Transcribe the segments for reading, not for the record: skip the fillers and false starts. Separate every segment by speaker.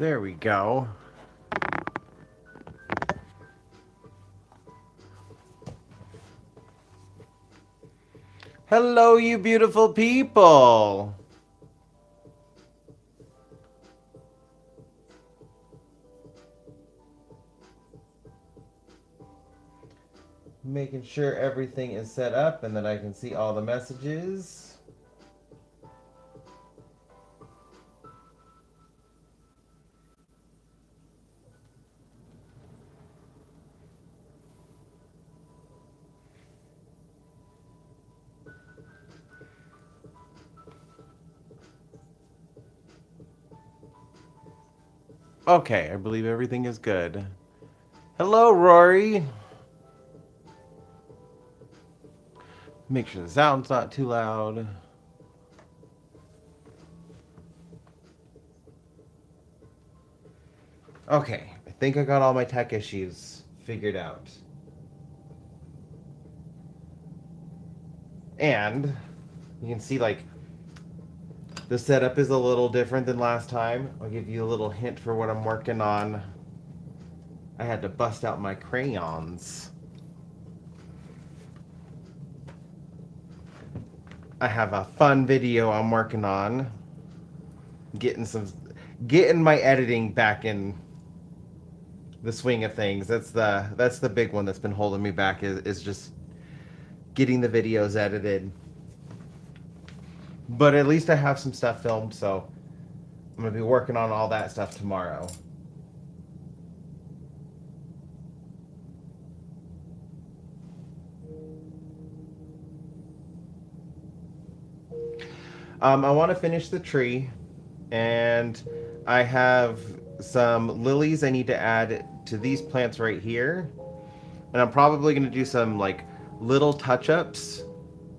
Speaker 1: There we go. Hello, you beautiful people. Making sure everything is set up and that I can see all the messages. Okay, I believe everything is good. Hello, Rory. Make sure the sound's not too loud. Okay, I think I got all my tech issues figured out. And you can see, like, the setup is a little different than last time. I'll give you a little hint for what I'm working on. I had to bust out my crayons. I have a fun video I'm working on. Getting my editing back in the swing of things. That's the big one that's been holding me back is just getting the videos edited. But at least I have some stuff filmed, so I'm gonna be working on all that stuff tomorrow. I want to finish the tree, and I have some lilies I need to add to these plants right here, and I'm probably going to do some like little touch-ups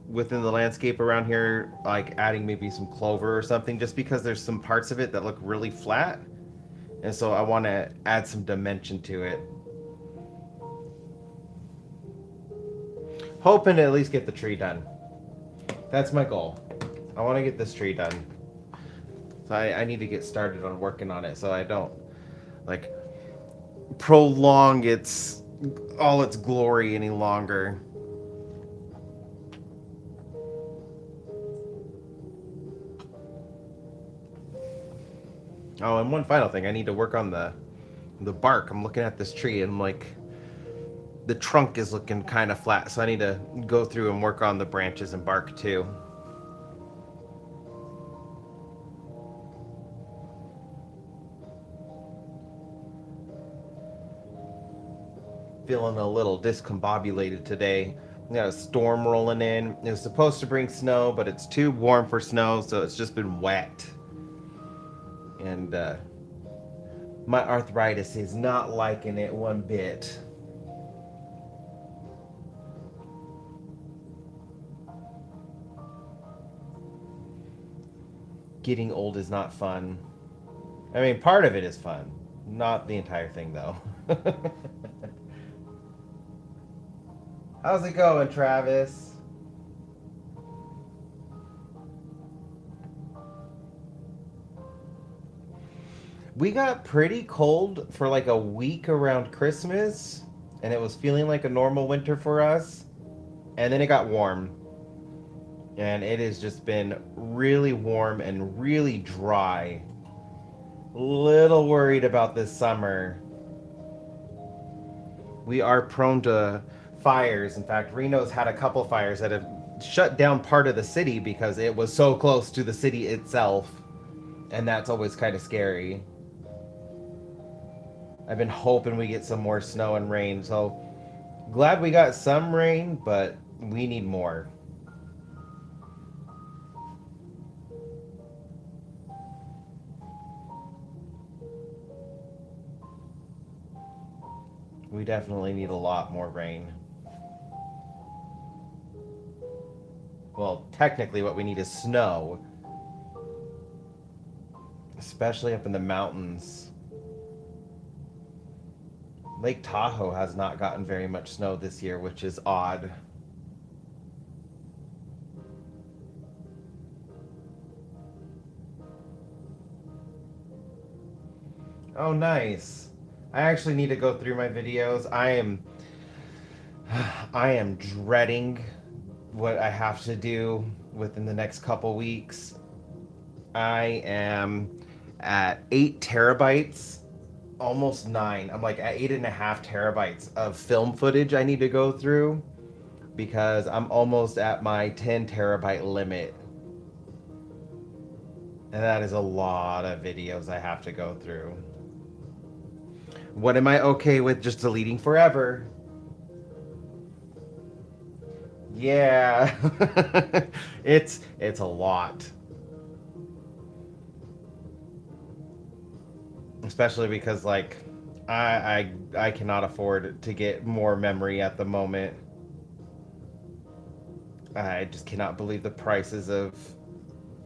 Speaker 1: within the landscape around here, like adding maybe some clover or something, just because there's some parts of it that look really flat, and so I want to add some dimension to it. Hoping to at least get the tree done. That's my goal. I want to get this tree done. So I need to get started on working on it so I don't like prolong all its glory any longer. Oh, and one final thing, I need to work on the bark. I'm looking at this tree and like the trunk is looking kind of flat, so I need to go through and work on the branches and bark too. Feeling a little discombobulated today. We got a storm rolling in. It was supposed to bring snow, but it's too warm for snow, so it's just been wet. And my arthritis is not liking it one bit. Getting old is not fun. I mean, part of it is fun. Not the entire thing, though. How's it going, Travis? We got pretty cold for like a week around Christmas, and it was feeling like a normal winter for us. And then it got warm, and it has just been really warm and really dry. Little worried about this summer. We are prone to fires. In fact, Reno's had a couple fires that have shut down part of the city because it was so close to the city itself, and that's always kind of scary. I've been hoping we get some more snow and rain, so glad we got some rain, but we need more. We definitely need a lot more rain. Well, technically what we need is snow, especially up in the mountains. Lake Tahoe has not gotten very much snow this year, which is odd. Oh, nice. I actually need to go through my videos. I am dreading what I have to do within the next couple weeks. I am at 8 terabytes, almost 9. I'm like at 8.5 terabytes of film footage I need to go through because I'm almost at my 10 terabyte limit. And that is a lot of videos I have to go through. What am I okay with just deleting forever? Yeah. It's a lot. Especially because like I cannot afford to get more memory at the moment. I just cannot believe the prices of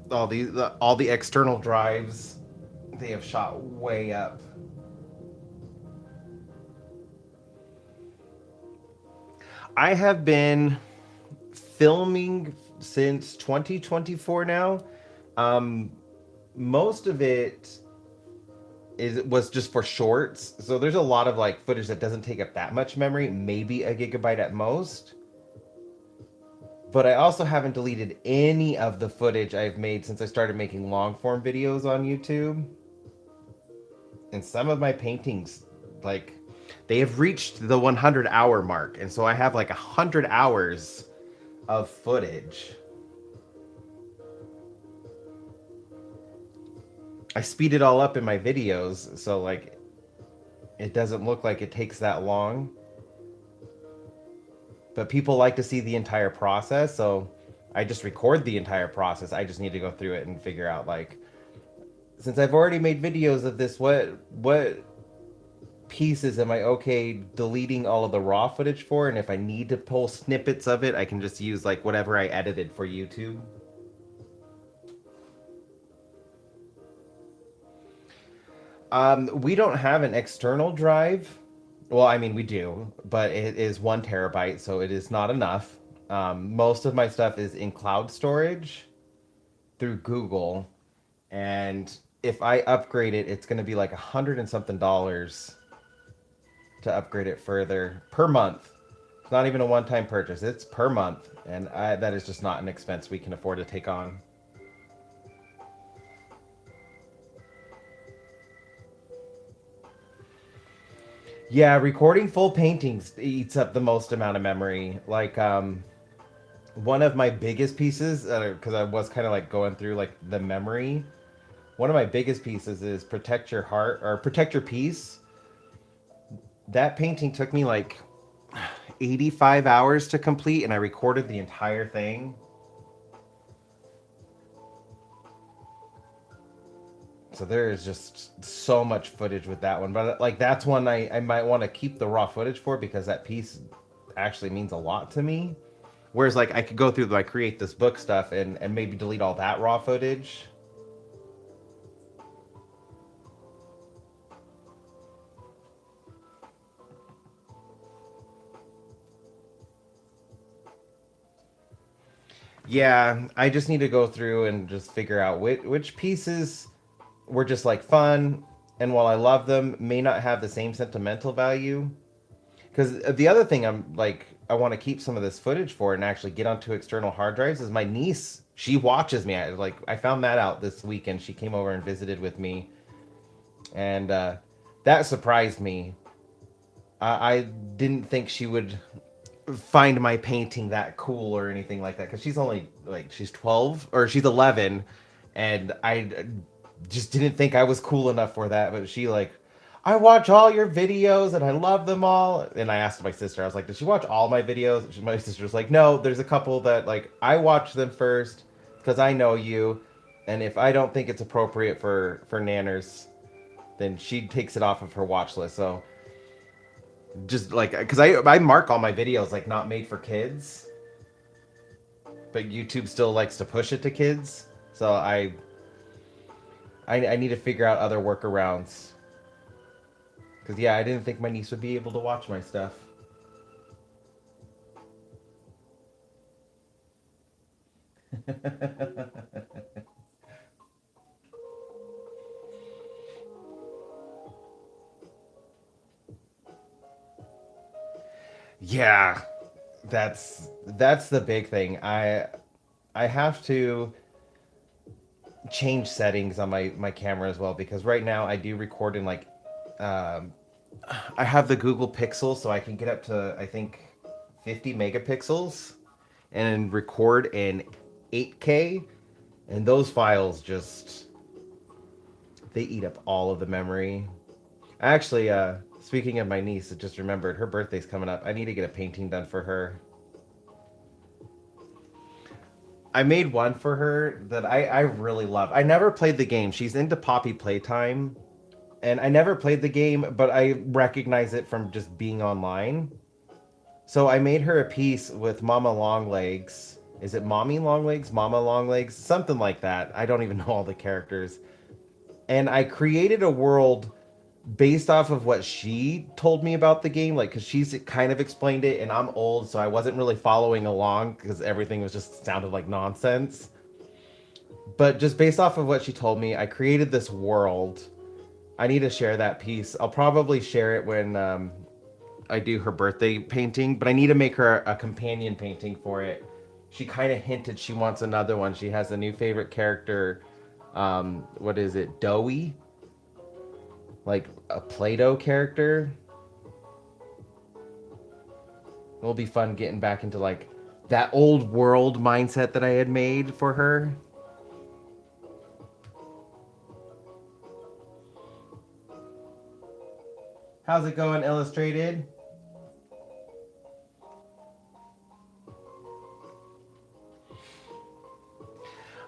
Speaker 1: all the external drives. They have shot way up. I have been filming since 2024 now. Um, Most of it was just for shorts. So there's a lot of like footage that doesn't take up that much memory, maybe a gigabyte at most. But I also haven't deleted any of the footage I've made since I started making long form videos on YouTube. And some of my paintings, like, they have reached the 100-hour mark. And so I have like 100 hours of footage. I speed it all up in my videos. So, like, it doesn't look like it takes that long. But people like to see the entire process. So I just record the entire process. I just need to go through it and figure out, like, since I've already made videos of this, what pieces am I okay deleting all of the raw footage for? And if I need to pull snippets of it, I can just use like whatever I edited for YouTube. We don't have an external drive. Well, I mean, we do, but it is 1 terabyte, so it is not enough. Most of my stuff is in cloud storage through Google, and if I upgrade it, it's going to be like $100 and something to upgrade it further per month. It's not even a one-time purchase; it's per month, and that is just not an expense we can afford to take on. Yeah, recording full paintings eats up the most amount of memory. Like, one of my biggest pieces, because I was kind of like going through like the memory. One of my biggest pieces is "Protect Your Heart" or "Protect Your Peace." That painting took me like 85 hours to complete, and I recorded the entire thing. So there is just so much footage with that one. But like that's one I might want to keep the raw footage for because that piece actually means a lot to me. Whereas like I could go through like create this book stuff and maybe delete all that raw footage. Yeah, I just need to go through and just figure out which pieces were just like fun, and while I love them, may not have the same sentimental value. Because the other thing I'm like, I want to keep some of this footage for and actually get onto external hard drives is my niece. She watches me. I found that out this weekend. She came over and visited with me, and that surprised me. I didn't think she would find my painting that cool or anything like that because she's only like she's 12 or she's 11, and I just didn't think I was cool enough for that. But she like, I watch all your videos and I love them all. And I asked my sister, I was like, did she watch all my videos? My sister was like, no, there's a couple that like I watch them first because I know you, and if I don't think it's appropriate for nanners, then she takes it off of her watch list. So just like because I mark all my videos like not made for kids, but YouTube still likes to push it to kids. So I need to figure out other workarounds. Because yeah, I didn't think my niece would be able to watch my stuff. Yeah, that's the big thing. I have to change settings on my camera as well because right now I do record in like um, I have the Google Pixel, so I can get up to I think 50 megapixels and record in 8K, and those files just they eat up all of the memory. Actually, speaking of my niece, I just remembered her birthday's coming up. I need to get a painting done for her. I made one for her that I really love. I never played the game. She's into Poppy Playtime, and I never played the game, but I recognize it from just being online. So I made her a piece with Mama Longlegs. Is it Mommy Longlegs? Mama Longlegs? Something like that. I don't even know all the characters. And I created a world based off of what she told me about the game, like because she's kind of explained it, and I'm old, so I wasn't really following along because everything was just sounded like nonsense. But just based off of what she told me, I created this world. I need to share that piece. I'll probably share it when I do her birthday painting, but I need to make her a companion painting for it. She kind of hinted she wants another one. She has a new favorite character. What is it? Doughy? Like a Play Doh character. It'll be fun getting back into like that old world mindset that I had made for her. How's it going, Illustrated?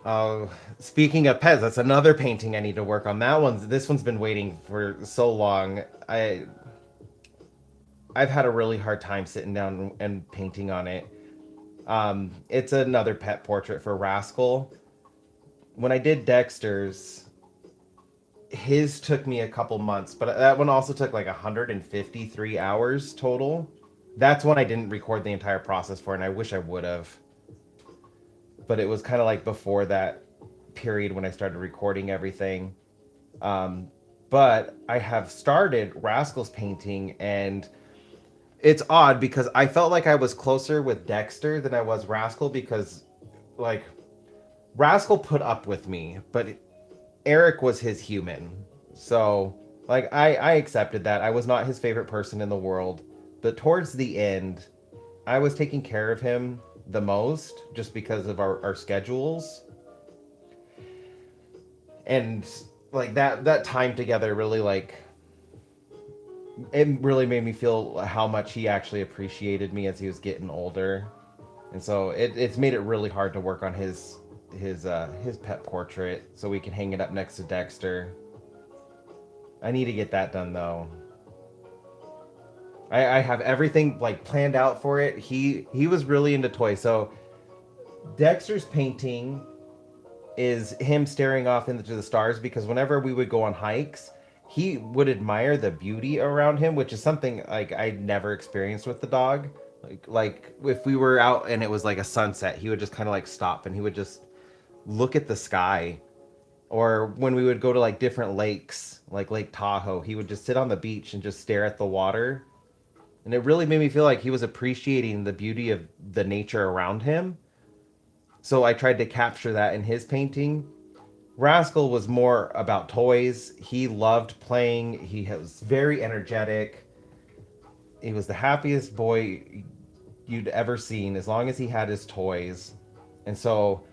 Speaker 1: Oh, speaking of pets, that's another painting I need to work on. This one's been waiting for so long. I've had a really hard time sitting down and painting on it. It's another pet portrait for Rascal. When I did Dexter's, his took me a couple months, but that one also took like 153 hours total. That's one I didn't record the entire process for, and I wish I would have. But it was kind of like before that period when I started recording everything. Um, but I have started Rascal's painting, and it's odd because I felt like I was closer with Dexter than I was Rascal because, like, Rascal put up with me, but Eric was his human. So, like, I accepted that. I was not his favorite person in the world. But towards the end, I was taking care of him the most just because of our schedules. And like that time together really like it really made me feel how much he actually appreciated me as he was getting older. And so it's made it really hard to work on his pet portrait so we can hang it up next to Dexter. I need to get that done though. I have everything like planned out for it. He was really into toys. So Dexter's painting is him staring off into the stars because whenever we would go on hikes, he would admire the beauty around him, which is something like I'd never experienced with the dog. Like if we were out and it was like a sunset, he would just kind of like stop and he would just look at the sky. Or when we would go to like different lakes, like Lake Tahoe, he would just sit on the beach and just stare at the water. And it really made me feel like he was appreciating the beauty of the nature around him. So I tried to capture that in his painting. Rascal was more about toys. He loved playing. He was very energetic. He was the happiest boy you'd ever seen as long as he had his toys. And so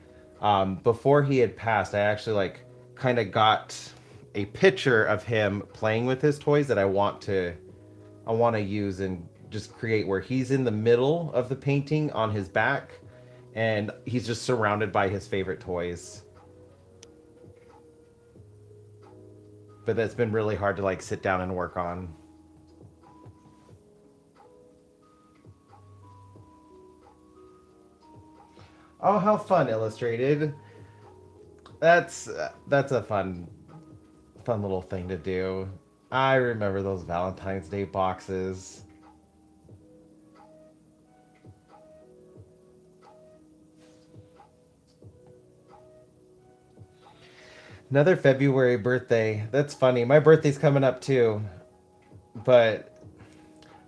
Speaker 1: before he had passed, I actually like kind of got a picture of him playing with his toys that I want to use and just create where he's in the middle of the painting on his back and he's just surrounded by his favorite toys. But that's been really hard to like sit down and work on. Oh, how fun, Illustrated. That's a fun little thing to do. I remember those Valentine's Day boxes. Another February birthday. That's funny. My birthday's coming up too. But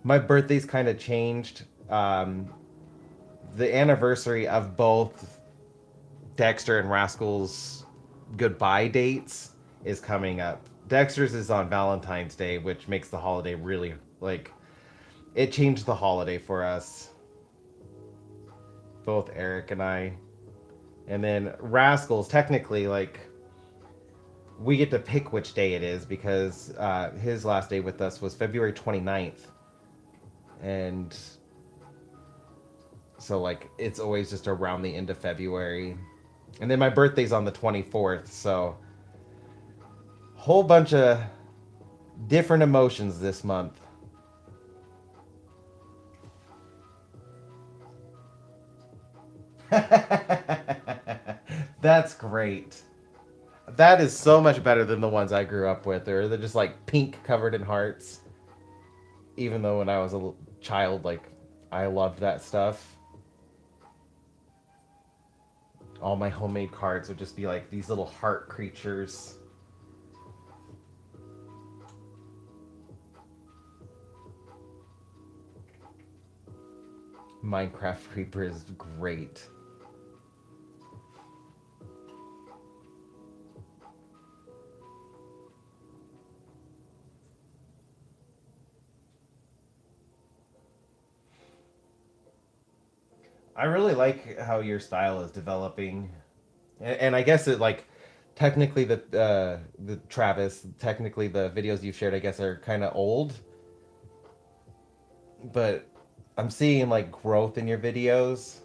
Speaker 1: My birthday's kind of changed. The anniversary of both Dexter and Rascal's goodbye dates is coming up. Dexter's is on Valentine's Day, which makes the holiday really like it changed the holiday for us, both Eric and I. And then Rascal's technically like we get to pick which day it is because his last day with us was February 29th. And so like it's always just around the end of February. And then my birthday's on the 24th, so whole bunch of different emotions this month. That's great. That is so much better than the ones I grew up with. They're just like pink covered in hearts. Even though when I was a child, like I loved that stuff. All my homemade cards would just be like these little heart creatures. Minecraft Creeper is great. I really like how your style is developing, and I guess it like technically the Travis technically the videos you've shared I guess are kind of old, but I'm seeing like growth in your videos,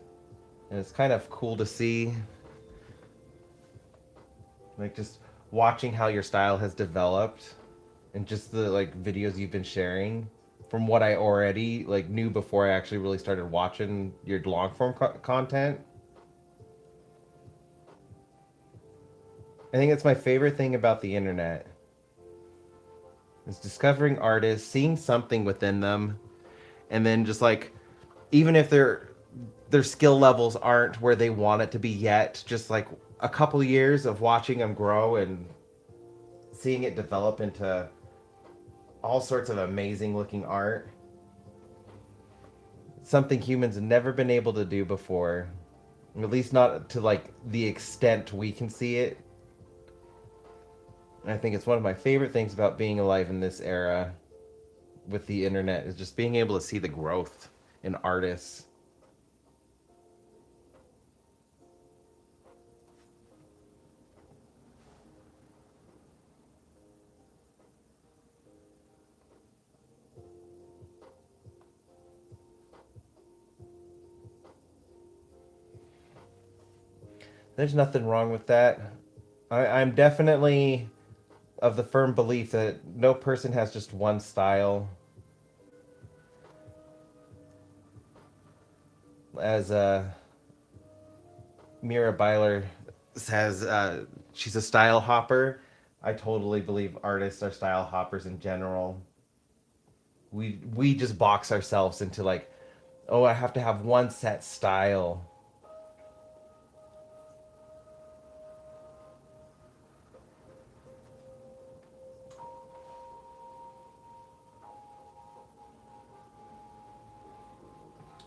Speaker 1: and it's kind of cool to see like just watching how your style has developed and just the like videos you've been sharing from what I already like knew before I actually really started watching your long form content. I think it's my favorite thing about the internet is discovering artists, seeing something within them, and then just like even if their skill levels aren't where they want it to be yet, just like a couple years of watching them grow and seeing it develop into all sorts of amazing looking art. Something humans have never been able to do before. At least not to like the extent we can see it. And I think it's one of my favorite things about being alive in this era with the internet is just being able to see the growth in artists. There's nothing wrong with that. I'm definitely of the firm belief that no person has just one style. As Mira Byler says, she's a style hopper. I totally believe artists are style hoppers in general. We just box ourselves into like, oh, I have to have one set style.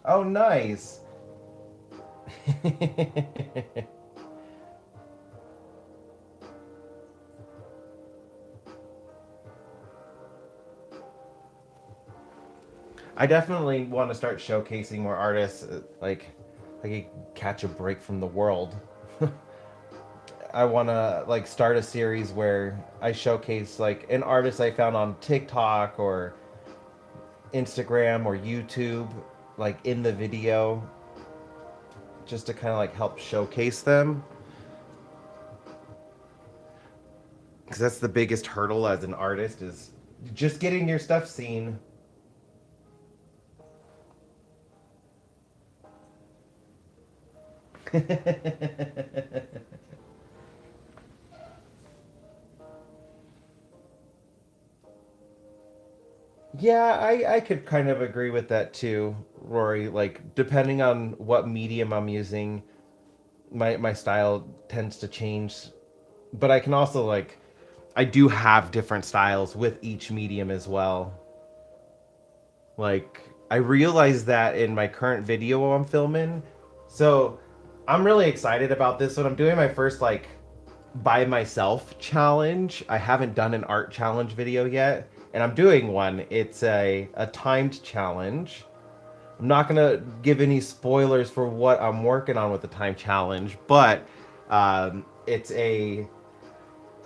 Speaker 1: Oh, nice. I definitely want to start showcasing more artists. Like, I could catch a break from the world. I want to like start a series where I showcase like an artist I found on TikTok or Instagram or YouTube, like in the video, just to kind of like help showcase them. Because that's the biggest hurdle as an artist is just getting your stuff seen. Yeah, I could kind of agree with that too, Rory. Like, depending on what medium I'm using, my style tends to change. But I can also, like, I do have different styles with each medium as well. Like, I realized that in my current video I'm filming. So, I'm really excited about this one. I'm doing my first, like, by myself challenge. I haven't done an art challenge video yet, and I'm doing one. It's a timed challenge. I'm not gonna give any spoilers for what I'm working on with the time challenge, but it's a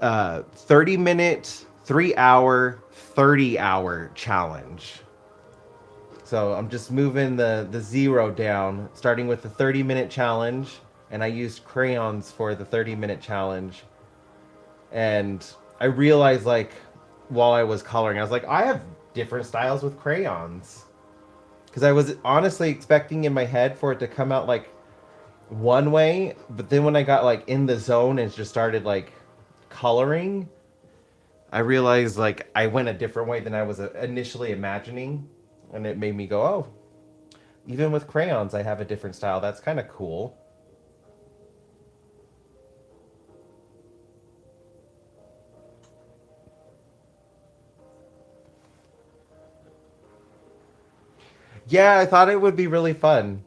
Speaker 1: 30-minute, 3 hour, 30-hour challenge. So I'm just moving the zero down, starting with the 30-minute challenge, and I used crayons for the 30-minute challenge. And I realized, like, while I was coloring, I was like, I have different styles with crayons. Because I was honestly expecting in my head for it to come out like one way, but then when I got like in the zone and just started like coloring, I realized like I went a different way than I was initially imagining, and it made me go, "Oh, even with crayons, I have a different style. That's kind of cool." Yeah, I thought it would be really fun.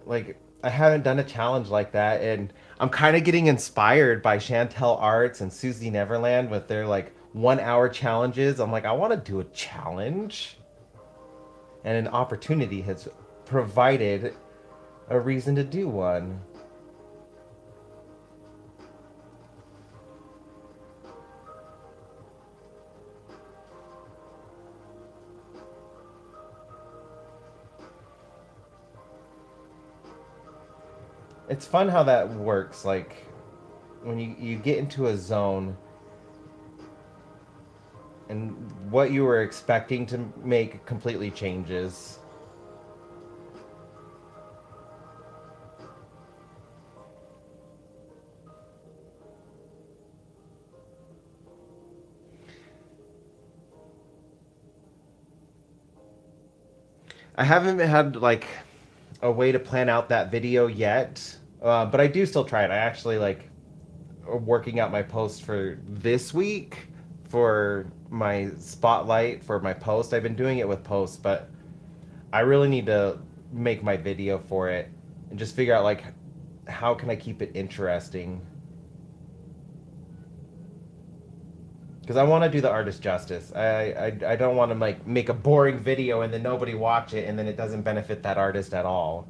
Speaker 1: Like, I haven't done a challenge like that, and I'm kind of getting inspired by Chantel Arts and Susie Neverland with their like 1 hour challenges. I'm like, I want to do a challenge, and an opportunity has provided a reason to do one. It's fun how that works. Like, when you get into a zone and what you were expecting to make completely changes. I haven't had like a way to plan out that video yet, but I do still try it. I actually like working out my post for this week for my spotlight for my post. I've been doing it with posts, but I really need to make my video for it and just figure out like how can I keep it interesting, because I want to do the artist justice. I don't want to like make a boring video and then nobody watch it and then it doesn't benefit that artist at all.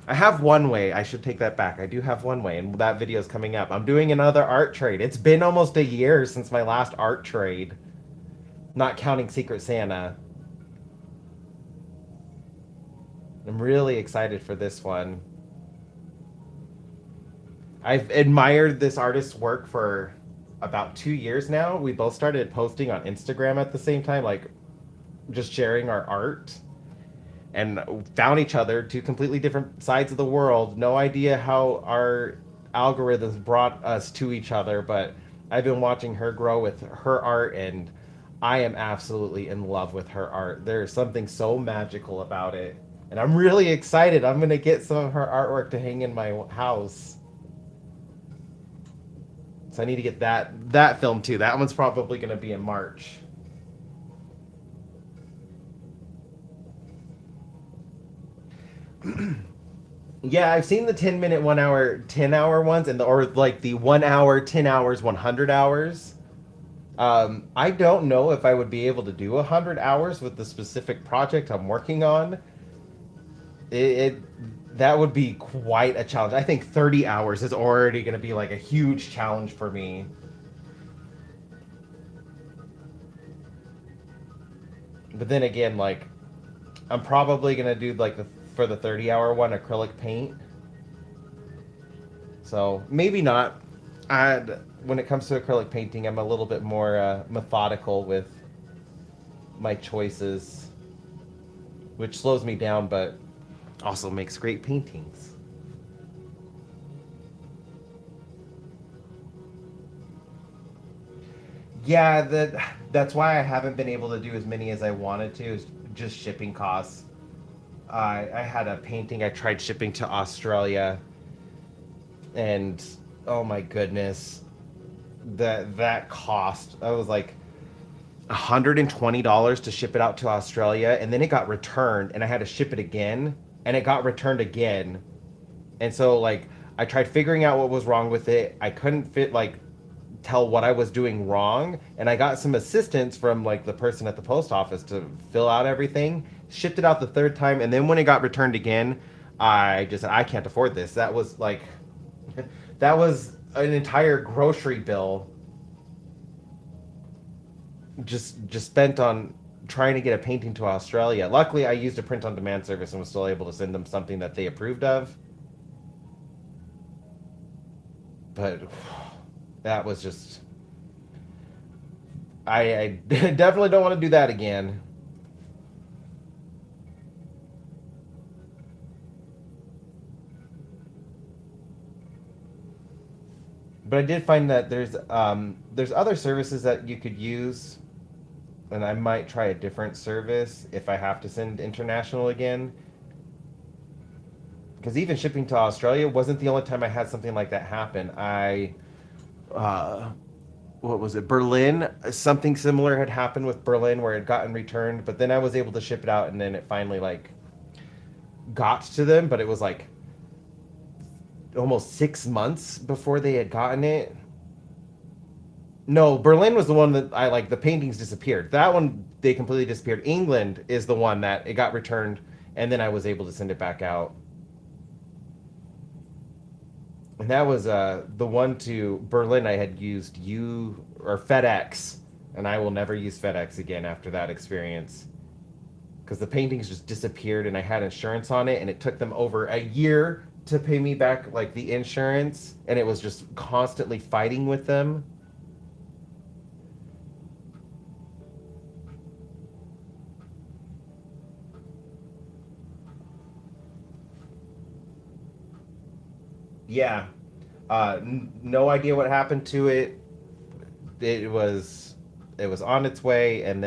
Speaker 1: I have one way. I should take that back. I do have one way, and that video is coming up. I'm doing another art trade. It's been almost a year since my last art trade, not counting Secret Santa. I'm really excited for this one. I've admired this artist's work for about 2 years now. We both started posting on Instagram at the same time, like just sharing our art, and found each other, two completely different sides of the world. No idea how our algorithms brought us to each other, but I've been watching her grow with her art, and I am absolutely in love with her art. There's something so magical about it, and I'm really excited. I'm gonna get some of her artwork to hang in my house. So I need to get that film too. That one's probably gonna be in March. Yeah, I've seen the 10-minute, 1 hour, 10 hour ones, and or like the 1 hour, 10 hours, 100 hours. I don't know if I would be able to do 100 hours with the specific project I'm working on. It that would be quite a challenge. I think 30 hours is already going to be like a huge challenge for me. But then again, like I'm probably going to do like the for the 30-hour one acrylic paint. So maybe not. I When it comes to acrylic painting, I'm a little bit more methodical with my choices, which slows me down, but also makes great paintings. Yeah, that's why I haven't been able to do as many as I wanted to. Is just shipping costs. I had a painting I tried shipping to Australia, and oh my goodness, that cost. I was like, $120 to ship it out to Australia, and then it got returned, and I had to ship it again, and it got returned again. And so like I tried figuring out what was wrong with it. I couldn't tell what I was doing wrong, and I got some assistance from like the person at the post office to fill out everything. Shipped it out the third time, and then when it got returned again, I just said I can't afford this. That was like that was an entire grocery bill just spent on trying to get a painting to Australia. Luckily, I used a print on demand service and was still able to send them something that they approved of. But that was just I definitely don't want to do that again. But I did find that there's other services that you could use, and I might try a different service if I have to send international again. Because even shipping to Australia wasn't the only time I had something like that happen. Uh, what was it? Berlin. Something similar had happened with Berlin where it had gotten returned, but then I was able to ship it out, and then it finally like got to them, but it was like almost 6 months before they had gotten it. No, Berlin was the one that I like. The paintings disappeared. That one they completely disappeared. England is the one that it got returned, and then I was able to send it back out. And that was the one to Berlin. I had used U or FedEx, and I will never use FedEx again after that experience because the paintings just disappeared, and I had insurance on it, and it took them over a year to pay me back like the insurance, and it was just constantly fighting with them. Yeah, no idea what happened to it. It was it was on its way, and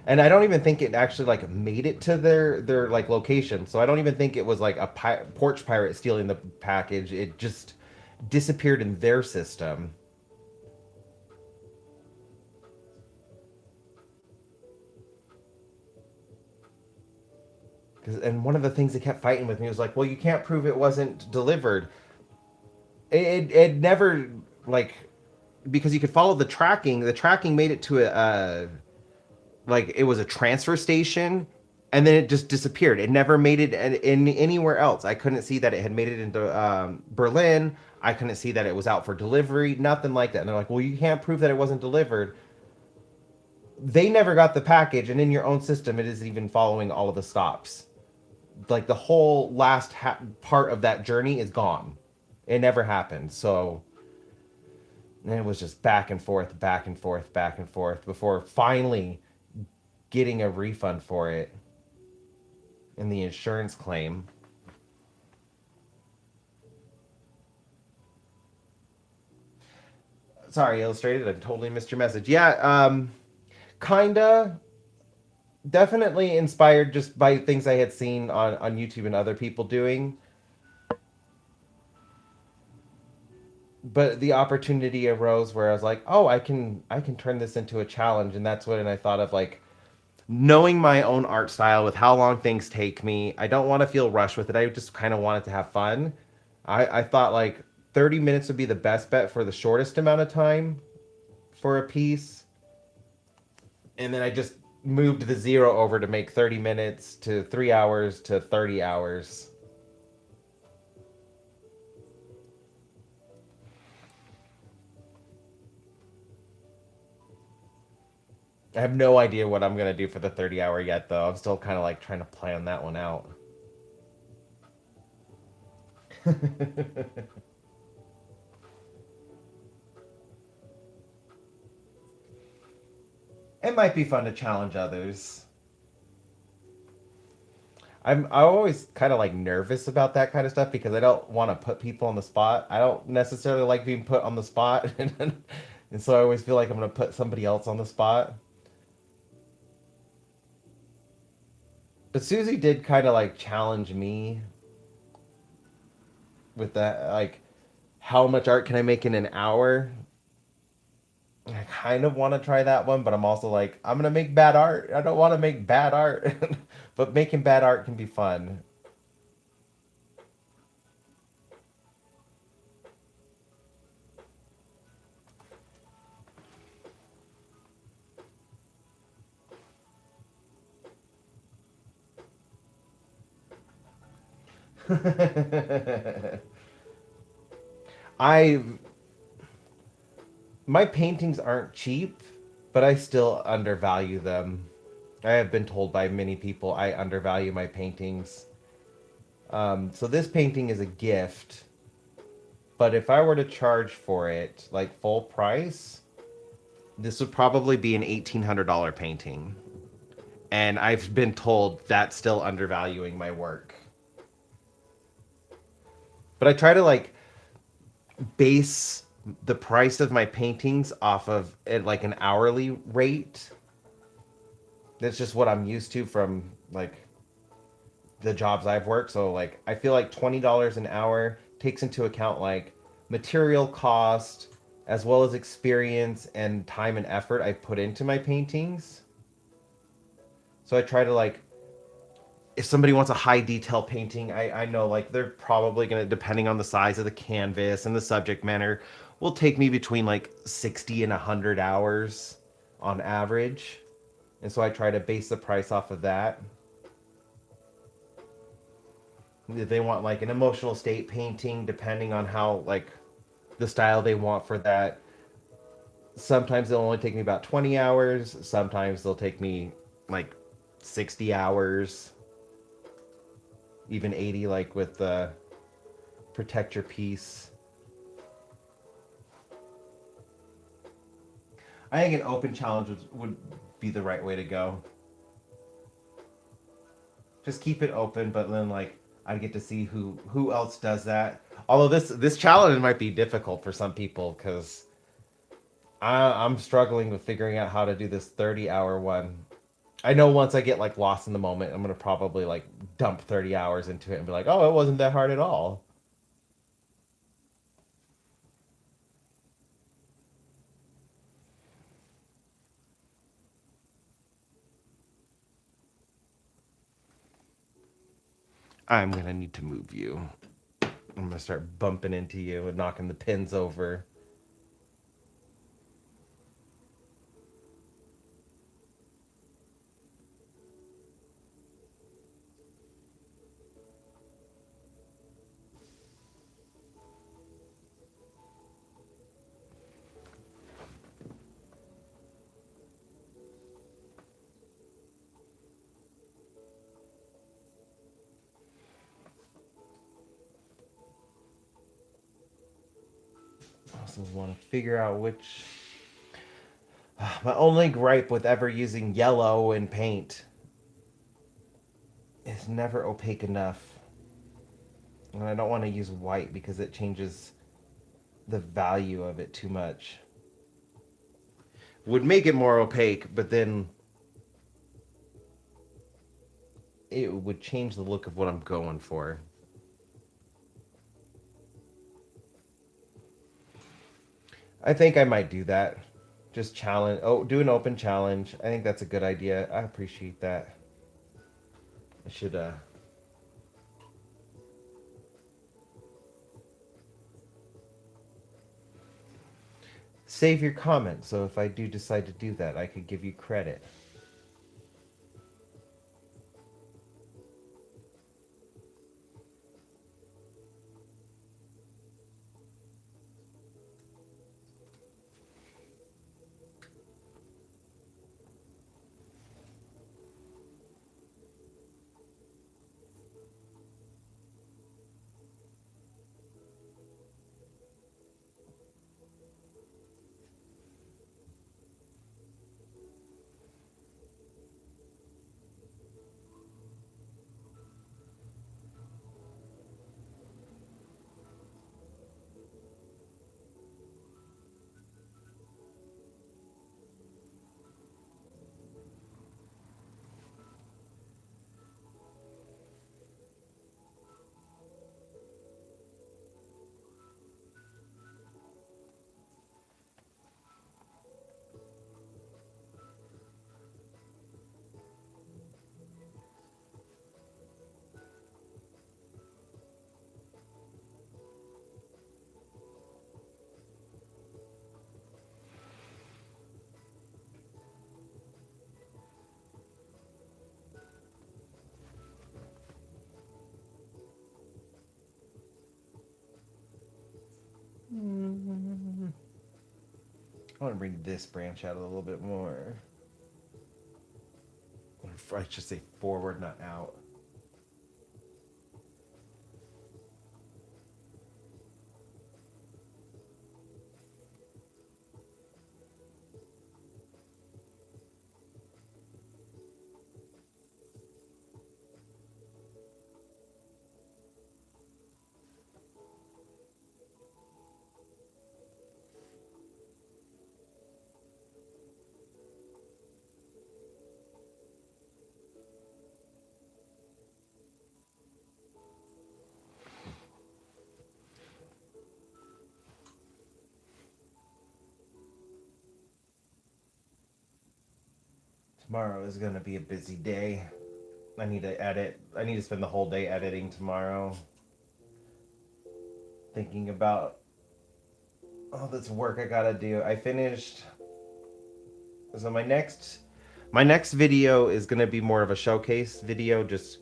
Speaker 1: I don't even think it actually like made it to their like location. So I don't even think it was like a porch pirate stealing the package. It just disappeared in their system. 'Cause, and one of the things they kept fighting with me was like, well, you can't prove it wasn't delivered. It never like because you could follow the tracking. The tracking made it to a like it was a transfer station, and then it just disappeared. It never made it in anywhere else. I couldn't see that it had made it into Berlin. I couldn't see that it was out for delivery. Nothing like that. And they're like, well, you can't prove that it wasn't delivered. They never got the package, and in your own system, it isn't even following all of the stops. Like the whole last part of that journey is gone. It never happened. So and it was just back and forth, back and forth, back and forth before finally getting a refund for it in the insurance claim. Sorry, Illustrated, I totally missed your message. Yeah, kinda, definitely inspired just by things I had seen on YouTube and other people doing. But the opportunity arose where I was like, oh, I can turn this into a challenge, and that's when I thought of like knowing my own art style with how long things take me. I don't want to feel rushed with it. I just kind of wanted to have fun. I thought like 30 minutes would be the best bet for the shortest amount of time for a piece. And then I just moved the zero over to make 30 minutes to 3 hours to 30 hours. I have no idea what I'm going to do for the 30 hour yet, though. I'm still kind of like trying to plan that one out. It might be fun to challenge others. I'm always kind of like nervous about that kind of stuff because I don't want to put people on the spot. I don't necessarily like being put on the spot, and so I always feel like I'm going to put somebody else on the spot. But Susie did kind of like challenge me with that, like, how much art can I make in an hour? I kind of want to try that one, but I'm also like, I'm gonna make bad art. I don't want to make bad art, but making bad art can be fun. I My paintings aren't cheap, but I still undervalue them. I have been told by many people I undervalue my paintings. So this painting is a gift, but if I were to charge for it like full price, this would probably be an $1,800 painting. And I've been told that's still undervaluing my work. But I try to like base the price of my paintings off of like an hourly rate. That's just what I'm used to from like the jobs I've worked. So like I feel like $20 an hour takes into account like material cost as well as experience and time and effort I put into my paintings. So I try to like if somebody wants a high detail painting, I know like they're probably gonna, depending on the size of the canvas and the subject matter, will take me between like 60 and 100 hours on average. And so I try to base the price off of that. If they want like an emotional state painting, depending on how like the style they want for that, sometimes they'll only take me about 20 hours. Sometimes they'll take me like 60 hours, even 80, like with the protect your piece. I think an open challenge would be the right way to go. Just keep it open, but then like I get to see who else does that. Although this challenge might be difficult for some people because I'm struggling with figuring out how to do this 30-hour one. I know once I get like lost in the moment, I'm gonna probably like dump 30 hours into it and be like, oh, it wasn't that hard at all. I'm gonna need to move you. I'm gonna start bumping into you and knocking the pins over. I also want to figure out which. My only gripe with ever using yellow in paint is never opaque enough. And I don't want to use white because it changes the value of it too much. Would make it more opaque, but then it would change the look of what I'm going for. I think I might do that. Just challenge. Oh, do an open challenge. I think that's a good idea. I appreciate that. I should save your comment so if I do decide to do that, I could give you credit. I want to bring this branch out a little bit more. Or I should say forward, not out. Tomorrow is going to be a busy day. I need to edit. I need to spend the whole day editing tomorrow. Thinking about all this work I gotta do. I finished. So my next video is gonna be more of a showcase video. Just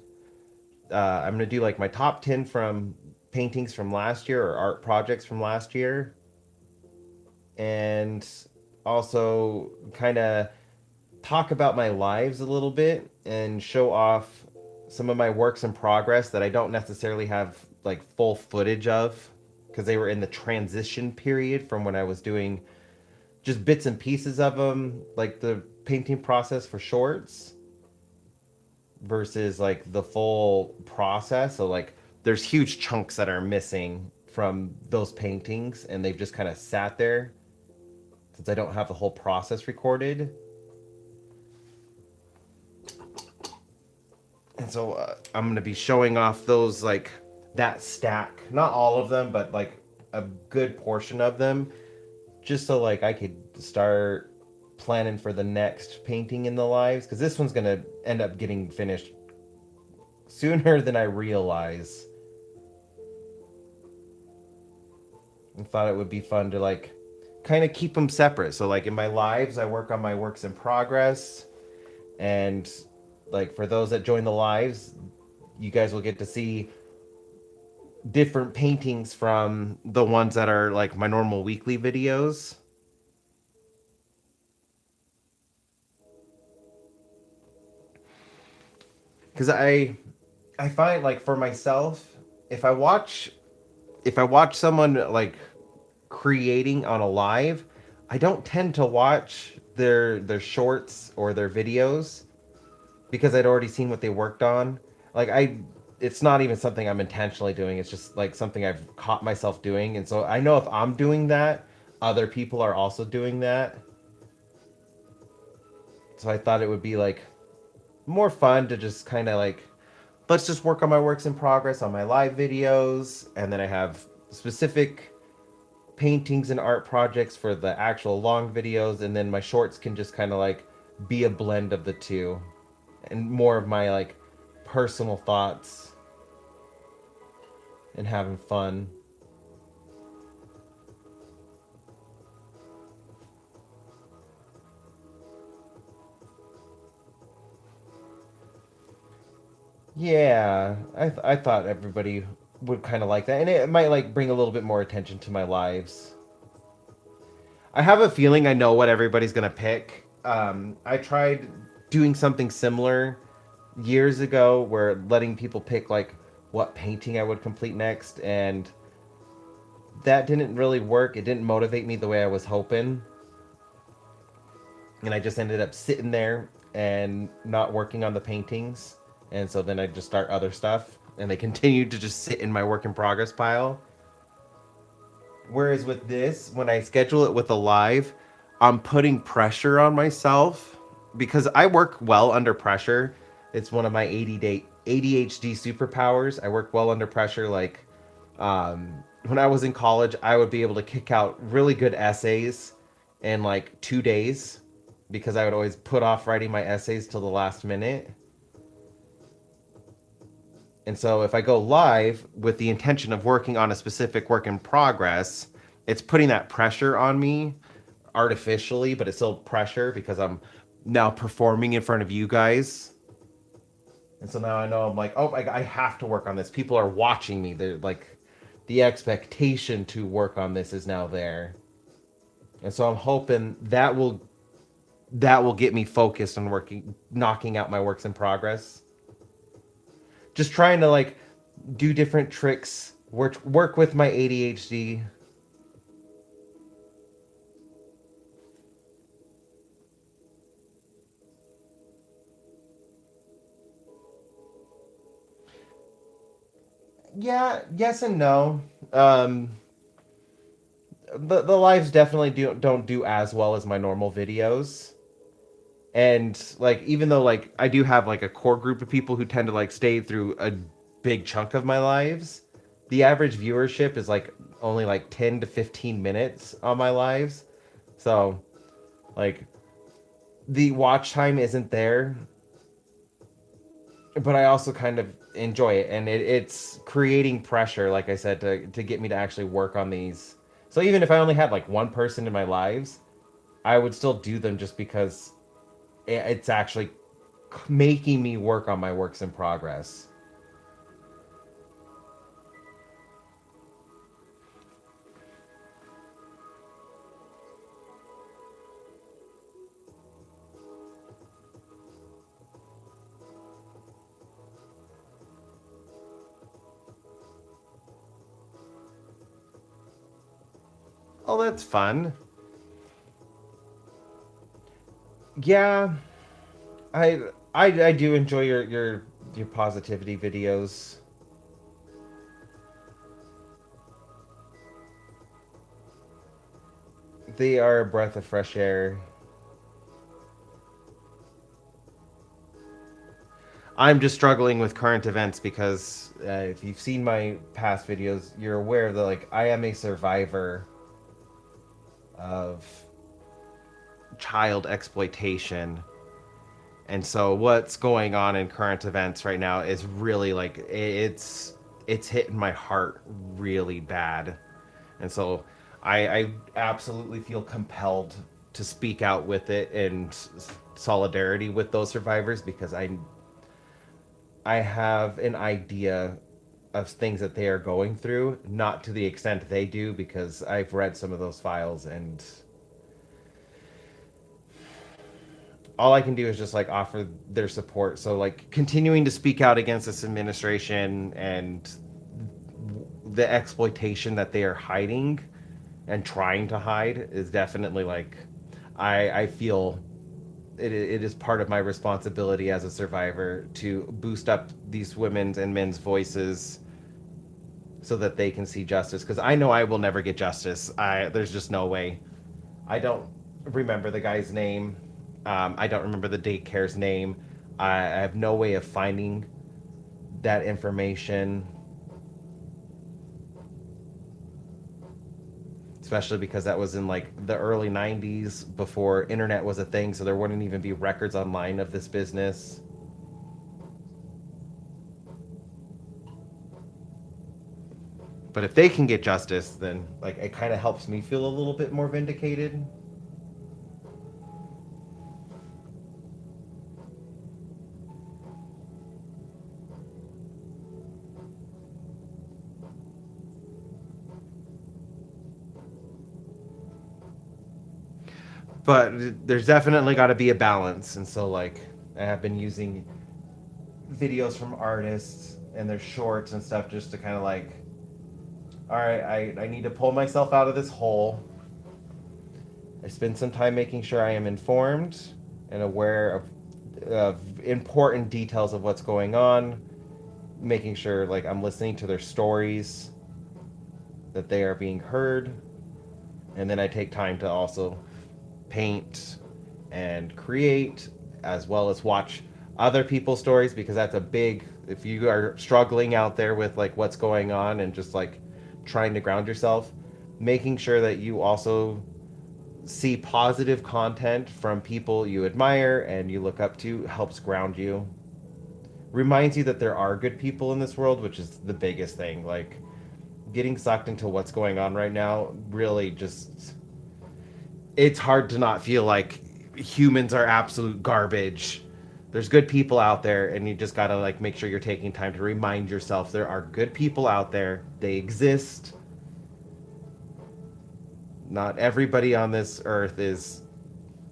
Speaker 1: I'm gonna do like my top 10 from paintings from last year or art projects from last year, and also kind of talk about my lives a little bit and show off some of my works in progress that I don't necessarily have like full footage of because they were in the transition period from when I was doing just bits and pieces of them, like the painting process for shorts versus like the full process. So like there's huge chunks that are missing from those paintings and they've just kind of sat there since I don't have the whole process recorded. And so I'm going to be showing off those, like that stack, not all of them, but like a good portion of them, just so like I could start planning for the next painting in the lives, because this one's going to end up getting finished sooner than I realize. I thought it would be fun to like kind of keep them separate. So like in my lives, I work on my works in progress, and like for those that join the lives, you guys will get to see different paintings from the ones that are like my normal weekly videos. Because I find like for myself, if I watch someone like creating on a live, I don't tend to watch their shorts or their videos because I'd already seen what they worked on. Like it's not even something I'm intentionally doing. It's just like something I've caught myself doing. And so I know if I'm doing that, other people are also doing that. So I thought it would be like more fun to just kind of like, let's just work on my works in progress on my live videos. And then I have specific paintings and art projects for the actual long videos. And then my shorts can just kind of like be a blend of the two and more of my like personal thoughts and having fun. Yeah, I thought everybody would kind of like that, and it might like bring a little bit more attention to my lives. I have a feeling I know what everybody's gonna pick. I tried doing something similar years ago, where letting people pick like what painting I would complete next, and that didn't really work. It didn't motivate me the way I was hoping, and I just ended up sitting there and not working on the paintings. And so then I just start other stuff, and they continued to just sit in my work in progress pile. Whereas with this, when I schedule it with a live, I'm putting pressure on myself because I work well under pressure. It's one of my ADHD superpowers. I work well under pressure. Like when I was in college, I would be able to kick out really good essays in like 2 days because I would always put off writing my essays till the last minute. And so if I go live with the intention of working on a specific work in progress, it's putting that pressure on me artificially, but it's still pressure because I'm now performing in front of you guys. And so now I know I'm like, oh, I have to work on this. People are watching me. They're like, the expectation to work on this is now there. And so I'm hoping that will get me focused on working knocking out my works in progress. Just trying to like do different tricks, work with my ADHD. Yeah, yes and no. Um the lives definitely don't do as well as my normal videos. And like even though like I do have like a core group of people who tend to like stay through a big chunk of my lives, the average viewership is like only like 10 to 15 minutes on my lives. So like the watch time isn't there, but I also kind of enjoy it, and it's creating pressure, like I said, to get me to actually work on these. So even if I only had like one person in my lives, I would still do them just because it's actually making me work on my works in progress. Oh, that's fun. Yeah, I I do enjoy your positivity videos. They are a breath of fresh air. I'm just struggling with current events because if you've seen my past videos, you're aware that like I am a survivor of child exploitation. And so what's going on in current events right now is really like it's hitting my heart really bad. And so I absolutely feel compelled to speak out with it in solidarity with those survivors because I have an idea of things that they are going through, not to the extent they do because I've read some of those files, and all I can do is just like offer their support. So like continuing to speak out against this administration and the exploitation that they are hiding and trying to hide is definitely like I feel it is part of my responsibility as a survivor to boost up these women's and men's voices so that they can see justice, because I know I will never get justice. There's just no way. I don't remember the guy's name. I don't remember the daycare's name. I have no way of finding that information, especially because that was in like the early 90s before internet was a thing, so there wouldn't even be records online of this business. But if they can get justice, then like it kind of helps me feel a little bit more vindicated. But there's definitely got to be a balance, and so like I have been using videos from artists and their shorts and stuff just to kind of like, all right, I need to pull myself out of this hole. I spend some time making sure I am informed and aware of important details of what's going on, making sure like I'm listening to their stories, that they are being heard, and then I take time to also paint and create, as well as watch other people's stories, because that's a big, if you are struggling out there with like what's going on and just like trying to ground yourself, making sure that you also see positive content from people you admire and you look up to helps ground you, reminds you that there are good people in this world, which is the biggest thing. Like getting sucked into what's going on right now really just, it's hard to not feel like humans are absolute garbage. There's good people out there, and you just gotta like make sure you're taking time to remind yourself there are good people out there. They exist. Not everybody on this earth is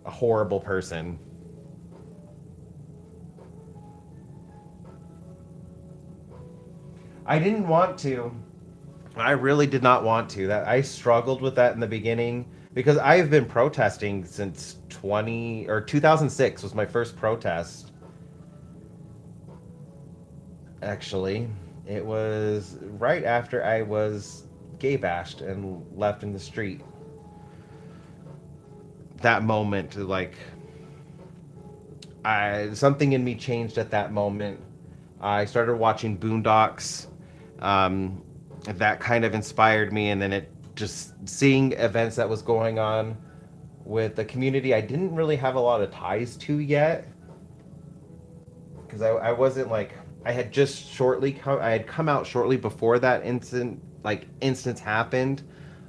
Speaker 1: a horrible person. I didn't want to. I really did not want to. That I struggled with that in the beginning because I've been protesting since 2006 was my first protest. Actually, it was right after I was gay bashed and left in the street. That moment, like, I something in me changed at that moment. I started watching Boondocks. Um, that kind of inspired me, and then it just seeing events that was going on with the community I didn't really have a lot of ties to yet, because I wasn't like I had just shortly come I had come out shortly before that instance happened.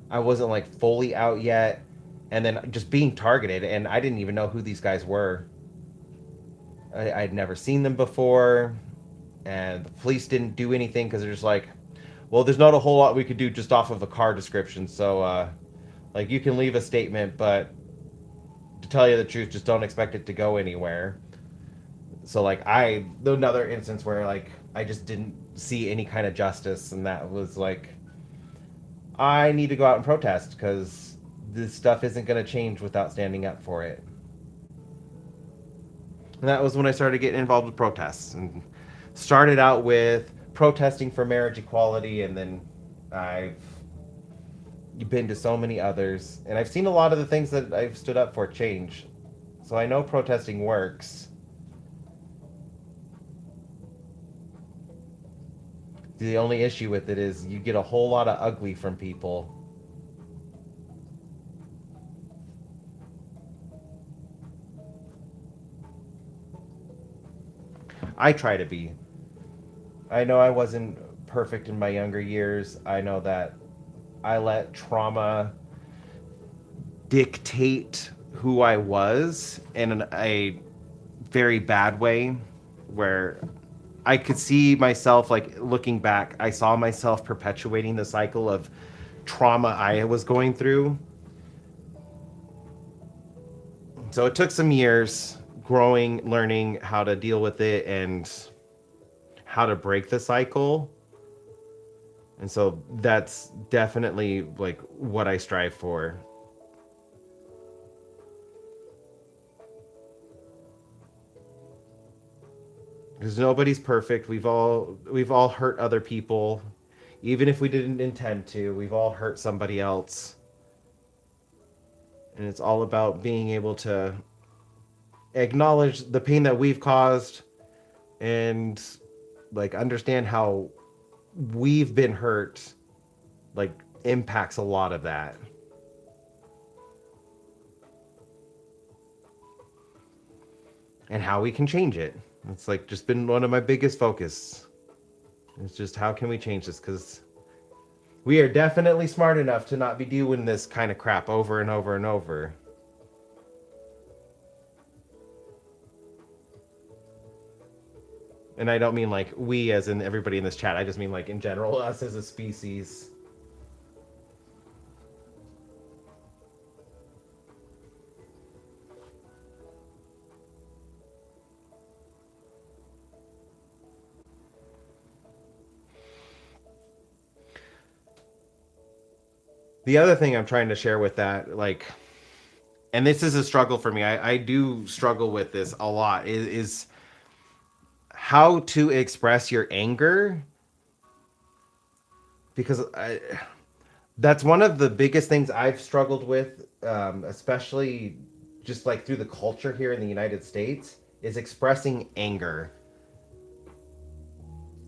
Speaker 1: I wasn't like fully out yet, and then just being targeted, and I didn't even know who these guys were. I'd never seen them before, and the police didn't do anything because they're just like, well, there's not a whole lot we could do just off of a car description, so like you can leave a statement, but to tell you the truth, just don't expect it to go anywhere. So like another instance where like I just didn't see any kind of justice, and that was like I need to go out and protest because this stuff isn't going to change without standing up for it. And that was when I started getting involved with protests, and started out with protesting for marriage equality, and then I've been to so many others, and I've seen a lot of the things that I've stood up for change. So I know protesting works. The only issue with it is you get a whole lot of ugly from people. I try to be. I know I wasn't perfect in my younger years. I know that I let trauma dictate who I was in a very bad way, where I could see myself, like looking back, I saw myself perpetuating the cycle of trauma I was going through. So it took some years growing, learning how to deal with it and how to break the cycle. And so that's definitely like what I strive for. Because nobody's perfect. We've all hurt other people, even if we didn't intend to. We've all hurt somebody else. And it's all about being able to acknowledge the pain that we've caused and like understand how we've been hurt, like impacts a lot of that. And how we can change it. It's like just been one of my biggest focus. It's just how can we change this, cuz we are definitely smart enough to not be doing this kind of crap over and over and over. And I don't mean like we as in everybody in this chat. I just mean like in general, us as a species. The other thing I'm trying to share with that, like, and this is a struggle for me. I do struggle with this a lot. Is how to express your anger, because that's one of the biggest things I've struggled with, especially just like through the culture here in the United States, is expressing anger.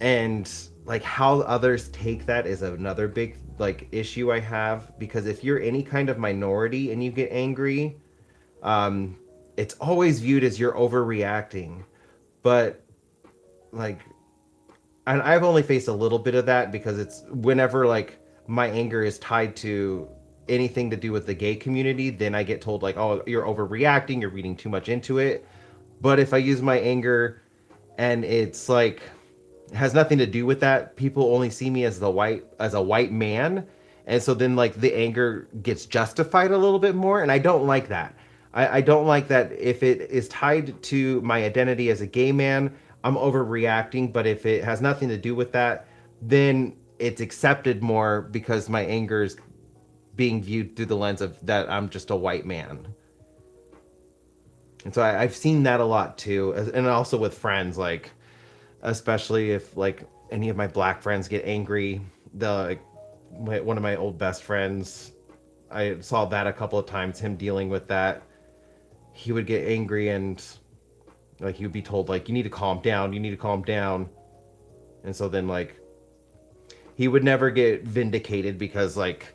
Speaker 1: And like how others take that is another big like issue I have, because if you're any kind of minority and you get angry, um, it's always viewed as you're overreacting. But like, and I've only faced a little bit of that because it's whenever like my anger is tied to anything to do with the gay community, then I get told like, oh, you're overreacting, you're reading too much into it. But if I use my anger and it's like, it has nothing to do with that, people only see me as a white man, And so then like the anger gets justified a little bit more, and I don't like that. I don't like that if it is tied to my identity as a gay man, I'm overreacting. But if it has nothing to do with that, then it's accepted more because my anger is being viewed through the lens of that I'm just a white man. And so I've seen that a lot too, and also with friends, like especially if like any of my black friends get angry. One of my old best friends, I saw that a couple of times. Him dealing with that, he would get angry and like he would be told like you need to calm down, you need to calm down, and so then like he would never get vindicated because like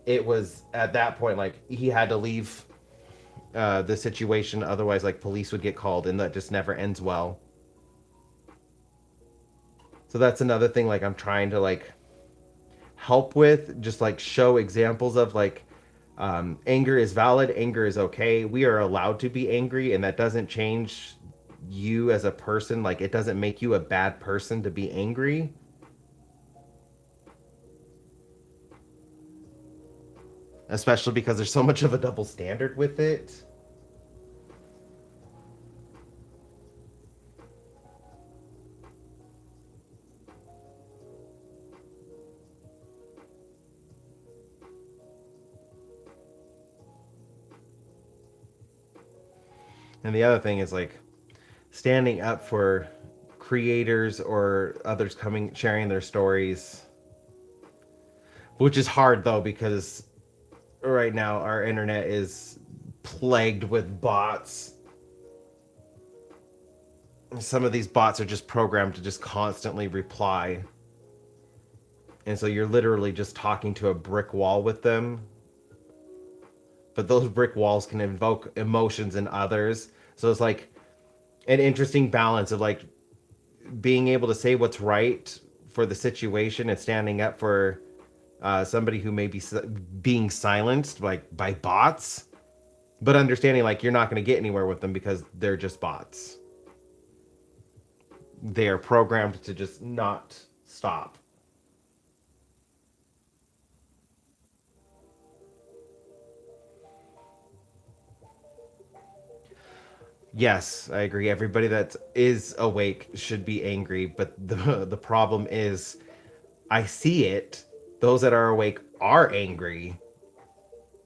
Speaker 1: it was at that point like he had to leave the situation, otherwise like police would get called, and that just never ends well. So that's another thing like I'm trying to like help with, just like show examples of like anger is valid, anger is okay, we are allowed to be angry, and that doesn't change you as a person. Like it doesn't make you a bad person to be angry. Especially because there's so much of a double standard with it. And the other thing is like standing up for creators or others coming sharing their stories, which is hard though because right now our internet is plagued with bots. Some of these bots are just programmed to just constantly reply, and so you're literally just talking to a brick wall with them, but those brick walls can invoke emotions in others. So it's like an interesting balance of like being able to say what's right for the situation and standing up for somebody who may be being silenced like by bots, but understanding like you're not going to get anywhere with them because they're just bots. They are programmed to just not stop. Yes, I agree. Everybody that is awake should be angry, but the problem is I see it. Those that are awake are angry,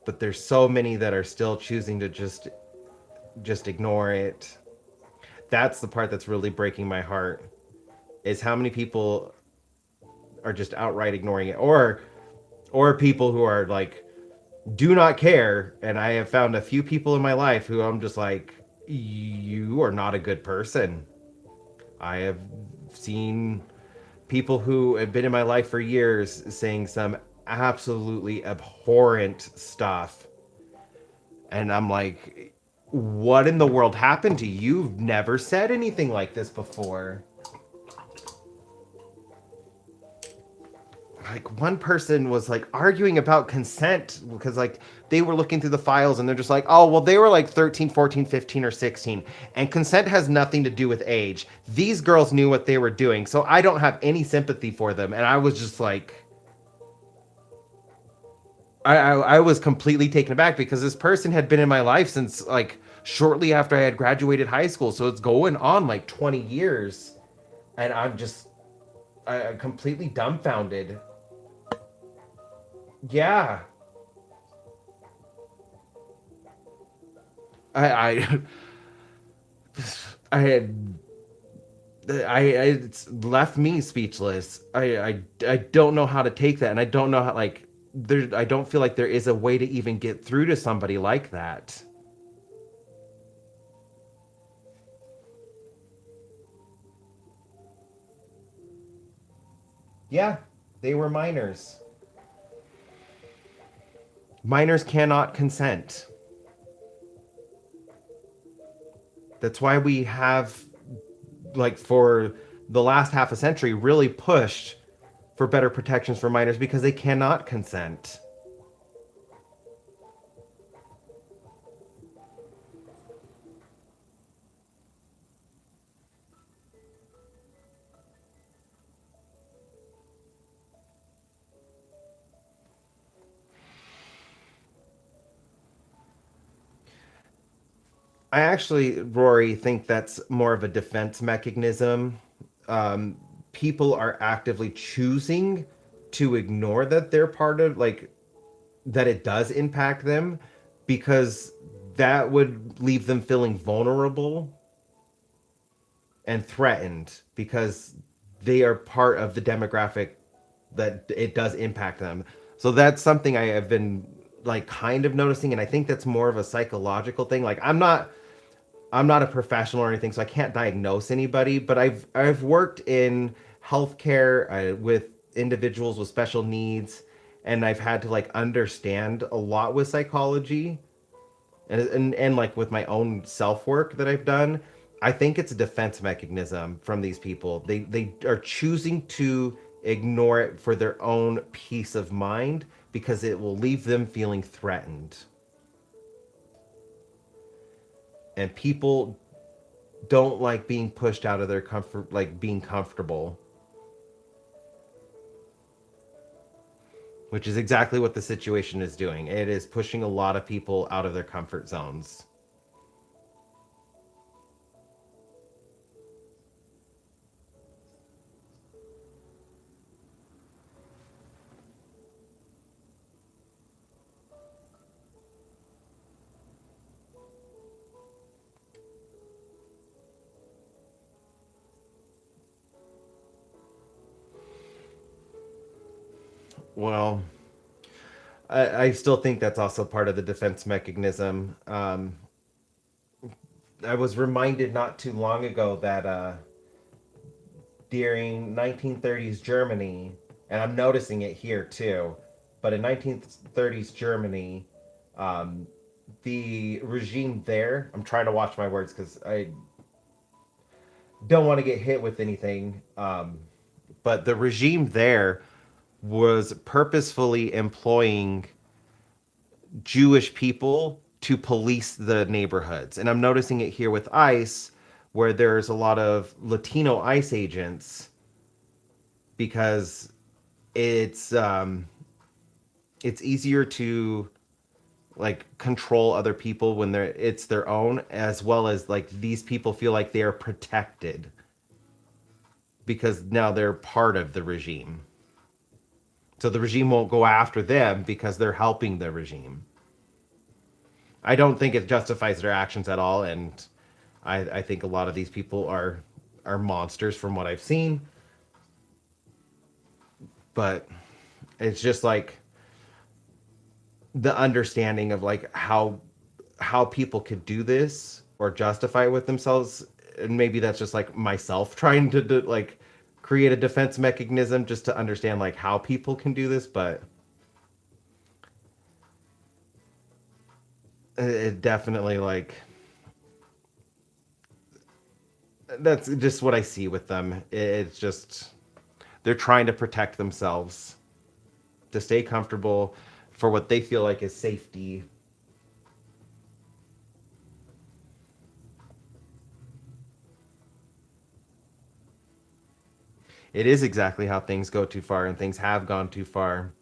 Speaker 1: but there's so many that are still choosing to just ignore it. That's the part that's really breaking my heart. Is how many people are just outright ignoring it, or people who are like do not care. And I have found a few people in my life who I'm just like, you are not a good person. I have seen people who have been in my life for years saying some absolutely abhorrent stuff. And I'm like, what in the world happened to you? You've never said anything like this before. Like one person was like arguing about consent because like they were looking through the files and they're just like, oh well, they were like 13, 14, 15, or 16, and consent has nothing to do with age. These girls knew what they were doing, so I don't have any sympathy for them. And I was just like, I was completely taken aback because this person had been in my life since like shortly after I had graduated high school, so it's going on like 20 years. And I'm completely dumbfounded. Yeah. I I had it's left me speechless. I don't know how to take that, and I don't know how like there. I don't feel like there is a way to even get through to somebody like that. Yeah, they were minors. Minors cannot consent. That's why we have like for the last half a century really pushed for better protections for minors because they cannot consent. I actually, Rory, think that's more of a defense mechanism. Um, People are actively choosing to ignore that they're part of, like, that it does impact them because that would leave them feeling vulnerable and threatened because they are part of the demographic that it does impact them. So that's something I have been like kind of noticing, and I think that's more of a psychological thing. Like I'm not a professional or anything, so I can't diagnose anybody, but I've worked in healthcare with individuals with special needs, and I've had to like understand a lot with psychology and like with my own self work that I've done. I think it's a defense mechanism from these people. They are choosing to ignore it for their own peace of mind because it will leave them feeling threatened. And people don't like being pushed out of their comfort, like being comfortable, which is exactly what the situation is doing. It is pushing a lot of people out of their comfort zones. Well, I still think that's also part of the defense mechanism. I was reminded not too long ago that during 1930s Germany, and I'm noticing it here too, but in 1930s Germany, um, the regime there, I'm trying to watch my words because I don't want to get hit with anything, but the regime there was purposefully employing Jewish people to police the neighborhoods. And I'm noticing it here with ICE, where there's a lot of Latino ICE agents because it's um, it's easier to like control other people when it's their own, as well as like these people feel like they are protected because now they're part of the regime. So the regime won't go after them because they're helping the regime. I don't think it justifies their actions at all, and I think a lot of these people are monsters from what I've seen. But it's just like the understanding of like how people could do this or justify it with themselves, and maybe that's just like myself trying to do, like create a defense mechanism just to understand like how people can do this, but it definitely like that's just what I see with them. It's just they're trying to protect themselves to stay comfortable for what they feel like is safety. It is exactly how things go too far, and things have gone too far.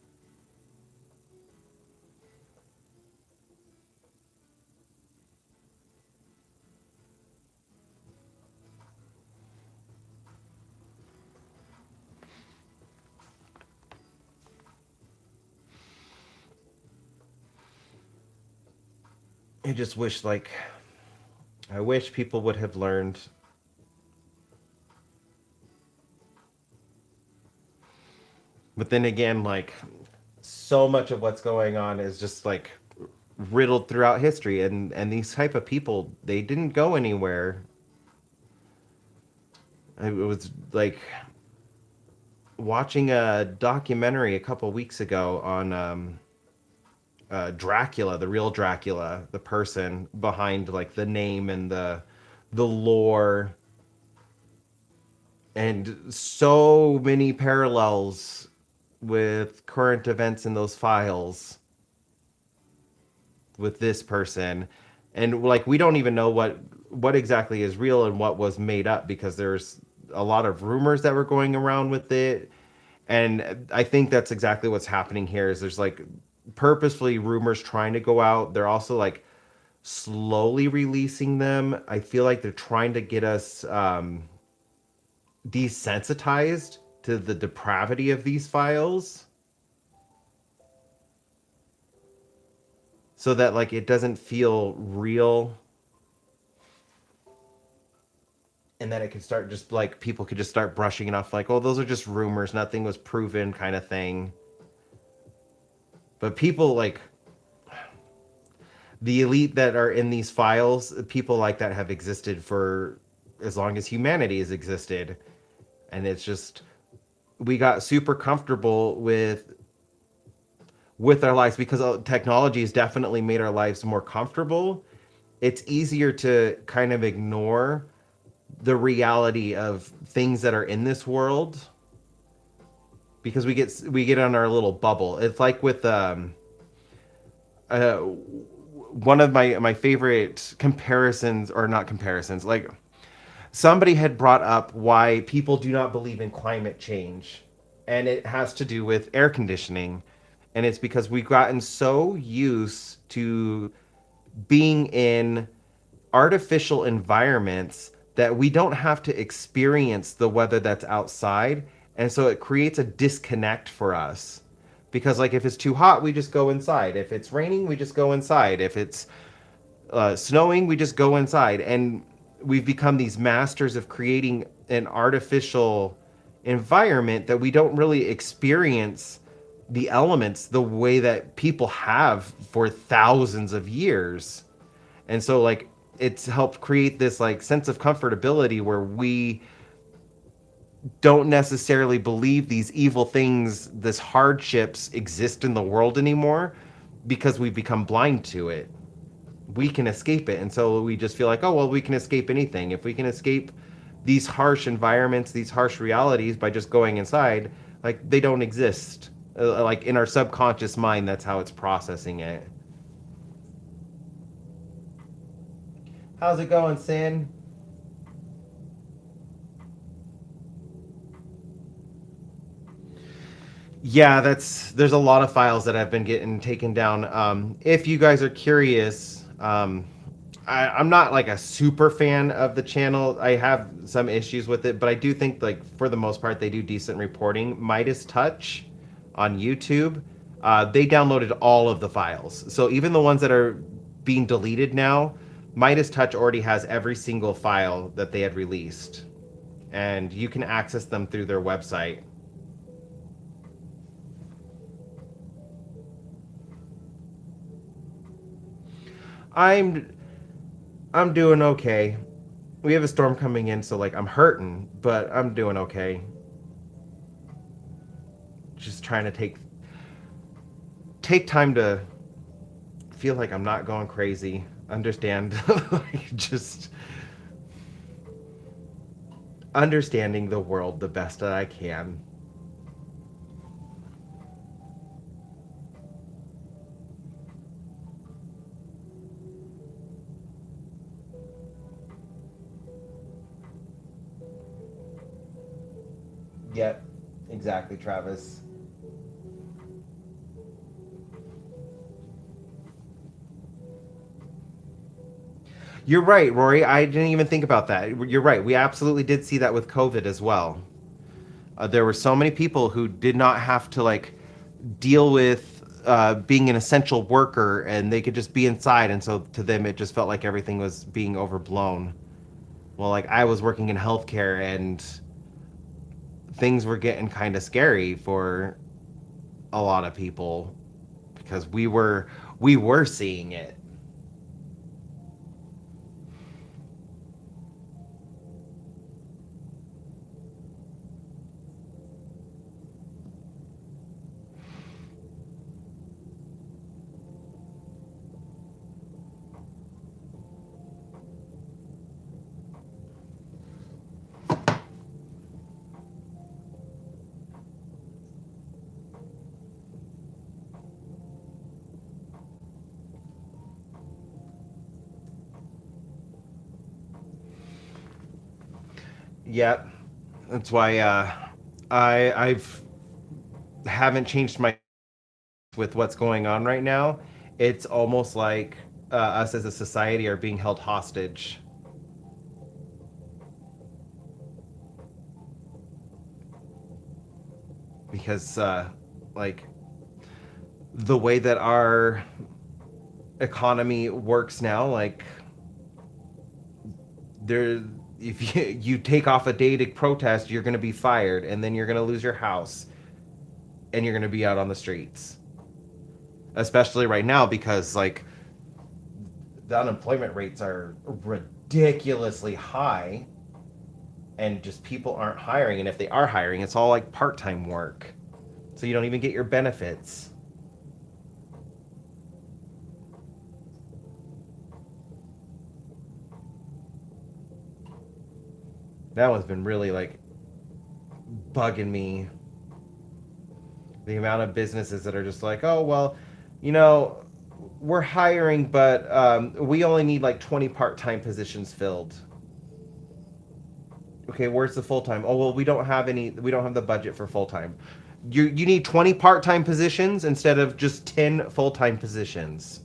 Speaker 1: I just wish, like, I wish people would have learned. But then again, like, so much of what's going on is just like riddled throughout history, and these type of people, they didn't go anywhere. It was like watching a documentary a couple weeks ago on Dracula, the real Dracula, the person behind like the name and the lore, and so many parallels with current events in those files with this person. And like we don't even know what exactly is real and what was made up because there's a lot of rumors that were going around with it. And I think that's exactly what's happening here is there's like purposefully rumors trying to go out. They're also like slowly releasing them. I feel like they're trying to get us desensitized to the depravity of these files so that like it doesn't feel real, and then it can start just like people could just start brushing it off like, oh, those are just rumors, nothing was proven kind of thing. But people like the elite that are in these files, people like that have existed for as long as humanity has existed. And it's just we got super comfortable with our lives because technology has definitely made our lives more comfortable. It's easier to kind of ignore the reality of things that are in this world because we get on our little bubble. It's like with one of my favorite comparisons, or not comparisons, like somebody had brought up why people do not believe in climate change, and it has to do with air conditioning. And it's because we've gotten so used to being in artificial environments that we don't have to experience the weather that's outside. And so it creates a disconnect for us. Because, like, if it's too hot, we just go inside. If it's raining, we just go inside. If it's snowing, we just go inside. And we've become these masters of creating an artificial environment that we don't really experience the elements the way that people have for thousands of years. And so like it's helped create this like sense of comfortability where we don't necessarily believe these evil things, this hardships exist in the world anymore because we've become blind to it. We can escape it. And so we just feel like, oh, well, we can escape anything. If we can escape these harsh environments, these harsh realities by just going inside, like they don't exist. Like in our subconscious mind, that's how it's processing it. How's it going, Sin? Yeah, there's a lot of files that have been getting taken down. If you guys are curious, I'm not like a super fan of the channel. I have some issues with it, but I do think like for the most part they do decent reporting. Midas Touch on YouTube, they downloaded all of the files. So even the ones that are being deleted now, Midas Touch already has every single file that they had released, and you can access them through their website. I'm I'm doing okay. We have a storm coming in, so like I'm hurting, but I'm doing okay. Just trying to take time to feel like I'm not going crazy. Understand, like just understanding the world the best that I can. Yep, exactly, Travis. You're right, Rory. I didn't even think about that. You're right. We absolutely did see that with COVID as well. There were so many people who did not have to like deal with being an essential worker, and they could just be inside, and so to them it just felt like everything was being overblown. Well, like I was working in healthcare, and things were getting kind of scary for a lot of people because we were seeing it. Yep, that's why I've haven't changed my with what's going on right now. It's almost like us as a society are being held hostage because like the way that our economy works now, like there, if you take off a day to protest, you're going to be fired, and then you're going to lose your house, and you're going to be out on the streets. Especially right now, because like the unemployment rates are ridiculously high, and just people aren't hiring. And if they are hiring, it's all like part-time work, so you don't even get your benefits. That one's been really like bugging me. The amount of businesses that are just like, oh well, you know, we're hiring, but we only need like 20 part-time positions filled. Okay, where's the full-time? Oh well, we don't have any. We don't have the budget for full-time. You need 20 part-time positions instead of just 10 full-time positions.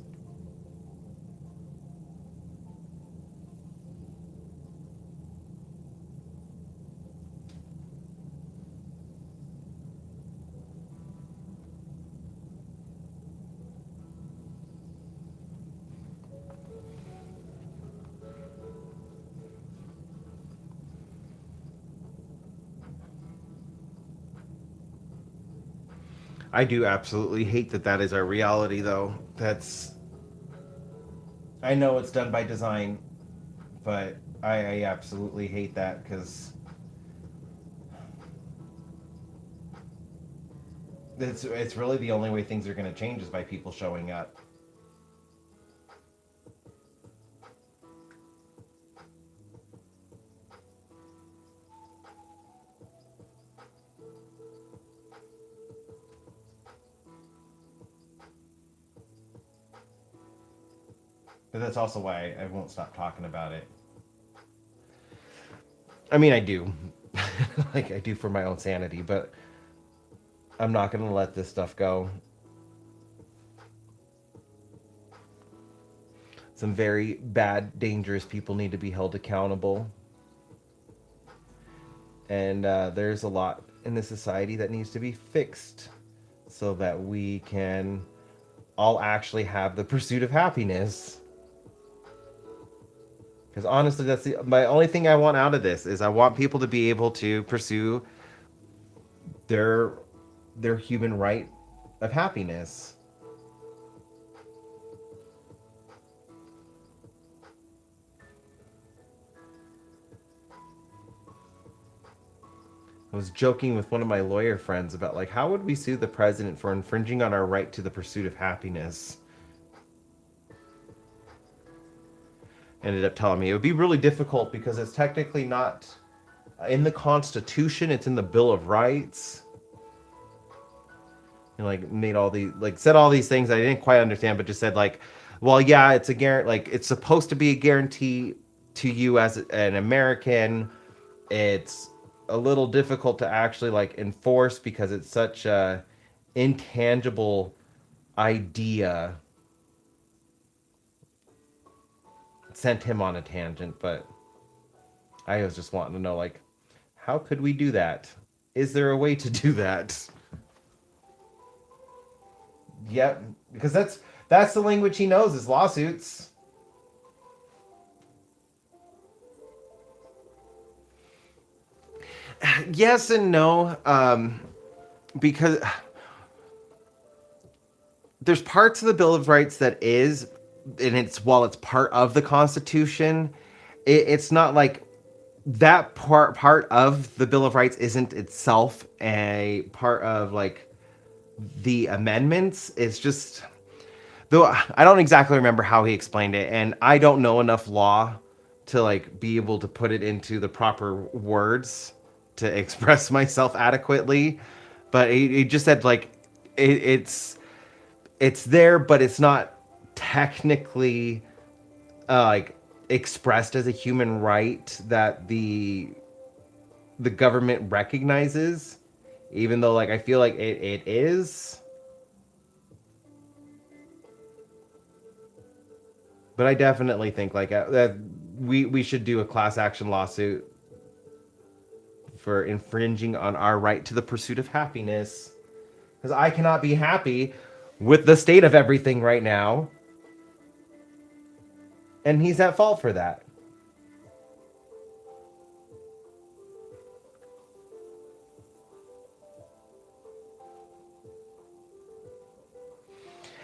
Speaker 1: I do absolutely hate that that is our reality, though. That's, I know it's done by design, but I absolutely hate that because it's really the only way things are going to change is by people showing up. But that's also why I won't stop talking about it. I mean, I do. Like, I do for my own sanity, but I'm not going to let this stuff go. Some very bad, dangerous people need to be held accountable. And there's a lot in the society that needs to be fixed so that we can all actually have the pursuit of happiness. Because honestly, that's my only thing I want out of this is I want people to be able to pursue their their human right of happiness. I was joking with one of my lawyer friends about like how would we sue the president for infringing on our right to the pursuit of happiness? Ended up telling me it would be really difficult because it's technically not in the Constitution, it's in the Bill of Rights. And like made all these like said all these things I didn't quite understand, but just said like, well, yeah, it's a guarantee. Like it's supposed to be a guarantee to you as an American. It's a little difficult to actually like enforce because it's such a intangible idea. Sent him on a tangent, but I was just wanting to know like, how could we do that? Is there a way to do that? Yep, because that's the language he knows is lawsuits. Yes and no, because there's parts of the Bill of Rights that is, and it's while it's part of the Constitution, it's not like that part of the Bill of Rights isn't itself a part of like the amendments. It's just though I don't exactly remember how he explained it, and I don't know enough law to like be able to put it into the proper words to express myself adequately. But he just said like it's there, but it's not technically like expressed as a human right that the government recognizes, even though like I feel like it is. But I definitely think like that we should do a class action lawsuit for infringing on our right to the pursuit of happiness. Because I cannot be happy with the state of everything right now, and he's at fault for that.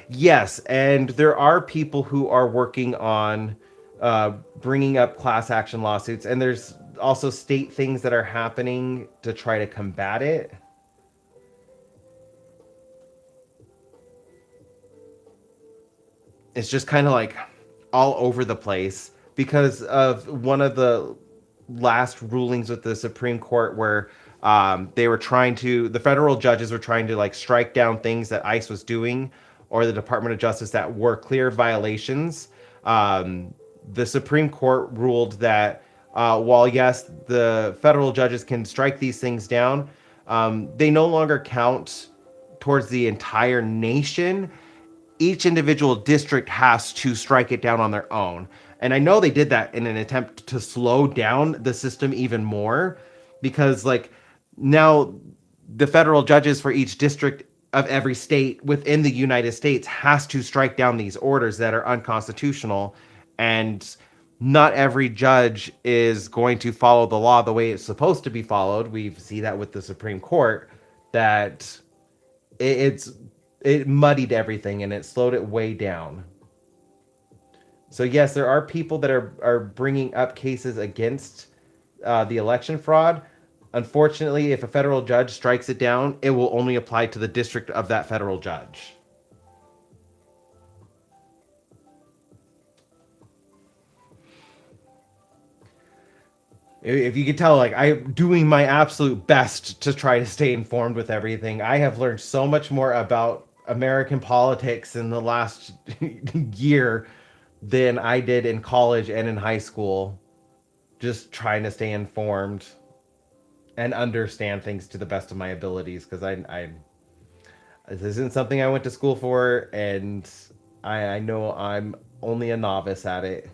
Speaker 1: Yes, and there are people who are working on bringing up class action lawsuits, and there's also state things that are happening to try to combat it. It's just kind of like all over the place because of one of the last rulings with the Supreme Court where they were trying to, the federal judges were trying to like strike down things that ICE was doing or the Department of Justice that were clear violations. The Supreme Court ruled that while yes, the federal judges can strike these things down, they no longer count towards the entire nation. Each individual district has to strike it down on their own. And I know they did that in an attempt to slow down the system even more because, like, now the federal judges for each district of every state within the United States has to strike down these orders that are unconstitutional. And not every judge is going to follow the law the way it's supposed to be followed. We see that with the Supreme Court, that it's it muddied everything and it slowed it way down. So yes, there are people that are bringing up cases against the election fraud. Unfortunately, if a federal judge strikes it down, it will only apply to the district of that federal judge. If you could tell, like, I'm doing my absolute best to try to stay informed with everything. I have learned so much more about American politics in the last year than I did in college and in high school. Just trying to stay informed and understand things to the best of my abilities because I this isn't something I went to school for, and I know I'm only a novice at it.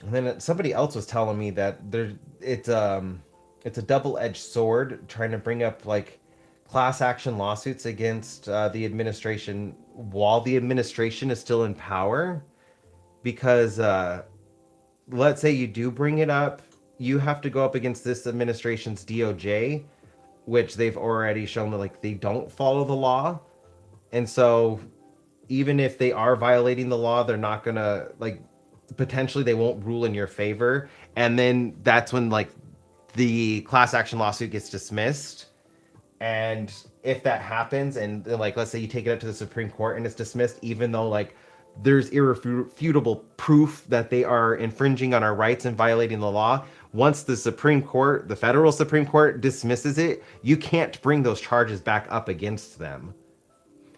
Speaker 1: And then somebody else was telling me that it's a double-edged sword trying to bring up like class action lawsuits against the administration while the administration is still in power because let's say you do bring it up, you have to go up against this administration's DOJ, which they've already shown that like they don't follow the law. And so even if they are violating the law, they're not gonna like potentially they won't rule in your favor. And then that's when like the class action lawsuit gets dismissed. And if that happens, and like let's say you take it up to the Supreme Court and it's dismissed, even though like there's irrefutable proof that they are infringing on our rights and violating the law, once the Supreme Court, the federal Supreme Court dismisses it, you can't bring those charges back up against them.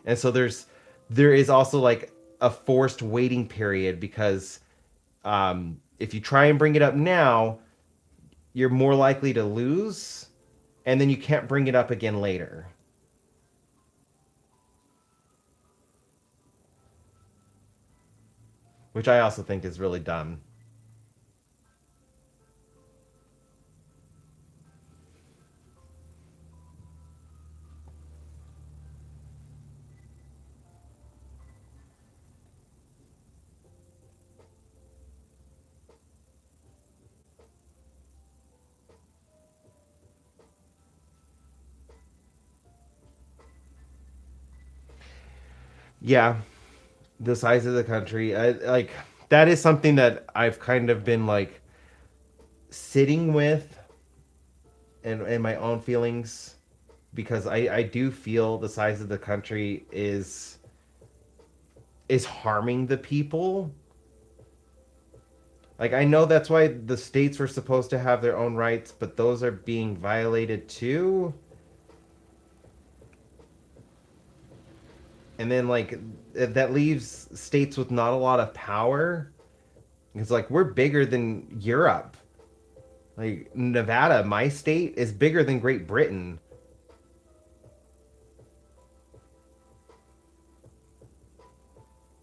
Speaker 1: And so there is also like a forced waiting period because if you try and bring it up now, you're more likely to lose, and then you can't bring it up again later. Which I also think is really dumb. Yeah, the size of the country, like that is something that I've kind of been like sitting with and my own feelings because I do feel the size of the country is harming the people. Like I know that's why the states were supposed to have their own rights, but those are being violated too. and then like that leaves states with not a lot of power. It's like we're bigger than Europe. Like Nevada, my state, is bigger than Great Britain.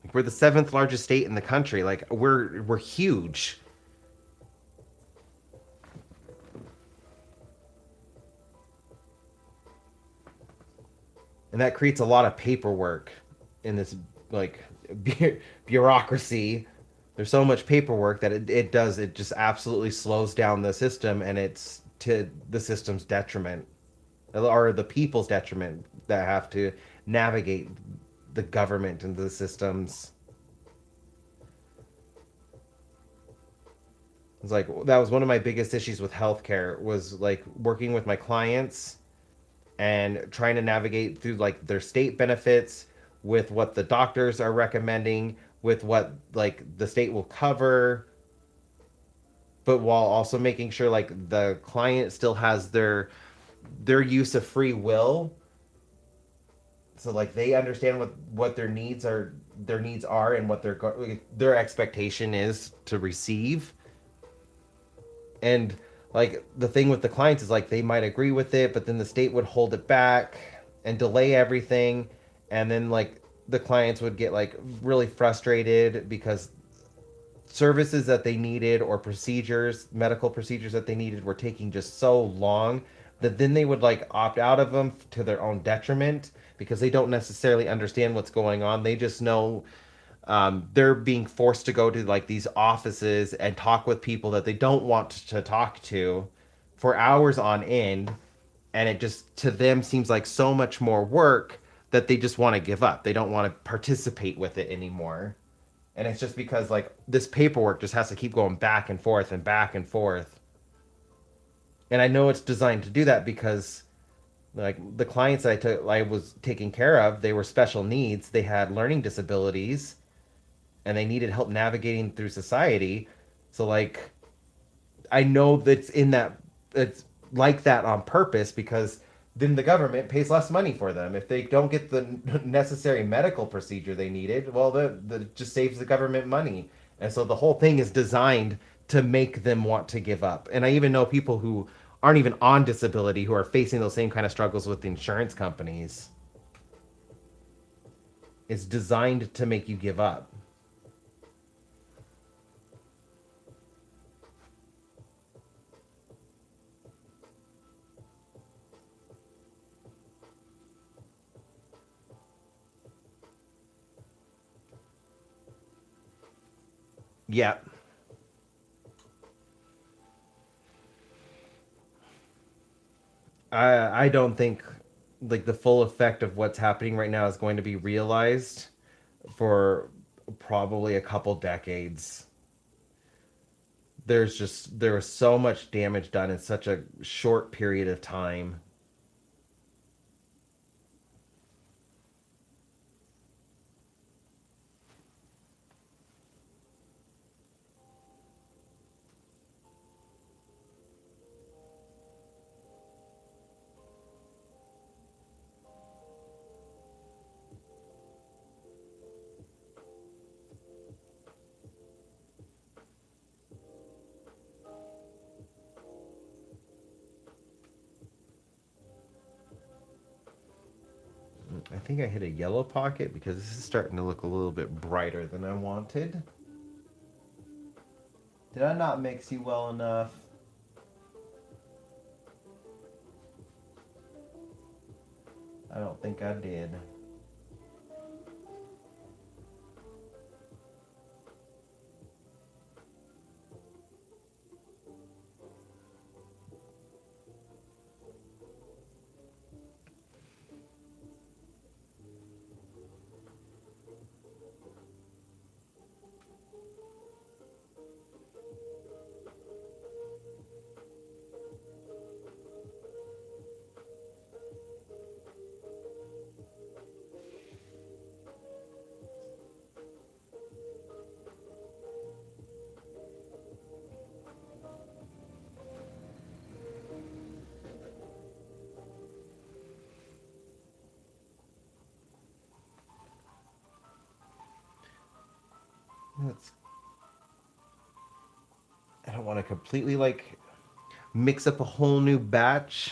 Speaker 1: Like we're the seventh largest state in the country. Like we're huge. And that creates a lot of paperwork in this like bureaucracy. There's so much paperwork that it just absolutely slows down the system, and it's to the system's detriment or the people's detriment that have to navigate the government and the systems. It's like that was one of my biggest issues with healthcare was like working with my clients and trying to navigate through like their state benefits with what the doctors are recommending, with what like the state will cover, but while also making sure like the client still has their use of free will, so like they understand what their needs are and what their expectation is to receive. And like the thing with the clients is like they might agree with it, but then the state would hold it back and delay everything, and then like the clients would get like really frustrated because services that they needed or medical procedures that they needed were taking just so long that then they would like opt out of them to their own detriment because they don't necessarily understand what's going on. They just know they're being forced to go to like these offices and talk with people that they don't want to talk to for hours on end, and it just to them seems like so much more work that they just want to give up. They don't want to participate with it anymore. And it's just because like this paperwork just has to keep going back and forth and back and forth. And I know it's designed to do that because like the clients I was taking care of, they were special needs, they had learning disabilities, and they needed help navigating through society. So like I know that's in that it's like that on purpose because then the government pays less money for them. If they don't get the necessary medical procedure they needed, well, the just saves the government money. And so the whole thing is designed to make them want to give up. And I even know people who aren't even on disability who are facing those same kind of struggles with the insurance companies. It's designed to make you give up. Yeah. I don't think like the full effect of what's happening right now is going to be realized for probably a couple decades. There was so much damage done in such a short period of time. I think I hit a yellow pocket because this is starting to look a little bit brighter than I wanted. Did I not mix you well enough? I don't think I did. Let's, I don't want to completely like mix up a whole new batch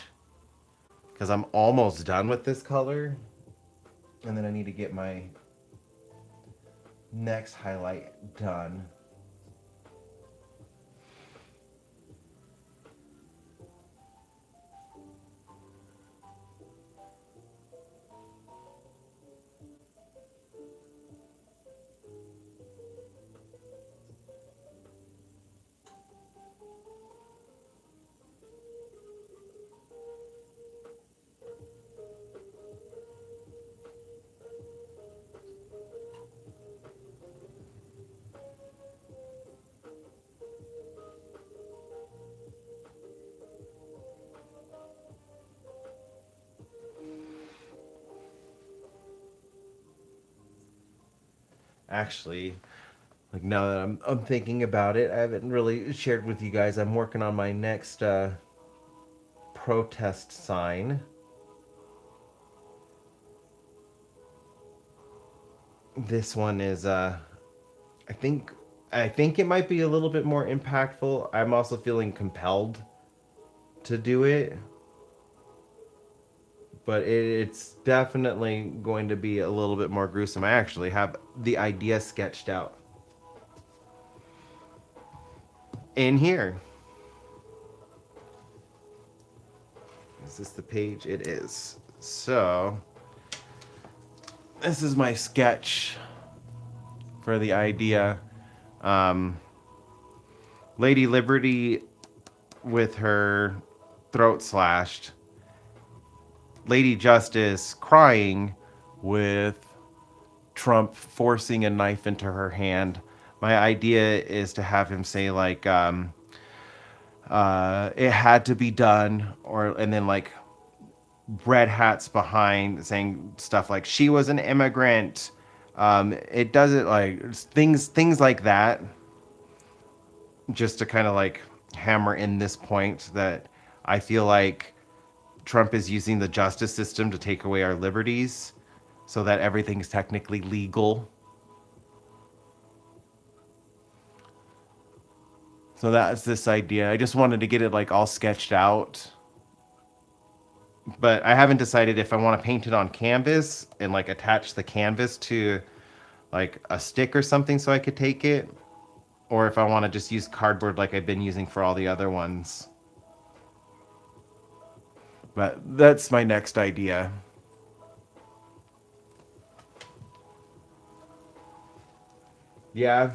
Speaker 1: because I'm almost done with this color. And then I need to get my next highlight done. Actually, like now that I'm thinking about it, I haven't really shared with you guys. I'm working on my next protest sign. This one is I think I think it might be a little bit more impactful. I'm also feeling compelled to do it, but it's definitely going to be a little bit more gruesome. I actually have the idea sketched out in here. Is this the page? It is. So, this is my sketch for the idea. Um, Lady Liberty with her throat slashed. Lady Justice crying with Trump forcing a knife into her hand. My idea is to have him say like, it had to be done, or and then like red hats behind saying stuff like she was an immigrant. It doesn't like things like that, just to kind of like hammer in this point that I feel like Trump is using the justice system to take away our liberties so that everything's technically legal. So that's this idea. I just wanted to get it like all sketched out. But I haven't decided if I want to paint it on canvas and like attach the canvas to like a stick or something so I could take it, or if I want to just use cardboard like I've been using for all the other ones. But that's my next idea. Yeah.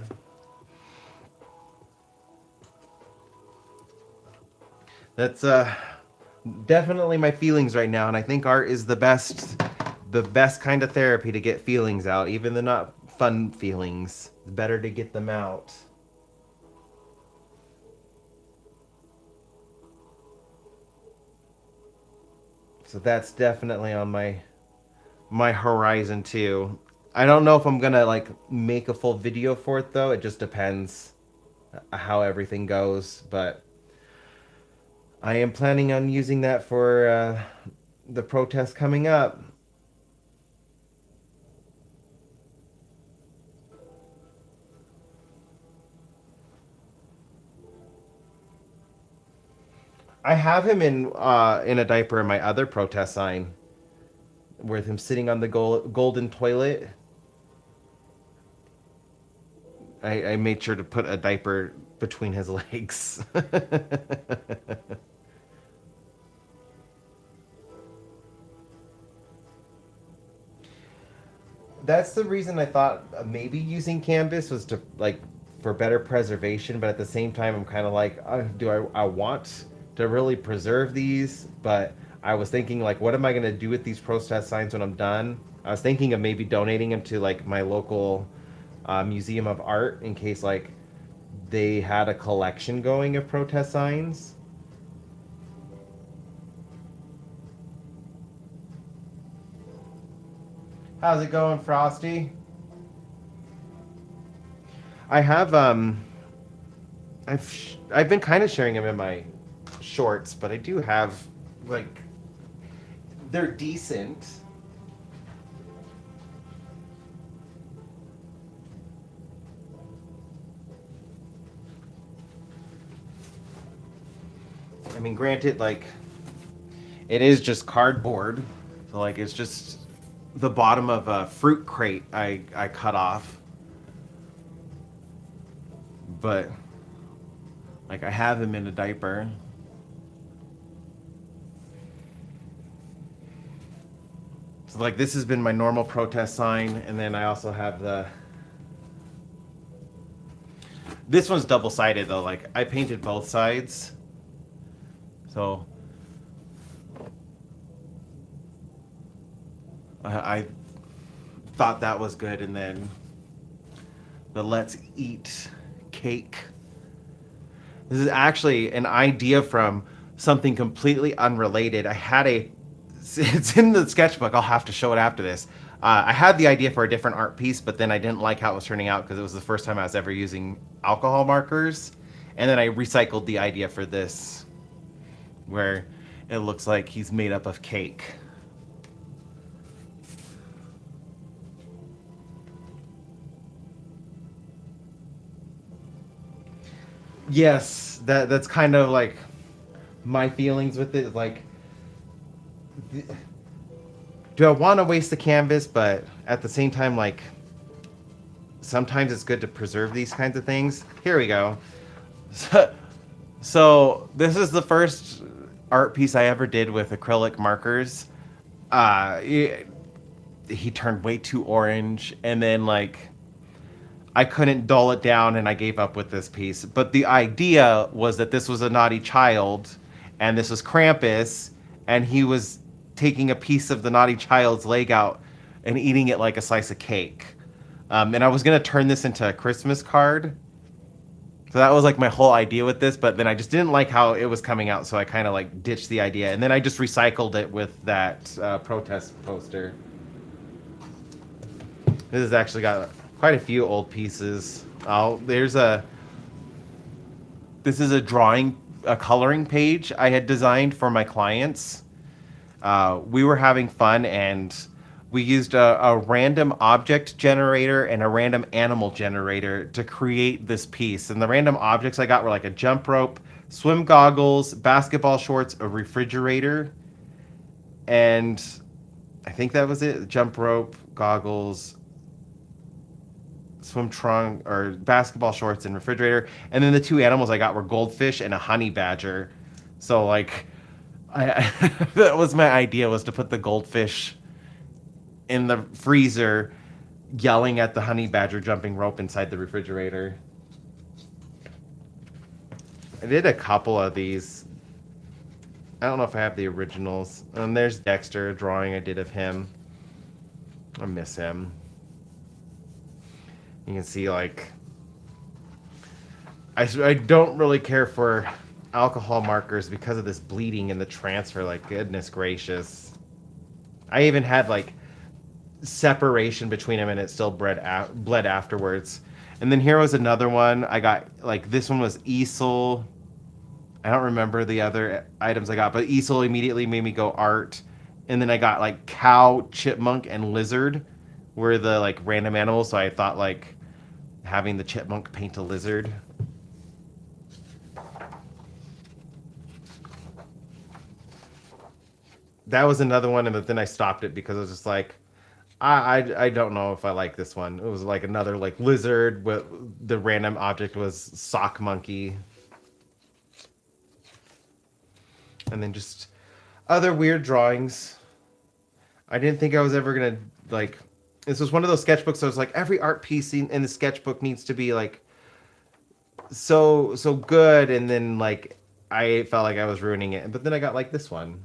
Speaker 1: That's definitely my feelings right now, and I think art is the best kind of therapy to get feelings out, even the not fun feelings. It's better to get them out. So that's definitely on my horizon too. I don't know if I'm gonna like make a full video for it though. It just depends how everything goes. But I am planning on using that for the protest coming up. I have him in a diaper in my other protest sign, with him sitting on the golden toilet. I made sure to put a diaper between his legs. That's the reason I thought maybe using canvas was to like for better preservation, but at the same time I'm kind of like, do I want to really preserve these? But I was thinking like, what am I gonna do with these protest signs when I'm done? I was thinking of maybe donating them to like my local museum of art in case like they had a collection going of protest signs. How's it going, Frosty? I have I've been kind of sharing them in my shorts, but I do have like they're decent. mean, granted, like, it is just cardboard. So, like, it's just the bottom of a fruit crate I cut off. But, like, I have him in a diaper. So, like, this has been my normal protest sign. And then I also have the... This one's double-sided, though. Like, I painted both sides. So... I thought that was good, and then the let's eat cake. This is actually an idea from something completely unrelated. It's in the sketchbook. I'll have to show it after this. I had the idea for a different art piece, but then I didn't like how it was turning out because it was the first time I was ever using alcohol markers. And then I recycled the idea for this, where it looks like he's made up of cake. Yes, that's kind of like my feelings with it. Like, do I want to waste the canvas? But at the same time, like, sometimes it's good to preserve these kinds of things. Here we go. So this is the first art piece I ever did with acrylic markers. He turned way too orange, and then like I couldn't dull it down, and I gave up with this piece. But the idea was that this was a naughty child, and this was Krampus, and he was taking a piece of the naughty child's leg out and eating it like a slice of cake. And I was gonna turn this into a Christmas card. So that was like my whole idea with this, but then I just didn't like how it was coming out, so I kind of like ditched the idea, and then I just recycled it with that protest poster. This has actually got quite a few old pieces. Oh, this is a coloring page I had designed for my clients. We were having fun, and we used a random object generator and a random animal generator to create this piece. And the random objects I got were like a jump rope, swim goggles, basketball shorts, a refrigerator, and I think that was it. Jump rope, goggles, swim trunk, or basketball shorts, and refrigerator. And then the two animals I got were goldfish and a honey badger. So like, that was my idea, was to put the goldfish in the freezer yelling at the honey badger jumping rope inside the refrigerator. I did a couple of these. I don't know if I have the originals. And there's Dexter, a drawing I did of him. I miss him. You can see, like, I don't really care for alcohol markers because of this bleeding and the transfer. Like, goodness gracious. I even had, like, separation between them, and it still bled afterwards. And then here was another one. I got, like, this one was easel. I don't remember the other items I got, but easel immediately made me go art. And then I got, like, cow, chipmunk, and lizard were the, like, random animals. So I thought, like, having the chipmunk paint a lizard. That was another one, but then I stopped it because I was just like, I don't know if I like this one. It was like another like lizard. With the random object was sock monkey, and then just other weird drawings. I didn't think I was ever gonna like. This was one of those sketchbooks. So I was like, every art piece in the sketchbook needs to be like so good, and then like I felt like I was ruining it. But then I got like this one.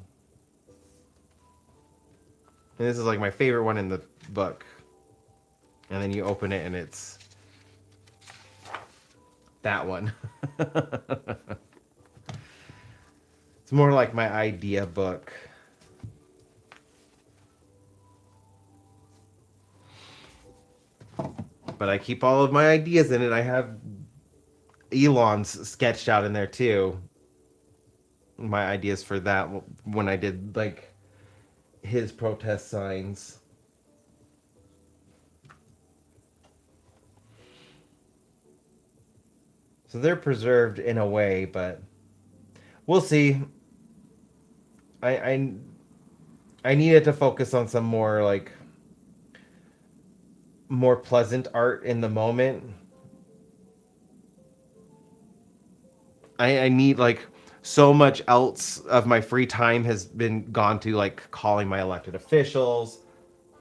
Speaker 1: And this is like my favorite one in the book. And then you open it and it's that one. It's more like my idea book. But I keep all of my ideas in it. I have Elon's sketched out in there too. My ideas for that when I did like his protest signs. So they're preserved in a way, but We'll see. I, I I needed to focus on some more like more pleasant art in the moment. I need like so much else of my free time has been gone to like calling my elected officials,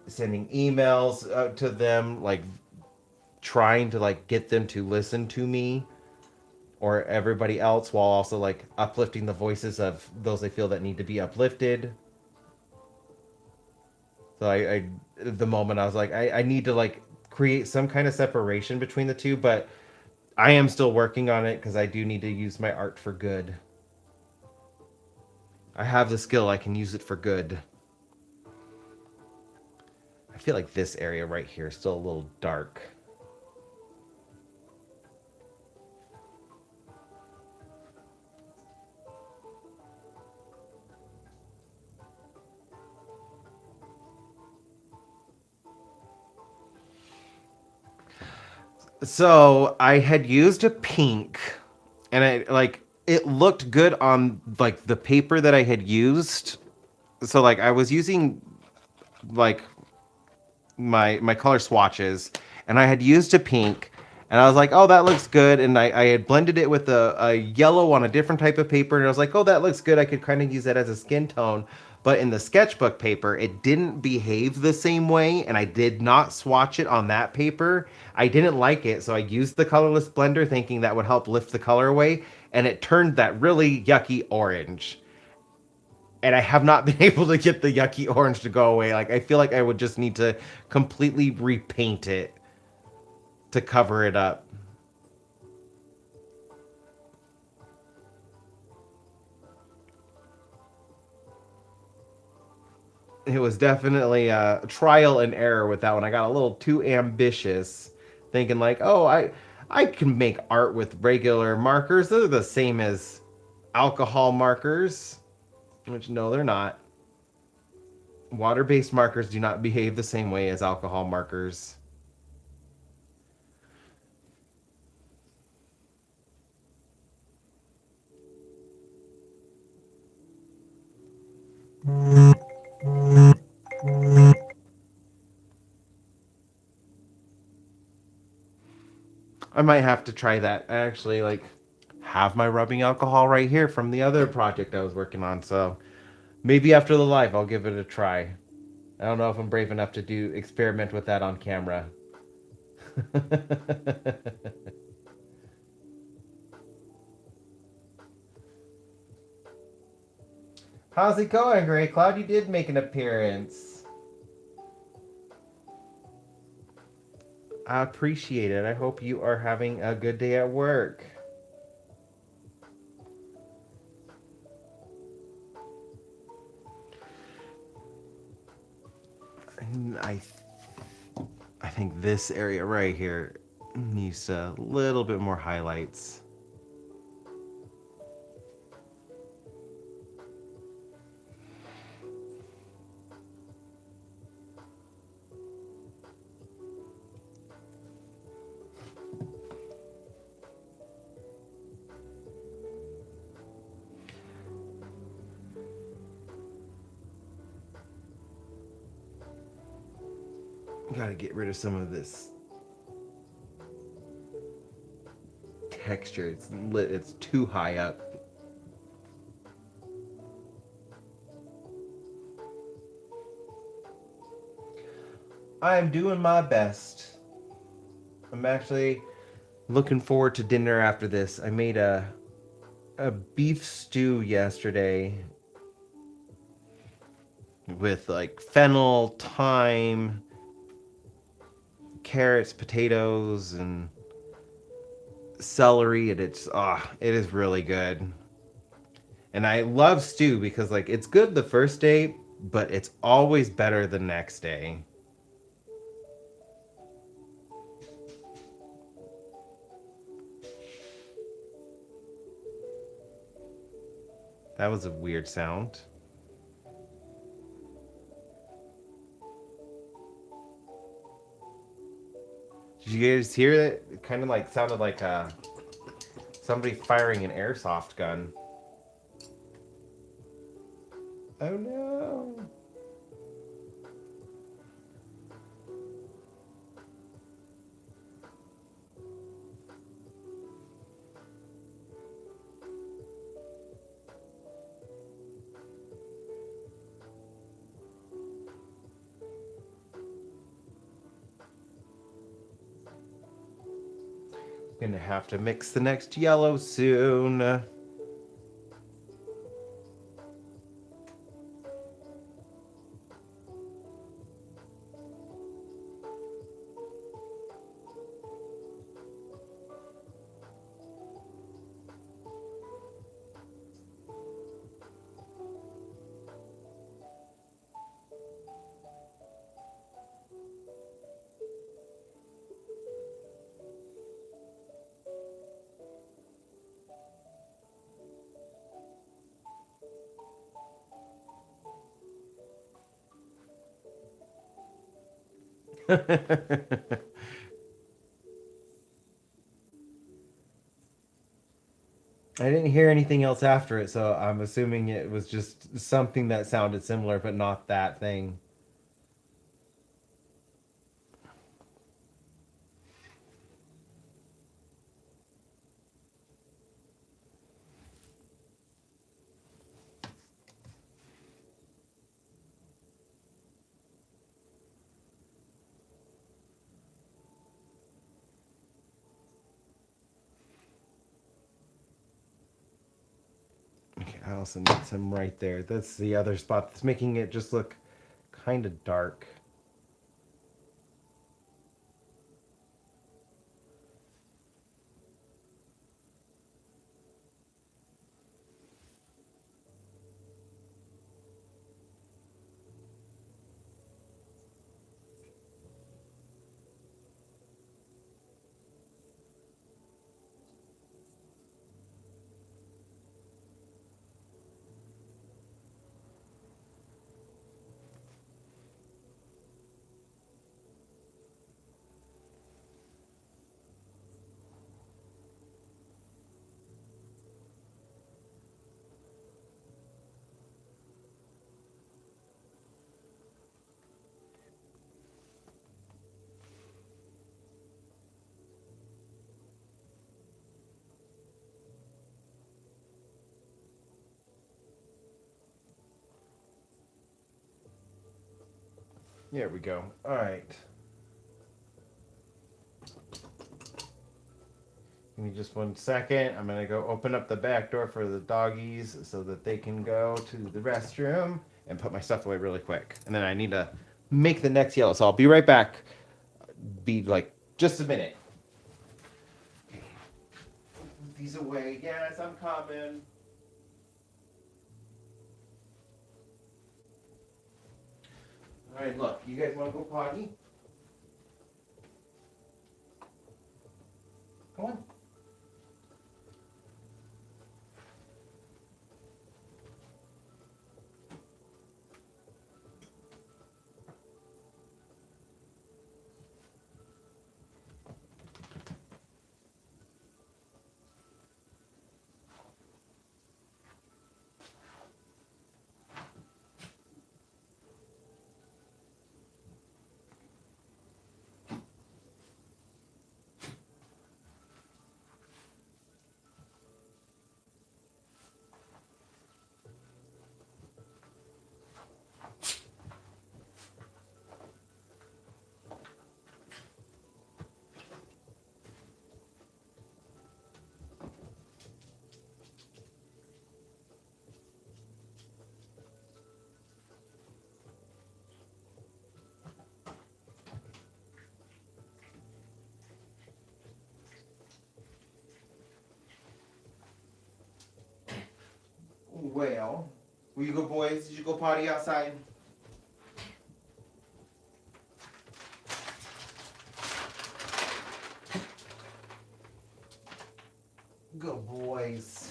Speaker 1: sending emails to them, like trying to like get them to listen to me or everybody else while also like uplifting the voices of those I feel that need to be uplifted. So I the moment I was like, I need to like create some kind of separation between the two, but I am still working on it because I do need to use my art for good. I have the skill, I can use it for good. I feel like this area right here is still a little dark. So I had used a pink, and I like it looked good on like the paper that I had used. So like I was using like my color swatches, and I had used a pink, and I was like, oh, that looks good, and I had blended it with a yellow on a different type of paper, and I was like, oh, that looks good. I could kind of use that as a skin tone. But in the sketchbook paper, it didn't behave the same way, and I did not swatch it on that paper. I didn't like it, so I used the colorless blender thinking that would help lift the color away, and it turned that really yucky orange. And I have not been able to get the yucky orange to go away. Like I feel like I would just need to completely repaint it to cover it up. It was definitely a trial and error with that one. I got a little too ambitious, thinking like, oh, I can make art with regular markers. They're the same as alcohol markers, which no, they're not. Water-based markers do not behave the same way as alcohol markers. I might have to try that. I actually like have my rubbing alcohol right here from the other project I was working on. So maybe after the live, I'll give it a try. I don't know if I'm brave enough to do experiment with that on camera. How's it going, Gray Cloud? You did make an appearance. I appreciate it. I hope you are having a good day at work. I I think this area right here needs a little bit more highlights. Got to get rid of some of this texture. It's lit. It's too high up. I am doing my best. I'm actually looking forward to dinner after this. I made a beef stew yesterday with like fennel, thyme, carrots, potatoes, and celery, and it is really good. And I love stew because like it's good the first day, but it's always better the next day. That was a weird sound. Did you guys hear that? It kind of like sounded like somebody firing an airsoft gun. Oh no. Gonna have to mix the next yellow soon. I didn't hear anything else after it, so I'm assuming it was just something that sounded similar, but not that thing. Okay, I also need some right there. That's the other spot that's making it just look kind of dark. There we go. All right. Give me just 1 second. I'm gonna go open up the back door for the doggies so that they can go to the restroom and put my stuff away really quick. And then I need to make the next yellow. So I'll be right back. Be like just a minute. Move these away. Yes, I'm coming. All right, look. You guys want to go potty? Come on. Well, will you go, boys? Did you go potty outside? Go, boys.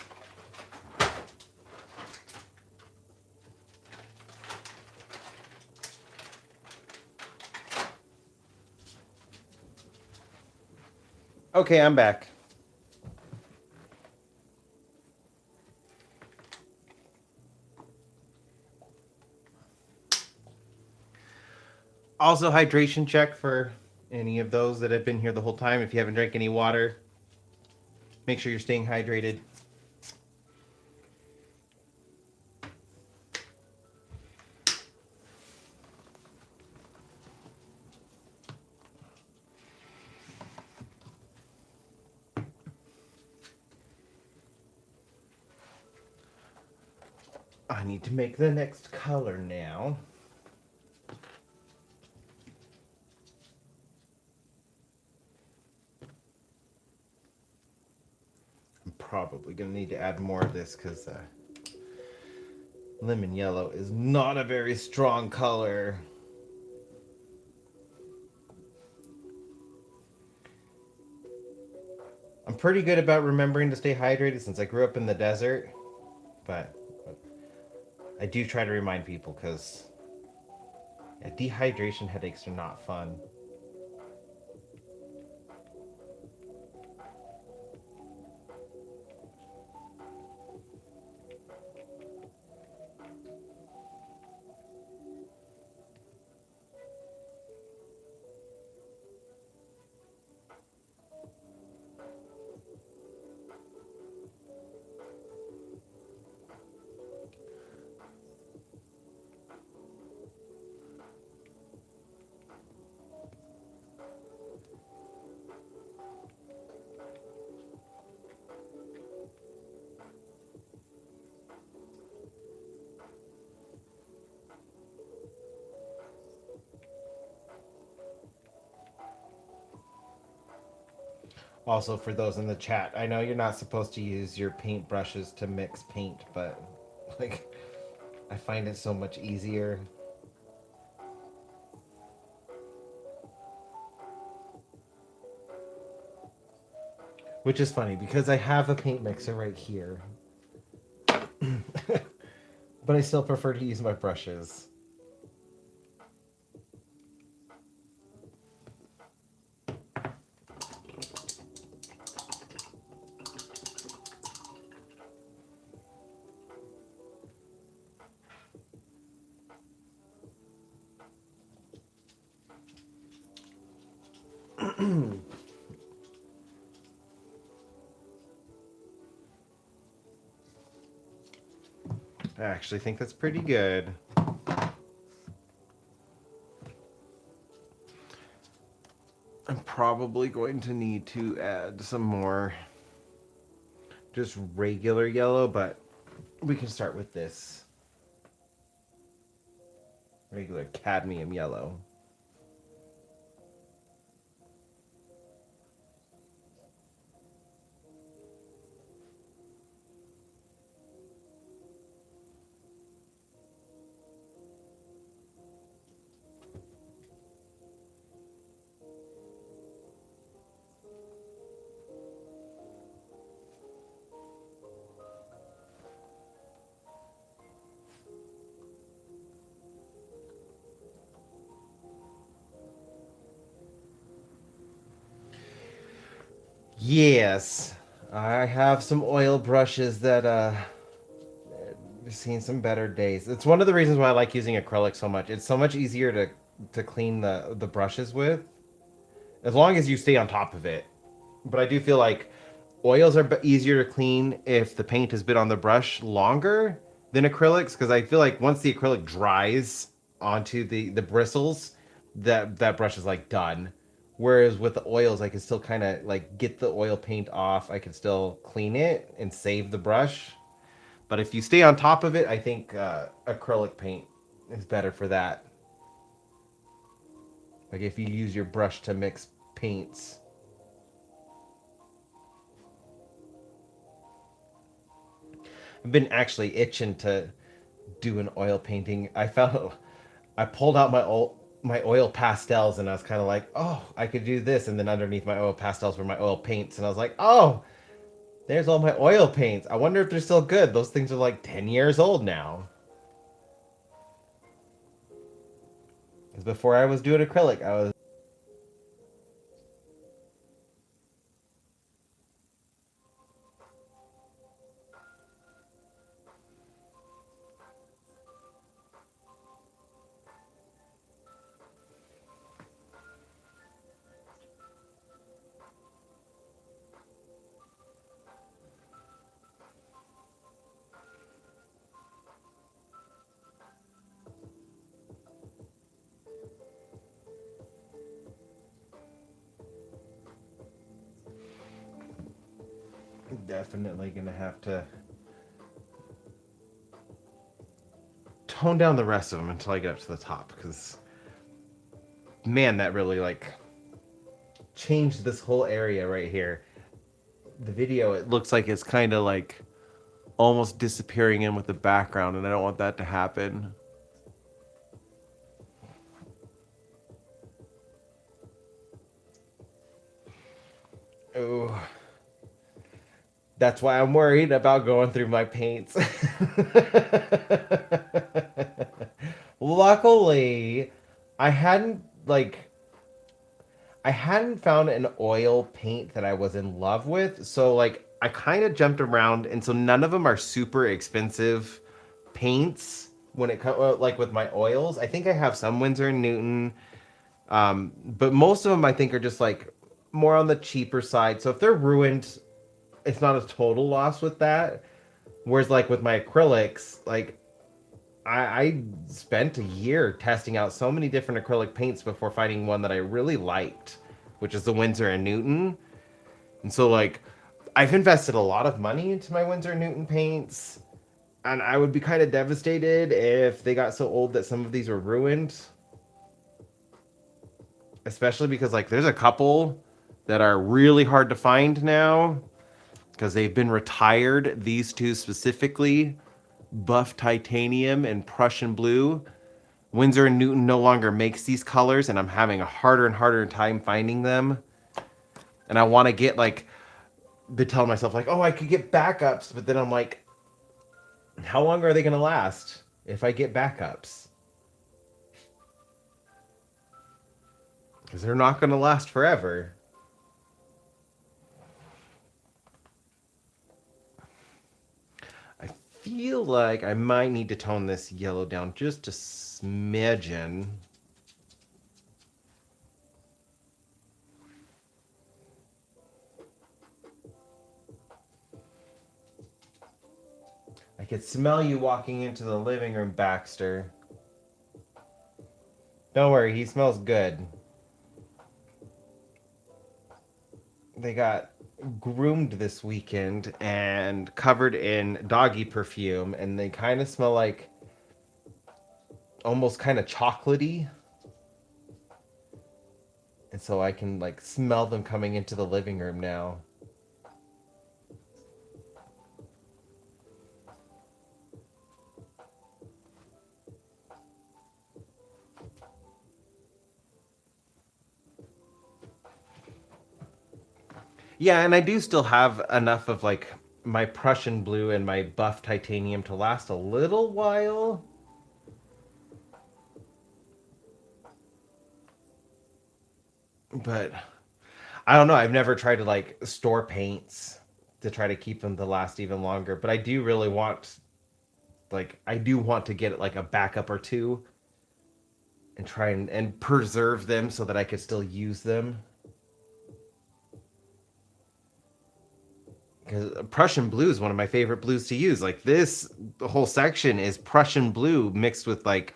Speaker 1: Okay, I'm back. Also, hydration check for any of those that have been here the whole time. If you haven't drank any water, make sure you're staying hydrated. I need to make the next color now. I'm probably going to need to add more of this because lemon yellow is not a very strong color. I'm pretty good about remembering to stay hydrated since I grew up in the desert, but I do try to remind people because yeah, dehydration headaches are not fun. Also, for those in the chat, I know you're not supposed to use your paint brushes to mix paint, but like I find it so much easier. Which is funny because I have a paint mixer right here. But I still prefer to use my brushes. I actually think that's pretty good. I'm probably going to need to add some more just regular yellow, but we can start with this regular cadmium yellow. Yes, I have some oil brushes that I've seen some better days. It's one of the reasons why I like using acrylic so much. It's so much easier to clean the brushes with, as long as you stay on top of it. But I do feel like oils are easier to clean if the paint has been on the brush longer than acrylics, because I feel like once the acrylic dries onto the bristles, that brush is like done. Whereas with the oils, I can still kind of like get the oil paint off. I can still clean it and save the brush. But if you stay on top of it, I think acrylic paint is better for that. Like if you use your brush to mix paints. I've been actually itching to do an oil painting. I pulled out my oil pastels and I was kind of like, oh, I could do this. And then underneath my oil pastels were my oil paints, and I was like, oh, there's all my oil paints. I wonder if they're still good. Those things are like 10 years old now. Because before I was doing acrylic, I was. Definitely gonna have to tone down the rest of them until I get up to the top, because man, that really like changed this whole area right here. The video, it looks like it's kind of like almost disappearing in with the background, and I don't want that to happen. Oh, that's why I'm worried about going through my paints. Luckily, I hadn't like I hadn't found an oil paint that I was in love with, so like I kind of jumped around, and so none of them are super expensive paints when it comes like with my oils. I think I have some Winsor and Newton, but most of them I think are just like more on the cheaper side. So if they're ruined, it's not a total loss with that. Whereas like with my acrylics, like I spent a year testing out so many different acrylic paints before finding one that I really liked, which is the Winsor and Newton. And so like I've invested a lot of money into my Winsor and Newton paints, and I would be kind of devastated if they got so old that some of these were ruined. Especially because like there's a couple that are really hard to find now because they've been retired. These two specifically, buff titanium and Prussian blue. Winsor and Newton no longer makes these colors, and I'm having a harder and harder time finding them. And I want to get like, been telling myself like, oh, I could get backups, but then I'm like, how long are they going to last if I get backups? Because they're not going to last forever. I feel like I might need to tone this yellow down just a smidgen. I could smell you walking into the living room, Baxter. Don't worry, he smells good. They got groomed this weekend and covered in doggy perfume, and they kind of smell like almost kind of chocolatey. And so I can like smell them coming into the living room now. Yeah, and I do still have enough of like my Prussian blue and my buff titanium to last a little while. But I don't know. I've never tried to like store paints to try to keep them to last even longer. But I do really want, like, I do want to get like a backup or two and try and preserve them so that I could still use them. Because Prussian blue is one of my favorite blues to use. Like this whole section is Prussian blue mixed with like,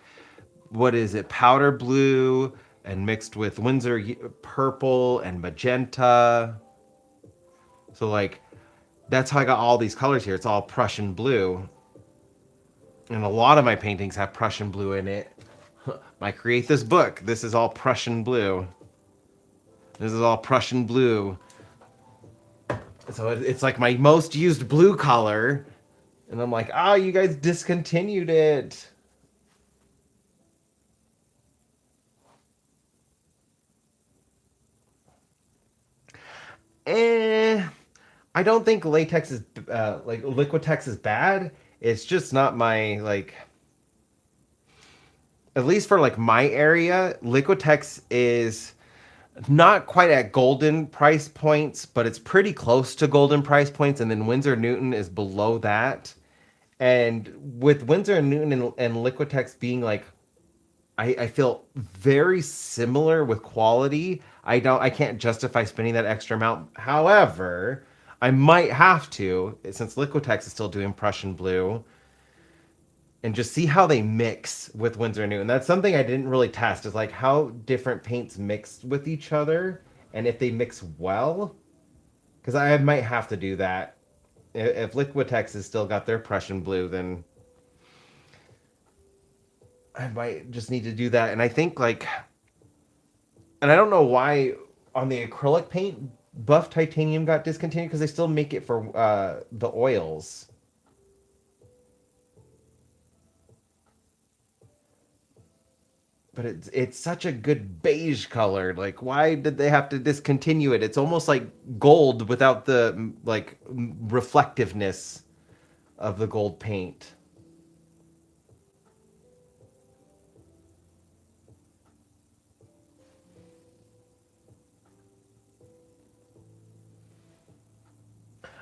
Speaker 1: what is it, powder blue, and mixed with Winsor purple and magenta. So like that's how I got all these colors here. It's all Prussian blue. And a lot of my paintings have Prussian blue in it. I create this book. This is all Prussian blue. This is all Prussian blue. So it's like my most used blue color. And I'm like, oh, you guys discontinued it. I don't think latex is like Liquitex is bad. It's just not my like. At least for like my area, Liquitex is not quite at golden price points, but it's pretty close to golden price points. And then Winsor Newton is below that. And with Winsor and Newton and Liquitex being like, I feel very similar with quality. I can't justify spending that extra amount. However, I might have to, since Liquitex is still doing Prussian blue, and just see how they mix with Winsor and Newton. That's something I didn't really test, is like how different paints mix with each other and if they mix well. Because I might have to do that. If Liquitex has still got their Prussian blue, then I might just need to do that. And I think like, and I don't know why on the acrylic paint, buff titanium got discontinued because they still make it for the oils. But it's such a good beige color. Like, why did they have to discontinue it? It's almost like gold without the like reflectiveness of the gold paint.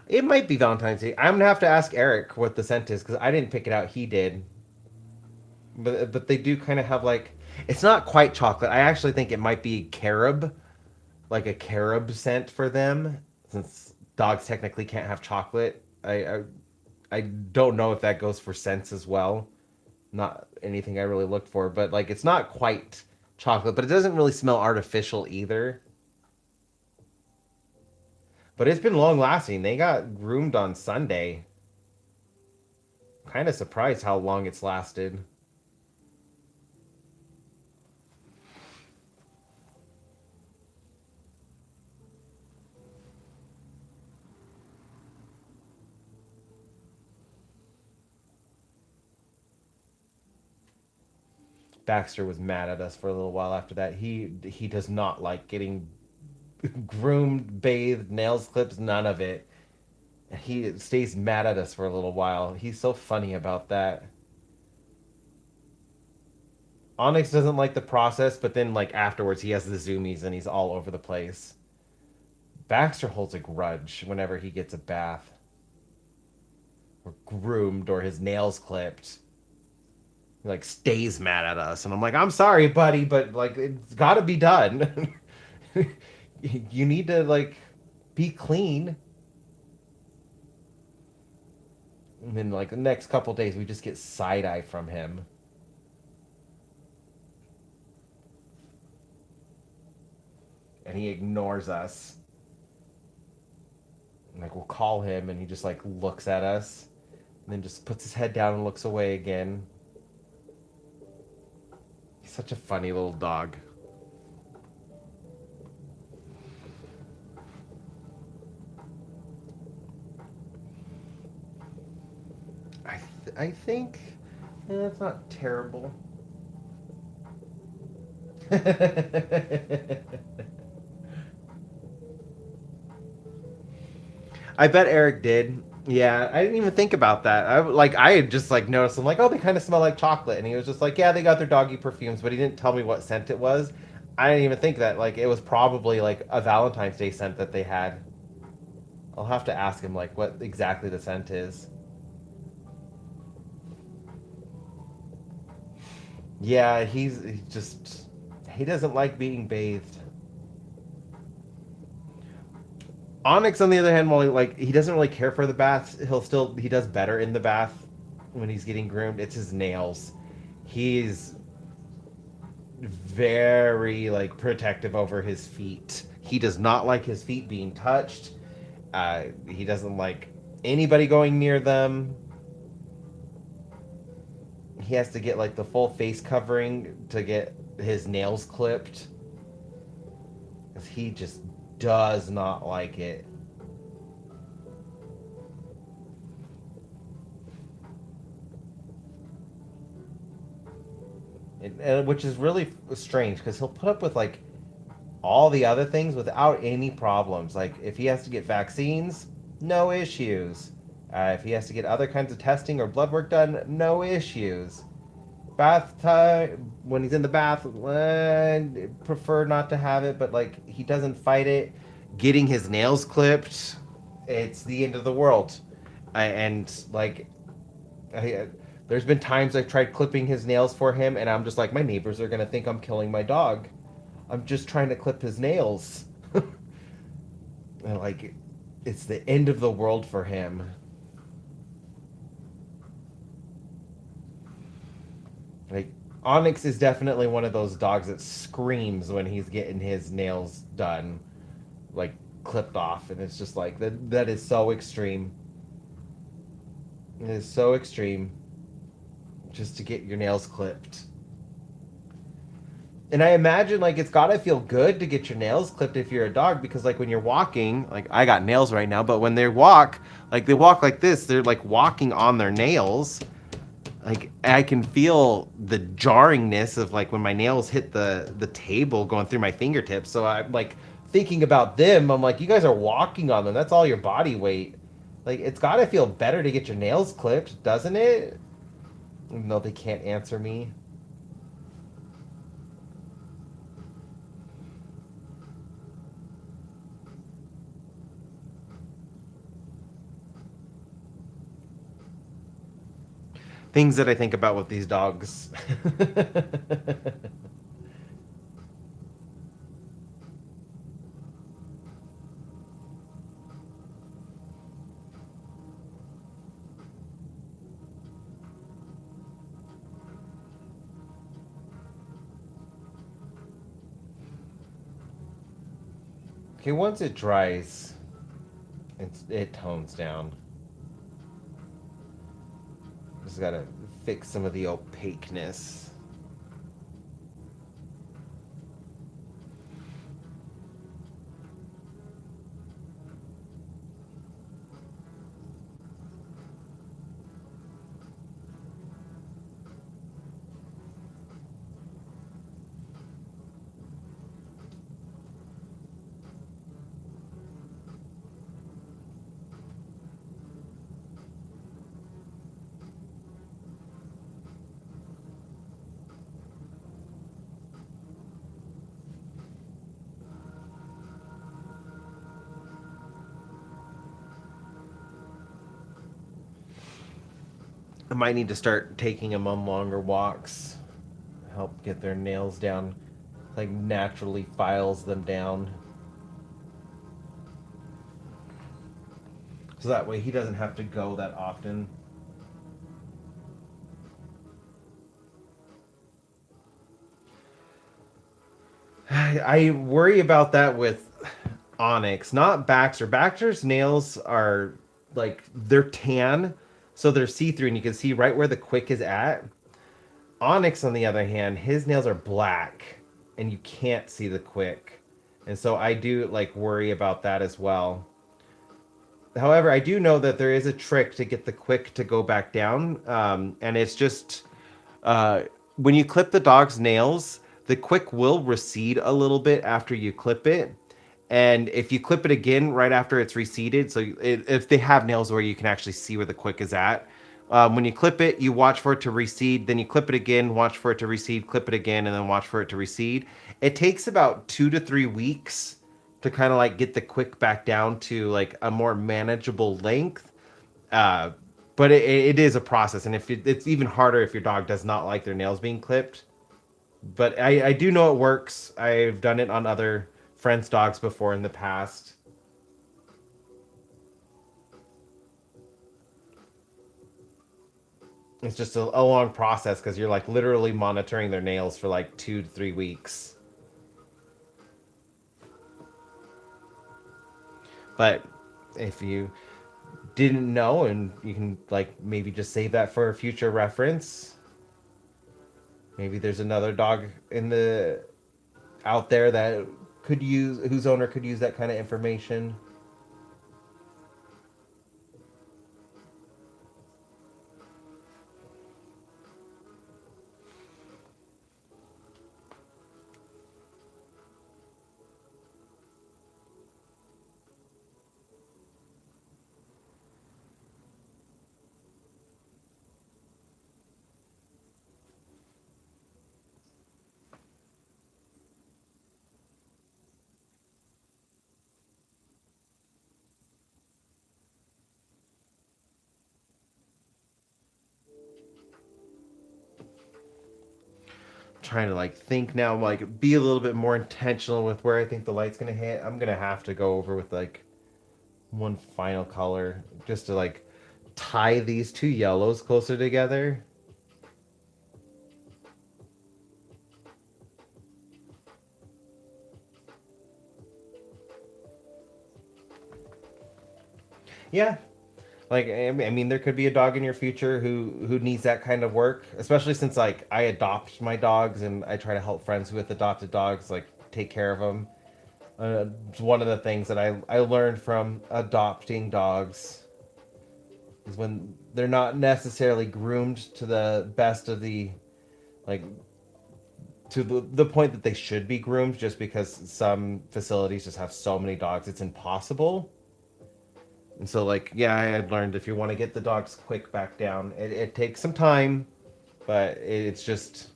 Speaker 1: It might be Valentine's Day. I'm gonna have to ask Eric what the scent is because I didn't pick it out. He did. But they do kind of have like it's not quite chocolate. I actually think it might be carob, like a carob scent for them, since dogs technically can't have chocolate. I don't know if that goes for scents as well. Not anything I really looked for, but like it's not quite chocolate, but it doesn't really smell artificial either. But it's been long lasting. They got groomed on Sunday. Kind of surprised how long it's lasted. Baxter was mad at us for a little while after that. He does not like getting groomed, bathed, nails clipped, none of it. He stays mad at us for a little while. He's so funny about that. Onyx doesn't like the process, but then like afterwards he has the zoomies and he's all over the place. Baxter holds a grudge whenever he gets a bath or groomed or his nails clipped. He like stays mad at us and I'm like, I'm sorry, buddy, but like it's gotta be done. You need to like be clean. And then like the next couple days we just get side eye from him. And he ignores us. And, like we'll call him and he just like looks at us and then just puts his head down and looks away again. He's such a funny little dog. I think that's not terrible. I bet Eric did. Yeah, I didn't even think about that. I had just like noticed. I'm like, oh, they kind of smell like chocolate, and he was just like, yeah, they got their doggy perfumes, but he didn't tell me what scent it was. I didn't even think that. Like, it was probably like a Valentine's Day scent that they had. I'll have to ask him like what exactly the scent is. Yeah, he just he doesn't like being bathed. Onyx, on the other hand, while he doesn't really care for the bath, he does better in the bath when he's getting groomed. It's his nails. He's very like protective over his feet. He does not like his feet being touched. He doesn't like anybody going near them. He has to get like the full face covering to get his nails clipped. Because he just does not like it. Which is really strange because he'll put up with like all the other things without any problems. Like if he has to get vaccines, no issues. If he has to get other kinds of testing or blood work done, no issues. Bath time when he's in the bath, prefer not to have it, but like he doesn't fight it. Getting his nails clipped, it's the end of the world. And like, there's been times I've tried clipping his nails for him, and I'm just like, my neighbors are gonna think I'm killing my dog. I'm just trying to clip his nails. And like, it's the end of the world for him. Like Onyx is definitely one of those dogs that screams when he's getting his nails done, like clipped off, and it's just like that is so extreme. It is so extreme just to get your nails clipped. And I imagine like it's gotta feel good to get your nails clipped if you're a dog because like when you're walking, like I got nails right now, but when they walk like this, they're like walking on their nails. Like I can feel the jarringness of like when my nails hit the table going through my fingertips. So I'm like thinking about them. I'm like, you guys are walking on them. That's all your body weight. Like it's gotta feel better to get your nails clipped, doesn't it? Even though they can't answer me. Things that I think about with these dogs. Okay, once it dries, it tones down. Just gotta fix some of the opaqueness. I might need to start taking them on longer walks. Help get their nails down. Like naturally files them down. So that way he doesn't have to go that often. I worry about that with Onyx, not Baxter. Baxter's nails are like they're tan, so they're see through, and you can see right where the quick is at. Onyx, on the other hand, his nails are black, and you can't see the quick, and so I do like worry about that as well. However, I do know that there is a trick to get the quick to go back down, and it's just uh, when you clip the dog's nails, the quick will recede a little bit after you clip it. And if you clip it again right after it's receded, so if they have nails where you can actually see where the quick is at, when you clip it, you watch for it to recede, then you clip it again, watch for it to recede, clip it again, and then watch for it to recede. It takes about 2 to 3 weeks to kind of like get the quick back down to like a more manageable length. Uh, but it is a process, and if it's even harder if your dog does not like their nails being clipped. But I do know it works. I've done it on other friends' dogs before in the past. It's just a long process because you're like literally monitoring their nails for like 2 to 3 weeks. But if you didn't know, and you can like maybe just save that for a future reference. Maybe there's another dog in the out there that could use whose owner could use that kind of information. Trying to like think now, like be a little bit more intentional with where I think the light's gonna hit. I'm gonna have to go over with like one final color just to like tie these two yellows closer together. Yeah, Like, I mean, there could be a dog in your future who needs that kind of work, especially since like I adopt my dogs and I try to help friends with adopted dogs, like take care of them. It's one of the things that I learned from adopting dogs is when they're not necessarily groomed to the best of the like to the point that they should be groomed, just because some facilities just have so many dogs it's impossible. And so, like, yeah, I had learned if you want to get the dogs quick back down, it takes some time, but it's just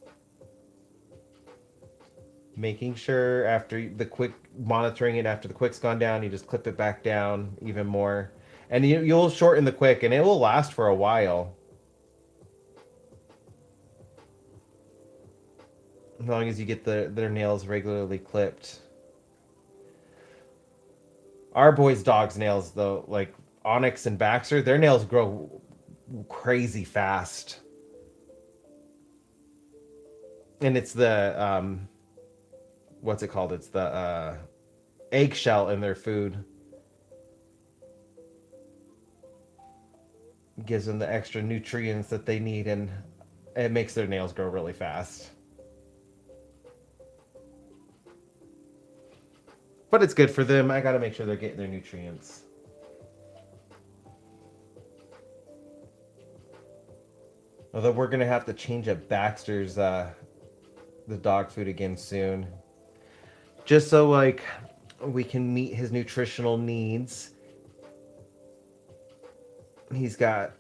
Speaker 1: making sure after the quick, monitoring it after the quick's gone down, you just clip it back down even more. And you'll shorten the quick, and it will last for a while. As long as you get their nails regularly clipped. Our boys' dogs' nails, though, like Onyx and Baxter, their nails grow crazy fast. And it's the what's it called? It's the eggshell in their food. It gives them the extra nutrients that they need, and it makes their nails grow really fast. But it's good for them. I gotta make sure they're getting their nutrients. Although we're gonna have to change up Baxter's the dog food again soon, just so like we can meet his nutritional needs. He's got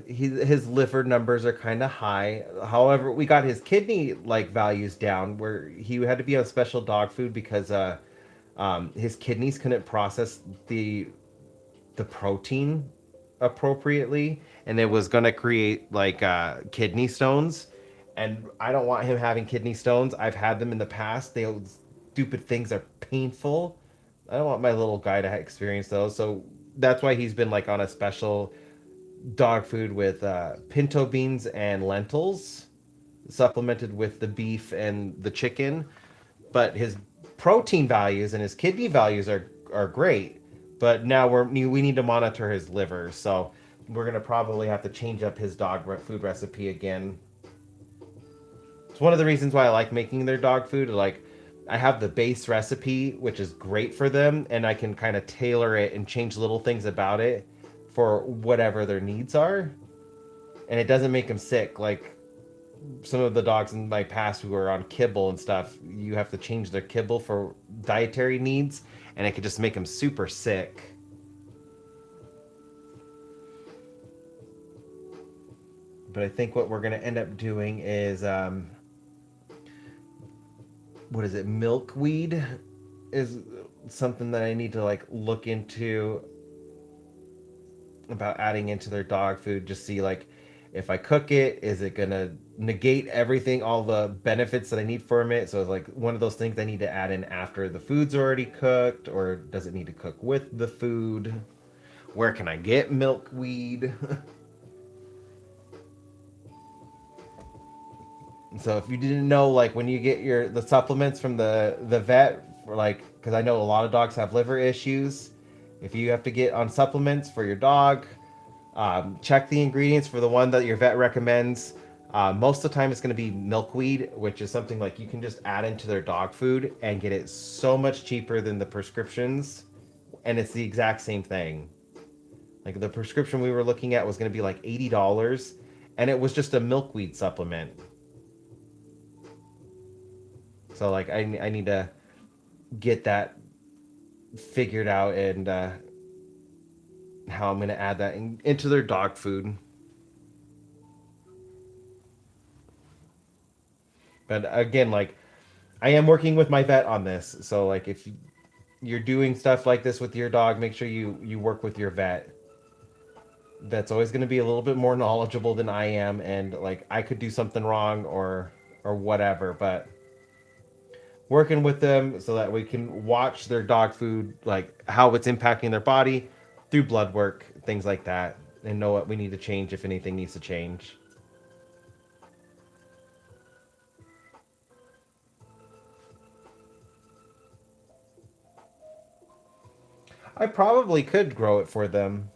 Speaker 1: his liver numbers are kind of high. However, we got his kidney like values down where he had to be on special dog food because his kidneys couldn't process the protein appropriately, and it was gonna create like kidney stones. And I don't want him having kidney stones. I've had them in the past. They stupid things are painful. I don't want my little guy to experience those. So that's why he's been like on a special dog food with pinto beans and lentils, supplemented with the beef and the chicken. But his protein values and his kidney values are great. But now we need to monitor his liver, so we're gonna probably have to change up his dog food recipe again. It's one of the reasons why I like making their dog food. Like, I have the base recipe, which is great for them, and I can kind of tailor it and change little things about it for whatever their needs are. And it doesn't make them sick. Like some of the dogs in my past who are on kibble and stuff, you have to change their kibble for dietary needs, and it could just make them super sick. But I think what we're going to end up doing is what is it, milkweed is something that I need to like look into about adding into their dog food. Just see like if I cook it, is it gonna negate everything, all the benefits that I need from it? So it's like one of those things I need to add in after the food's already cooked, or does it need to cook with the food? Where can I get milkweed? So if you didn't know, like when you get the supplements from the vet, for like, because I know a lot of dogs have liver issues. If you have to get on supplements for your dog, check the ingredients for the one that your vet recommends. Most of the time, it's going to be milkweed, which is something like you can just add into their dog food and get it so much cheaper than the prescriptions, and it's the exact same thing. Like the prescription we were looking at was going to be like $80, and it was just a milkweed supplement. So like I need to get that figured out, and how I'm going to add that into their dog food. But again, like I am working with my vet on this. So like if you're doing stuff like this with your dog, make sure you work with your vet. Vet's always going to be a little bit more knowledgeable than I am, and like I could do something wrong or whatever, but working with them so that we can watch their dog food, like how it's impacting their body through blood work, things like that, and know what we need to change if anything needs to change. I probably could grow it for them.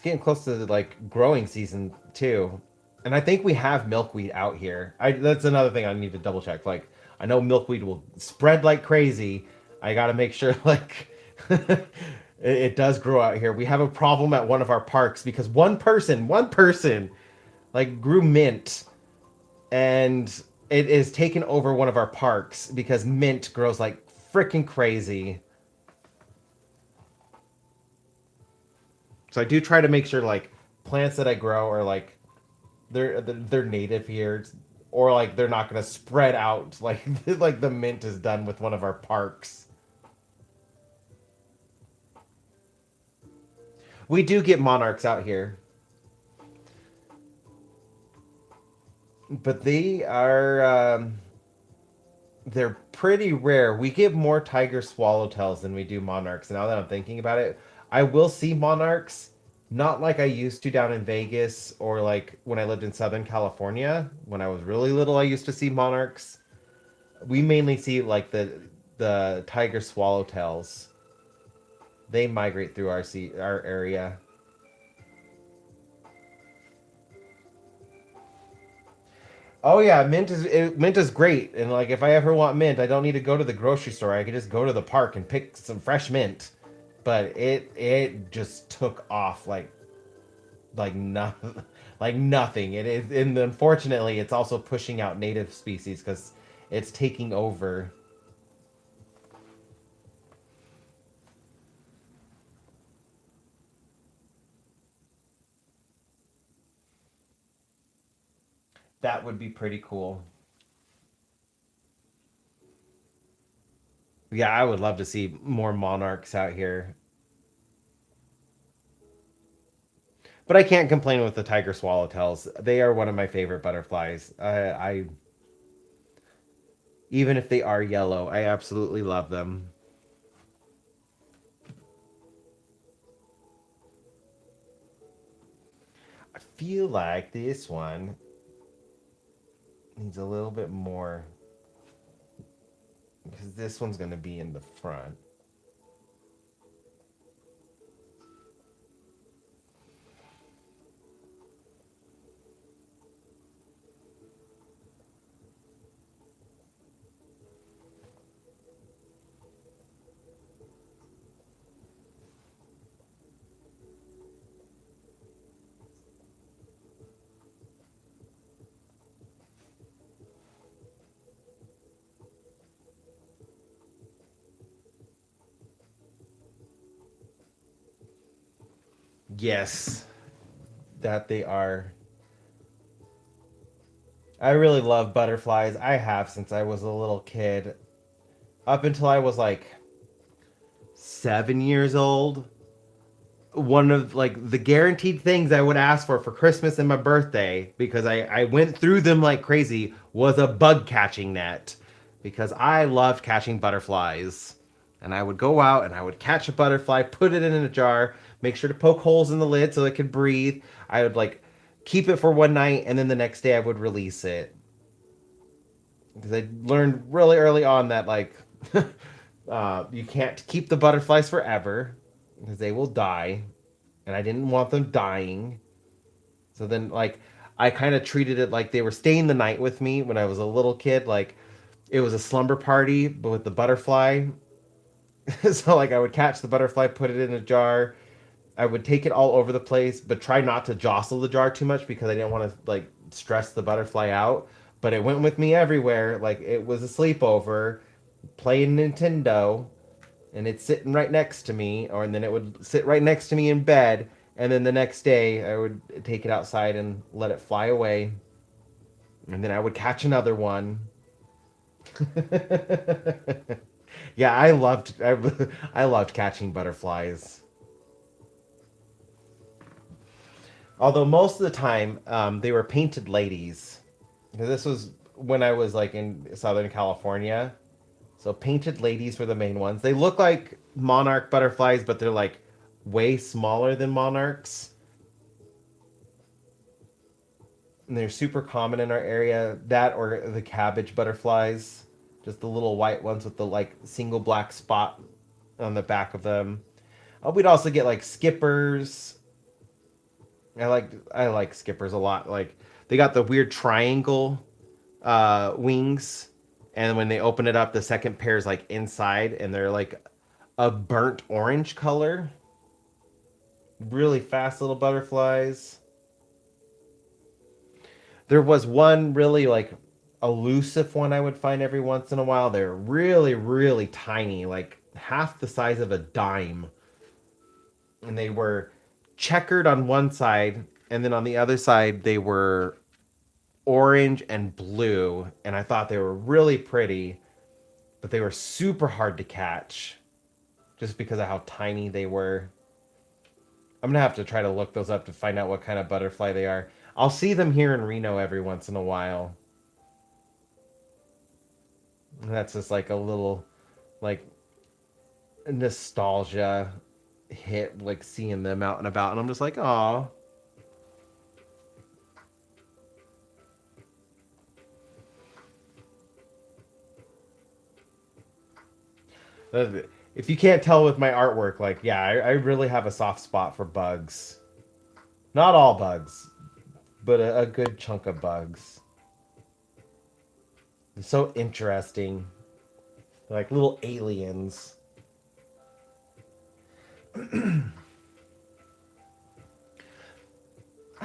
Speaker 1: It's getting close to like growing season too, and I think we have milkweed out here. I That's another thing I need to double check. Like I know milkweed will spread like crazy. I got to make sure like it does grow out here. We have a problem at one of our parks because one person like grew mint and it is taken over one of our parks because mint grows like freaking crazy. So I do try to make sure like plants that I grow are like they're native here, or like they're not gonna spread out like like the mint is done with one of our parks. We do get monarchs out here, but they're pretty rare. We get more tiger swallowtails than we do monarchs. Now that I'm thinking about it, I will see monarchs, not like I used to down in Vegas or like when I lived in Southern California. When I was really little, I used to see monarchs. We mainly see like the tiger swallowtails. They migrate through our area. Oh yeah, mint is great. And like if I ever want mint, I don't need to go to the grocery store. I can just go to the park and pick some fresh mint. But it just took off like nothing like nothing. It is, and unfortunately it's also pushing out native species cuz it's taking over. That would be pretty cool. Yeah, I would love to see more monarchs out here. But I can't complain with the tiger swallowtails. They are one of my favorite butterflies. I Even if they are yellow, I absolutely love them. I feel like this one needs a little bit more because this one's going to be in the front. Yes, that they are. I really love butterflies. I have since I was a little kid. Up until I was like 7 years old. One of like the guaranteed things I would ask for Christmas and my birthday because I went through them like crazy was a bug catching net because I loved catching butterflies. And I would go out and I would catch a butterfly, put it in a jar, make sure to poke holes in the lid so it could breathe. I would like keep it for one night and then the next day I would release it. Because I learned really early on that like you can't keep the butterflies forever because they will die, and I didn't want them dying. So then, like, I kind of treated it like they were staying the night with me when I was a little kid. Like, it was a slumber party, but with the butterfly. So, like, I would catch the butterfly, put it in a jar. I would take it all over the place, but try not to jostle the jar too much because I didn't want to, like, stress the butterfly out. But it went with me everywhere. Like, it was a sleepover, playing Nintendo, and it's sitting right next to me, or and then it would sit right next to me in bed, and then the next day I would take it outside and let it fly away, and then I would catch another one. Yeah, I loved catching butterflies. Although most of the time they were painted ladies, because this was when I was like in Southern California. So painted ladies were the main ones. They look like monarch butterflies, but they're like way smaller than monarchs. And they're super common in our area. That or the cabbage butterflies, just the little white ones with the like single black spot on the back of them. We'd also get like skippers. I like skippers a lot. Like they got the weird triangle wings, and when they open it up, the second pair is like inside, and they're like a burnt orange color. Really fast little butterflies. There was one really like elusive one I would find every once in a while. They're really, really tiny, like half the size of a dime. And they were checkered on one side, and then on the other side, they were orange and blue. And I thought they were really pretty, but they were super hard to catch just because of how tiny they were. I'm gonna have to try to look those up to find out what kind of butterfly they are. I'll see them here in Reno every once in a while. That's just like a little like nostalgia hit, like seeing them out and about, and I'm just like, oh. If you can't tell with my artwork, like, yeah, I really have a soft spot for bugs. Not all bugs, but a good chunk of bugs. They're so interesting. They're like little aliens. I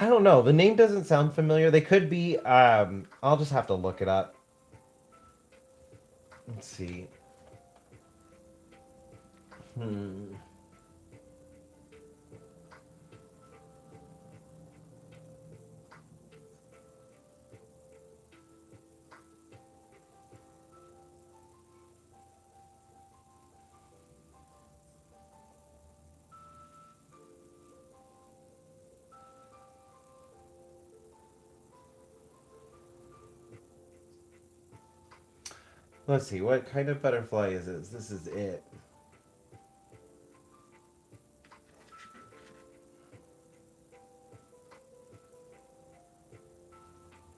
Speaker 1: don't know. The name doesn't sound familiar. They could be. I'll just have to look it up. Let's see. Hmm. Let's see. What kind of butterfly is this? This is it.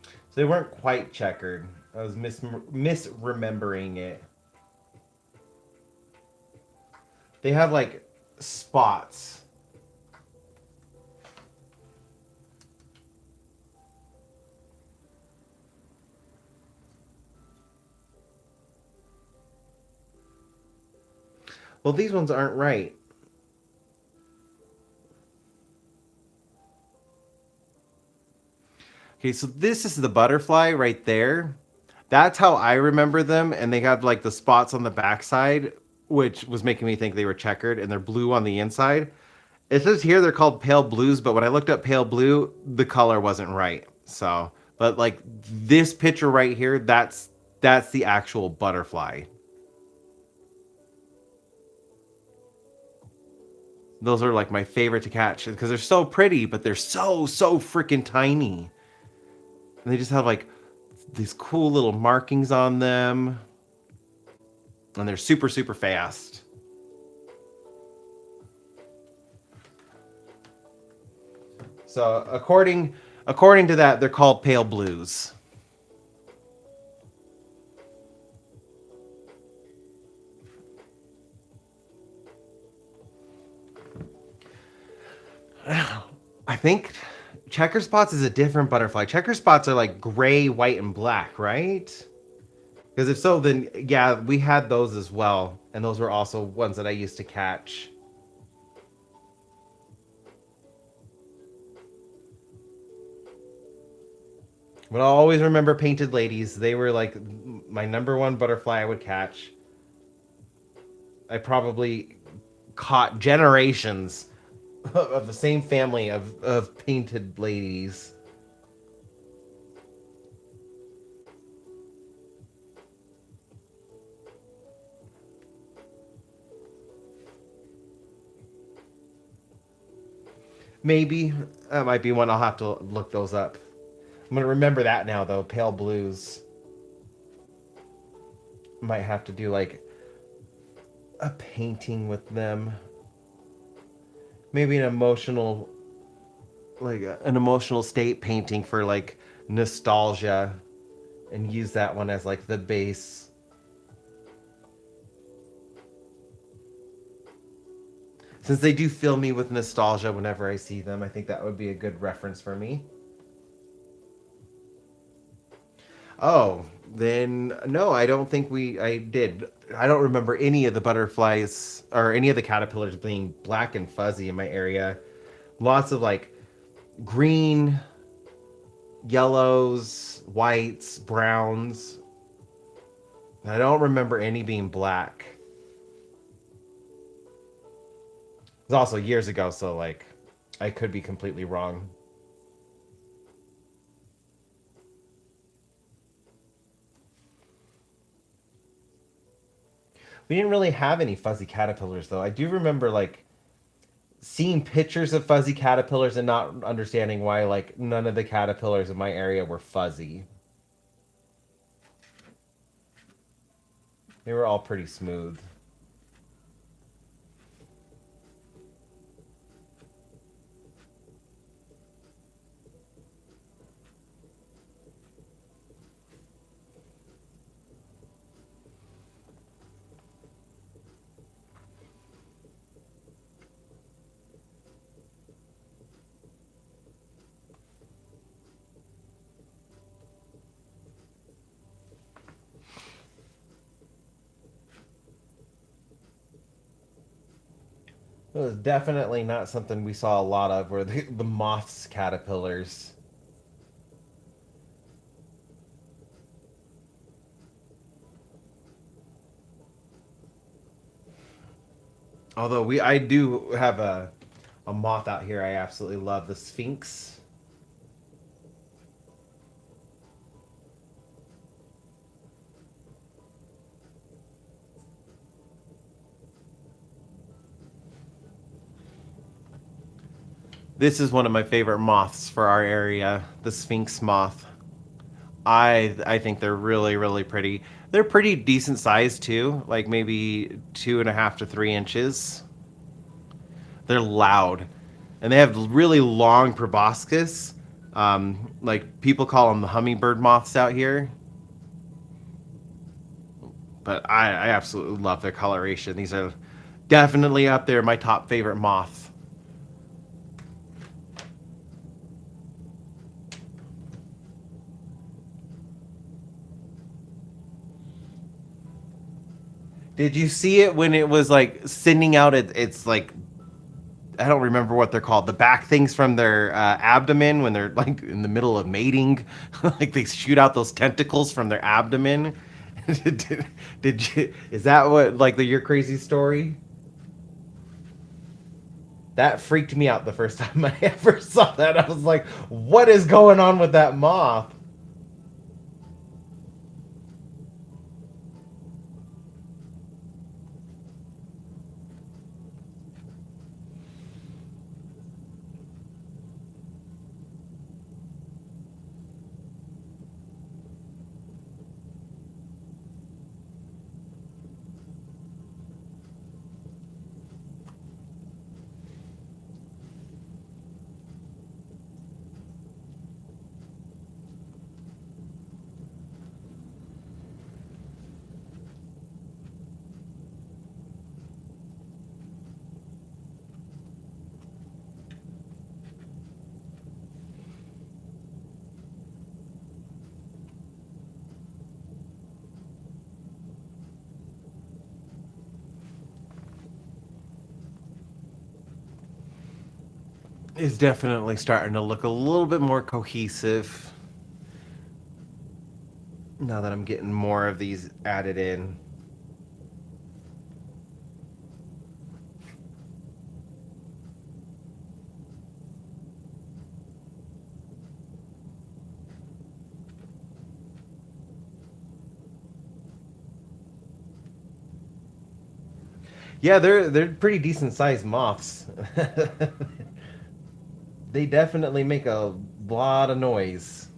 Speaker 1: So they weren't quite checkered. I was misremembering it. They have like spots. Well, these ones aren't right. Okay, so this is the butterfly right there. That's how I remember them, and they have like the spots on the backside, which was making me think they were checkered, and they're blue on the inside. It says here they're called pale blues, but when I looked up pale blue, the color wasn't right. So, but like this picture right here, that's the actual butterfly. Those are like my favorite to catch because they're so pretty, but they're so freaking tiny. And they just have like these cool little markings on them, and they're super fast. So according to that, they're called pale blues. I think checker spots is a different butterfly. Checker spots are like gray, white, and black, right? Because if so, then yeah, we had those as well, and those were also ones that I used to catch. But I'll always remember painted ladies. They were like my number one butterfly I would catch. I probably caught generations of the same family of painted ladies. Maybe that might be one. I'll have to look those up. I'm gonna remember that now though. Pale blues. Might have to do like a painting with them. Maybe an emotional state painting for like nostalgia, and use that one as like the base. Since they do fill me with nostalgia whenever I see them, I think that would be a good reference for me. Oh, then no, I don't think I did. I don't remember any of the butterflies or any of the caterpillars being black and fuzzy in my area. Lots of like green, yellows, whites, browns. I don't remember any being black. It was also years ago, so like I could be completely wrong. We didn't really have any fuzzy caterpillars though. I do remember like seeing pictures of fuzzy caterpillars and not understanding why like none of the caterpillars in my area were fuzzy. They were all pretty smooth. It was definitely not something we saw a lot of were the moths caterpillars. Although I do have a moth out here I absolutely love, the Sphinx. This is one of my favorite moths for our area, the Sphinx moth. I think they're really pretty. They're pretty decent size too, like maybe 2.5 to 3 inches. They're loud, and they have really long proboscis. Like people call them the hummingbird moths out here, but I absolutely love their coloration. These are definitely up there my top favorite moth. Did you see it when it was like sending out its like I don't remember what they're called. The back things from their abdomen when they're like in the middle of mating, like they shoot out those tentacles from their abdomen. did you? Is that what like your crazy story? That freaked me out the first time I ever saw that. I was like, "What is going on with that moth?" It's definitely starting to look a little bit more cohesive now that I'm getting more of these added in. Yeah, they're pretty decent sized moths. They definitely make a lot of noise.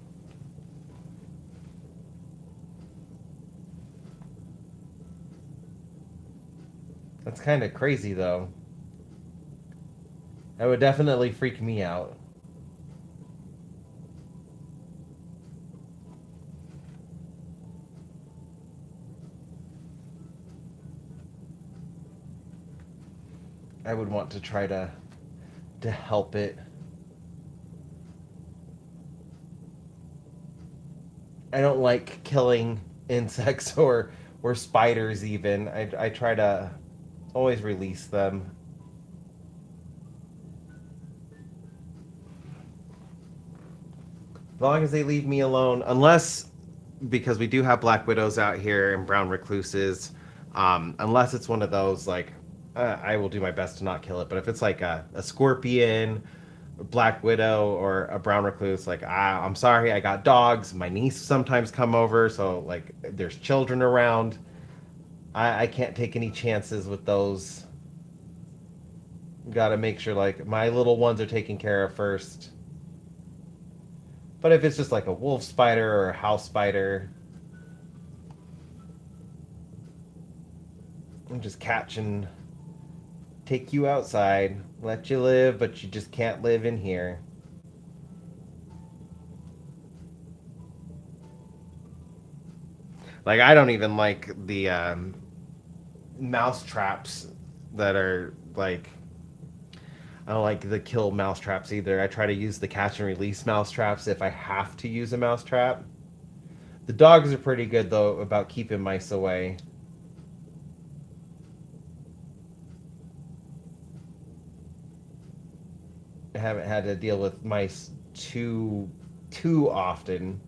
Speaker 1: That's kind of crazy though. That would definitely freak me out. I would want to try to help it. I don't like killing insects or spiders even. I try to always release them. As long as they leave me alone, unless because we do have black widows out here and brown recluses. Unless it's one of those like I will do my best to not kill it. But if it's like a scorpion, a black widow, or a brown recluse, like I'm sorry, I got dogs. My niece sometimes come over, so like there's children around. I can't take any chances with those. Got to make sure like my little ones are taken care of first. But if it's just like a wolf spider or a house spider, I'm just catch and take you outside, let you live, but you just can't live in here. Like I don't even like the mouse traps that are like I don't like the kill mouse traps either. I try to use the catch and release mouse traps if I have to use a mouse trap. The dogs are pretty good though about keeping mice away. I haven't had to deal with mice too often.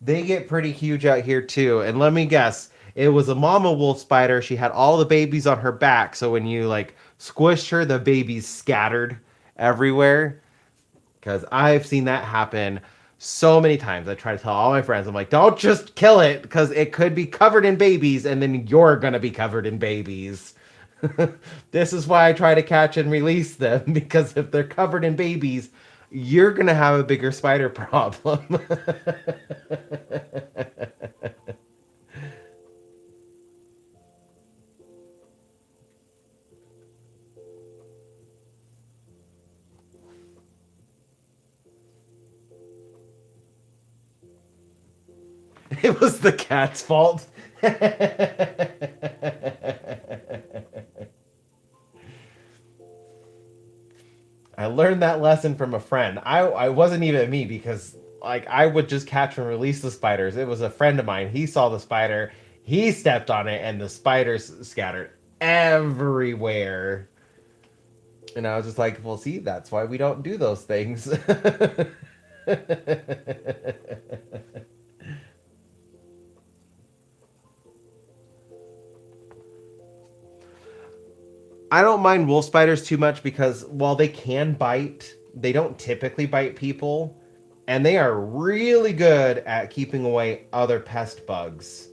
Speaker 1: They get pretty huge out here too. And let me guess, it was a mama wolf spider. She had all the babies on her back, so when you like squished her, the babies scattered everywhere. Because I've seen that happen so many times. I try to tell all my friends, I'm like, don't just kill it, because it could be covered in babies, and then you're gonna be covered in babies. This is why I try to catch and release them, because if they're covered in babies, you're gonna have a bigger spider problem. It was the cat's fault. I learned that lesson from a friend. I wasn't even me because like I would just catch and release the spiders. It was a friend of mine. He saw the spider, he stepped on it, and the spiders scattered everywhere. And I was just like, well, see, that's why we don't do those things. I don't mind wolf spiders too much because while they can bite, they don't typically bite people. And they are really good at keeping away other pest bugs.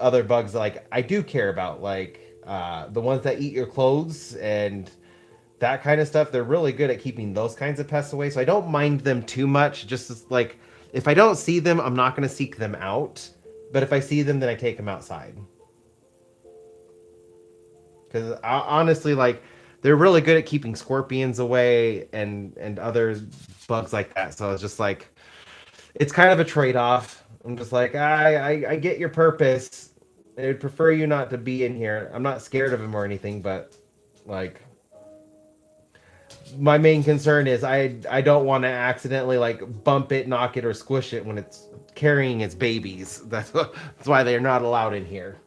Speaker 1: Other bugs like I do care about, like the ones that eat your clothes and that kind of stuff. They're really good at keeping those kinds of pests away. So I don't mind them too much. Just as, like if I don't see them, I'm not going to seek them out. But if I see them, then I take them outside. Because honestly, like they're really good at keeping scorpions away and other bugs like that. So it's just like it's kind of a trade off. I'm just like I get your purpose. I'd prefer you not to be in here. I'm not scared of him or anything, but like my main concern is I don't want to accidentally like bump it, knock it, or squish it when it's carrying its babies. That's why they're not allowed in here.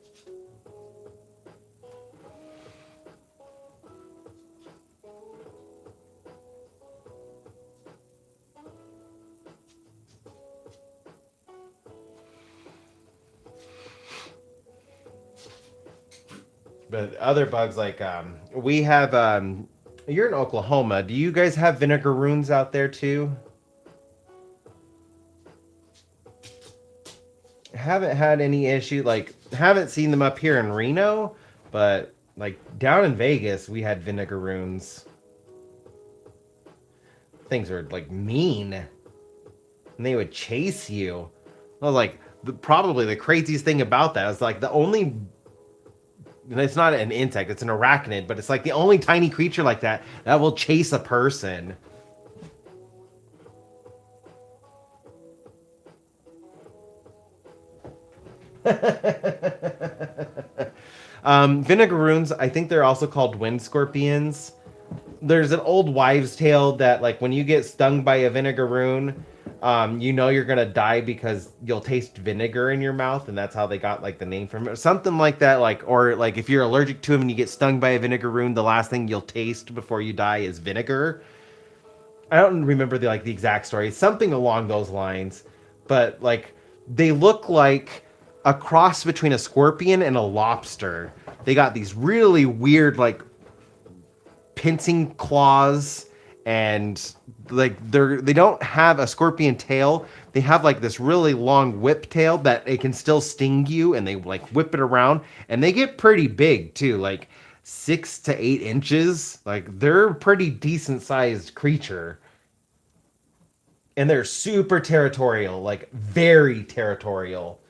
Speaker 1: But other bugs like we have you're in Oklahoma. Do you guys have vinegar runes out there too? Haven't had any issue like haven't seen them up here in Reno, but like down in Vegas we had vinegar runes. Things are like mean and they would chase you. I was like probably the craziest thing about that is like the only it's not an insect, it's an arachnid, but it's like the only tiny creature like that that will chase a person. Vinegaroons, I think they're also called wind scorpions. There's an old wives' tale that like when you get stung by a vinegaroon, you know you're gonna die because you'll taste vinegar in your mouth, and that's how they got like the name from it, something like that. Like, or like if you're allergic to them and you get stung by a vinegaroon, the last thing you'll taste before you die is vinegar. I don't remember the exact story, something along those lines, but like they look like a cross between a scorpion and a lobster. They got these really weird like pincing claws, and like they don't have a scorpion tail. They have like this really long whip tail that it can still sting you, and they like whip it around, and they get pretty big too, like 6 to 8 inches. Like they're a pretty decent sized creature, and they're super territorial, like very territorial.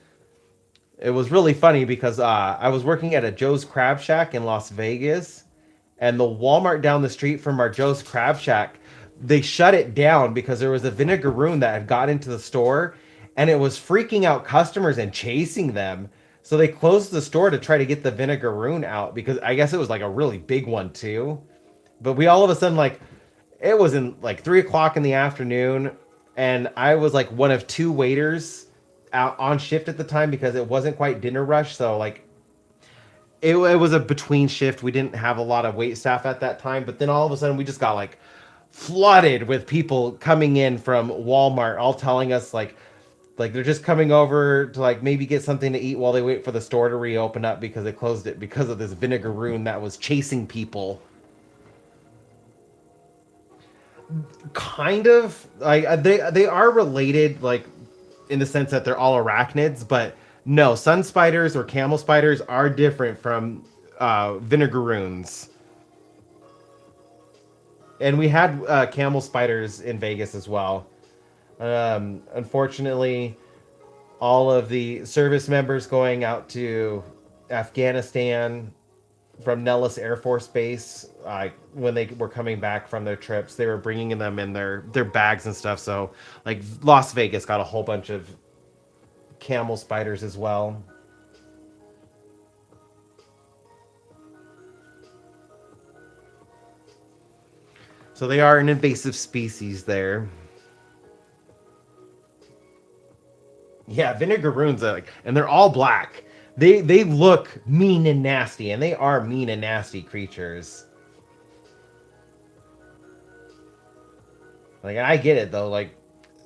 Speaker 1: It was really funny because I was working at a Joe's Crab Shack in Las Vegas, and the Walmart down the street from our Joe's Crab Shack, they shut it down because there was a vinegaroon that had got into the store, and it was freaking out customers and chasing them. So they closed the store to try to get the vinegaroon out, because I guess it was like a really big one too. But we all of a sudden, like, it was in like 3 o'clock in the afternoon, and I was like one of two waiters out on shift at the time because it wasn't quite dinner rush. So like it was a between shift. We didn't have a lot of wait staff at that time, but then all of a sudden we just got like flooded with people coming in from Walmart, all telling us like they're just coming over to like maybe get something to eat while they wait for the store to reopen up because they closed it because of this vinegaroon that was chasing people. Kind of like they are related, like in the sense that they're all arachnids, but no, sun spiders or camel spiders are different from vinegaroons. And we had camel spiders in Vegas as well. Unfortunately, all of the service members going out to Afghanistan from Nellis Air Force Base, when they were coming back from their trips, they were bringing them in their bags and stuff. So, like, Las Vegas got a whole bunch of camel spiders as well. So they are an invasive species there. Yeah, vinegaroons are like, and they're all black. They look mean and nasty, and they are mean and nasty creatures. Like, I get it though. Like,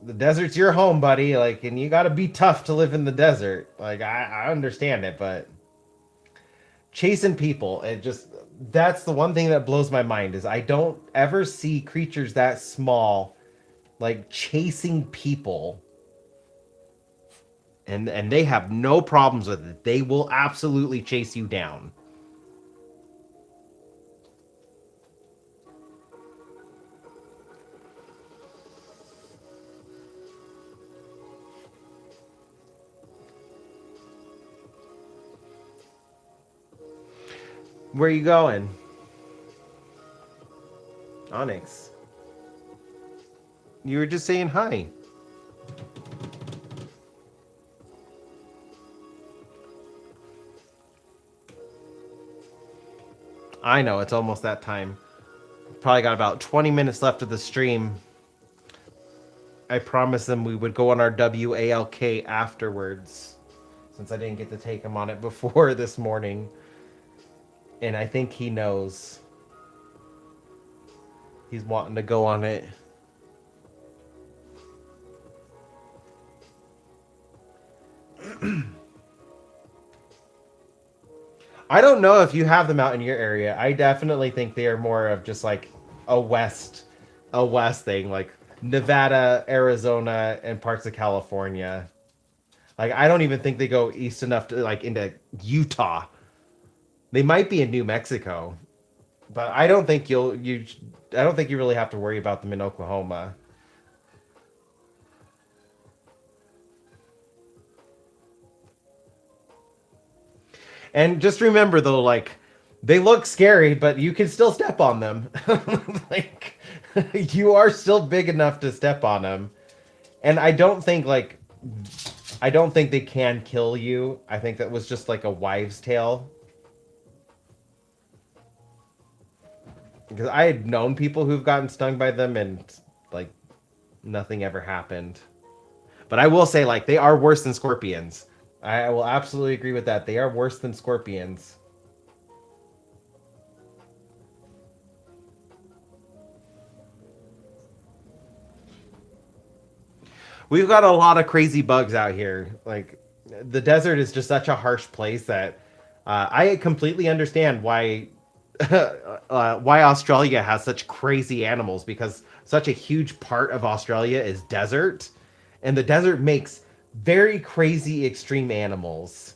Speaker 1: the desert's your home, buddy. Like, and you got to be tough to live in the desert. Like, I understand it, but chasing people, it just, that's the one thing that blows my mind is I don't ever see creatures that small like chasing people, and they have no problems with it. They will absolutely chase you down. Where are you going? Onyx. You were just saying hi. I know, it's almost that time. Probably got about 20 minutes left of the stream. I promised them we would go on our WALK afterwards, since I didn't get to take him on it before this morning. And I think he knows. He's wanting to go on it. I don't know if you have them out in your area. I definitely think they are more of just like a west thing, like Nevada, Arizona, and parts of California. Like, I don't even think they go east enough to like into Utah. They might be in New Mexico, but I don't think I don't think you really have to worry about them in Oklahoma. And just remember though, like, they look scary, but you can still step on them. Like, you are still big enough to step on them. And I don't think like I don't think they can kill you. I think that was just like a wives' tale. Because I had known people who've gotten stung by them and like nothing ever happened. But I will say, like, they are worse than scorpions. I will absolutely agree with that. They are worse than scorpions. We've got a lot of crazy bugs out here. Like, the desert is just such a harsh place that I completely understand why Australia has such crazy animals, because such a huge part of Australia is desert, and the desert makes very crazy extreme animals.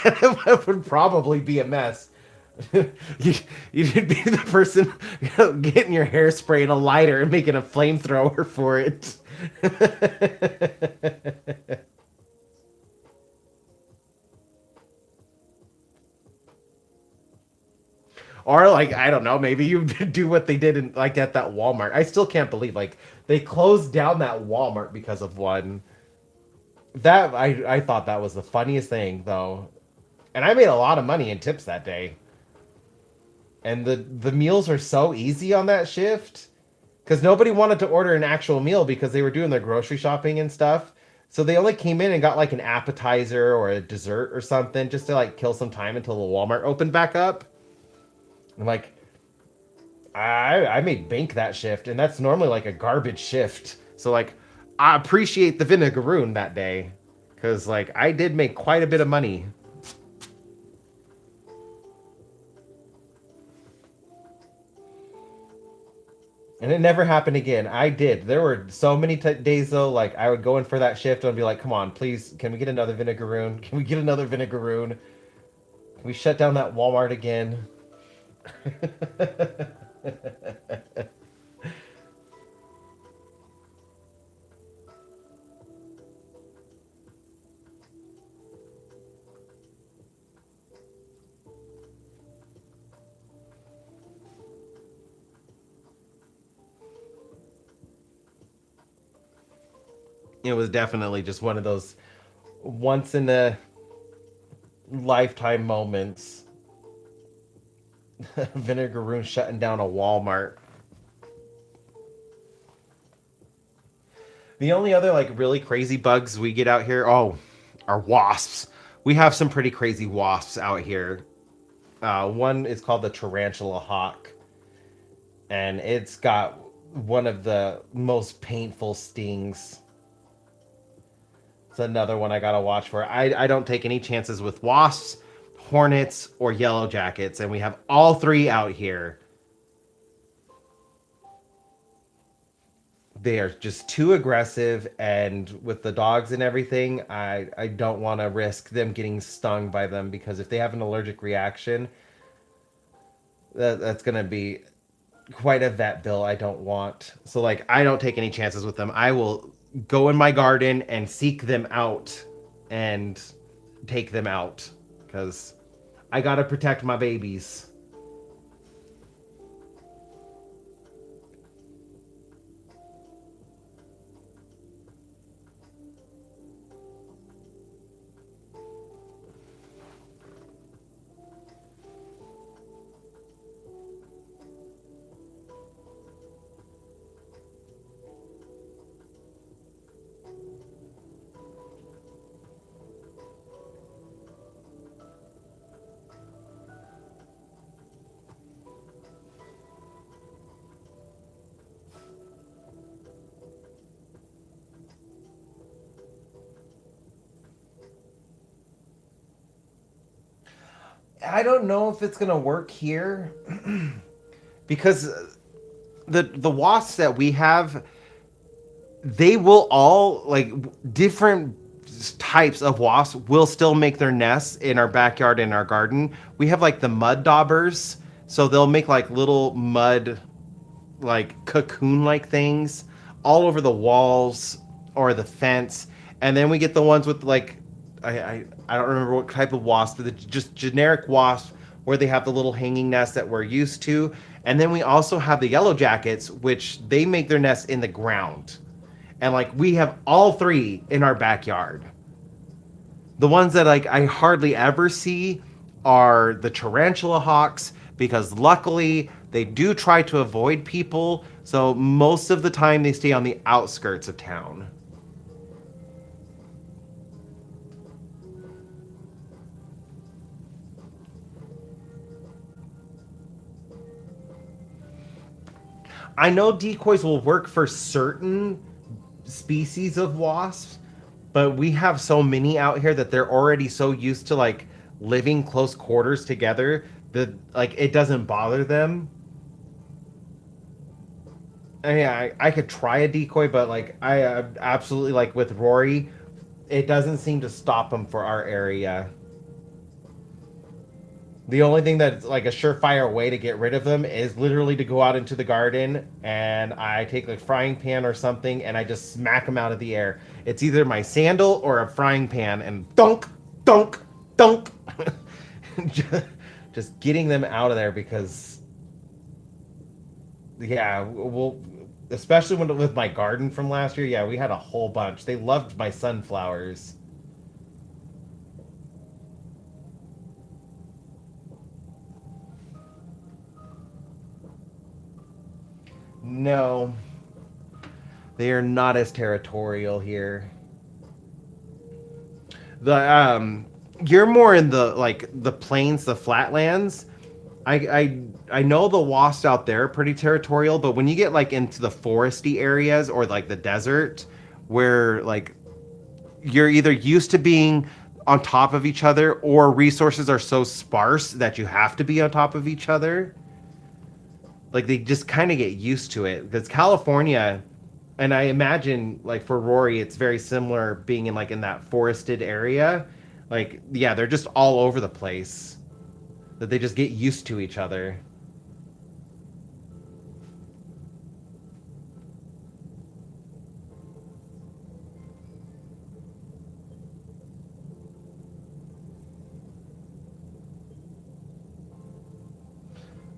Speaker 1: It would probably be a mess. you, you'd be the person getting your hairspray and a lighter and making a flamethrower for it. Or like, I don't know, maybe you do what they did in like at that Walmart. I still can't believe like they closed down that Walmart because of one. That I thought that was the funniest thing though. And I made a lot of money in tips that day. And the meals are so easy on that shift because nobody wanted to order an actual meal because they were doing their grocery shopping and stuff. So they only came in and got like an appetizer or a dessert or something just to like kill some time until the Walmart opened back up. And like I made bank that shift, and that's normally like a garbage shift. So like I appreciate the vinegaroon that day because like I did make quite a bit of money. And it never happened again. I did. There were so many days though, like I would go in for that shift and be like, "Come on, please, can we get another vinegaroon? Can we get another vinegaroon? Can we shut down that Walmart again?" It was definitely just one of those once in a lifetime moments. Vinegaroon shutting down a Walmart. The only other like really crazy bugs we get out here, oh, are wasps. We have some pretty crazy wasps out here. One is called the tarantula hawk, and it's got one of the most painful stings. It's another one I gotta watch for. I don't take any chances with wasps, hornets, or yellow jackets, and we have all three out here. They are just too aggressive, and with the dogs and everything, I don't want to risk them getting stung by them because if they have an allergic reaction, that's gonna be quite a vet bill I don't want. So like I don't take any chances with them. I will go in my garden and seek them out and take them out because I gotta protect my babies. I don't know if it's gonna work here because the wasps that we have, they will all like different types of wasps will still make their nests in our backyard in our garden. We have like the mud daubers, so they'll make like little mud like cocoon like things all over the walls or the fence. And then we get the ones with like I don't remember what type of wasp, but just generic wasp where they have the little hanging nests that we're used to. And then we also have the yellow jackets, which they make their nests in the ground. And like we have all three in our backyard. The ones that like I hardly ever see are the tarantula hawks because luckily they do try to avoid people, so most of the time they stay on the outskirts of town. I know decoys will work for certain species of wasps, but we have so many out here that they're already so used to like living close quarters together that like it doesn't bother them. I mean, I could try a decoy, but like I absolutely like with Rory, it doesn't seem to stop him for our area. The only thing that's like a surefire way to get rid of them is literally to go out into the garden and I take like frying pan or something and I just smack them out of the air. It's either my sandal or a frying pan and dunk, dunk, dunk. Just getting them out of there because yeah, well, especially when with my garden from last year, yeah, we had a whole bunch. They loved my sunflowers. No, they are not as territorial here. The you're more in the like the plains, the flatlands. I know the wasps out there are pretty territorial, but when you get like into the foresty areas or like the desert, where like you're either used to being on top of each other or resources are so sparse that you have to be on top of each other, like they just kind of get used to it because California, and I imagine like for Rory it's very similar being in like in that forested area, like yeah, they're just all over the place, that they just get used to each other.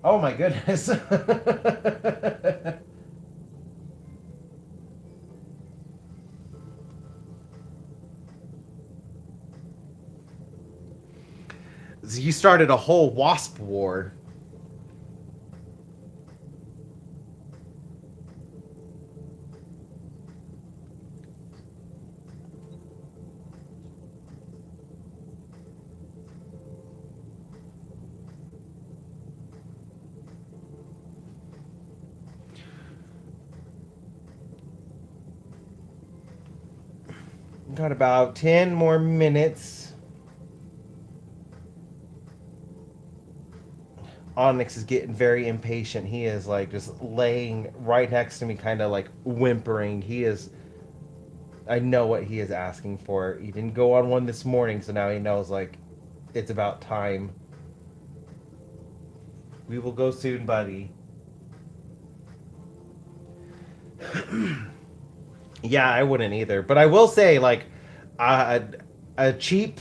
Speaker 1: Oh my goodness. You started a whole wasp war. Got about 10 more minutes. Onyx is getting very impatient. He is like just laying right next to me, kind of like whimpering. He is. I know what he is asking for. He didn't go on one this morning, so now he knows like it's about time. We will go soon, buddy. Yeah, I wouldn't either. But I will say, like, a, a cheap,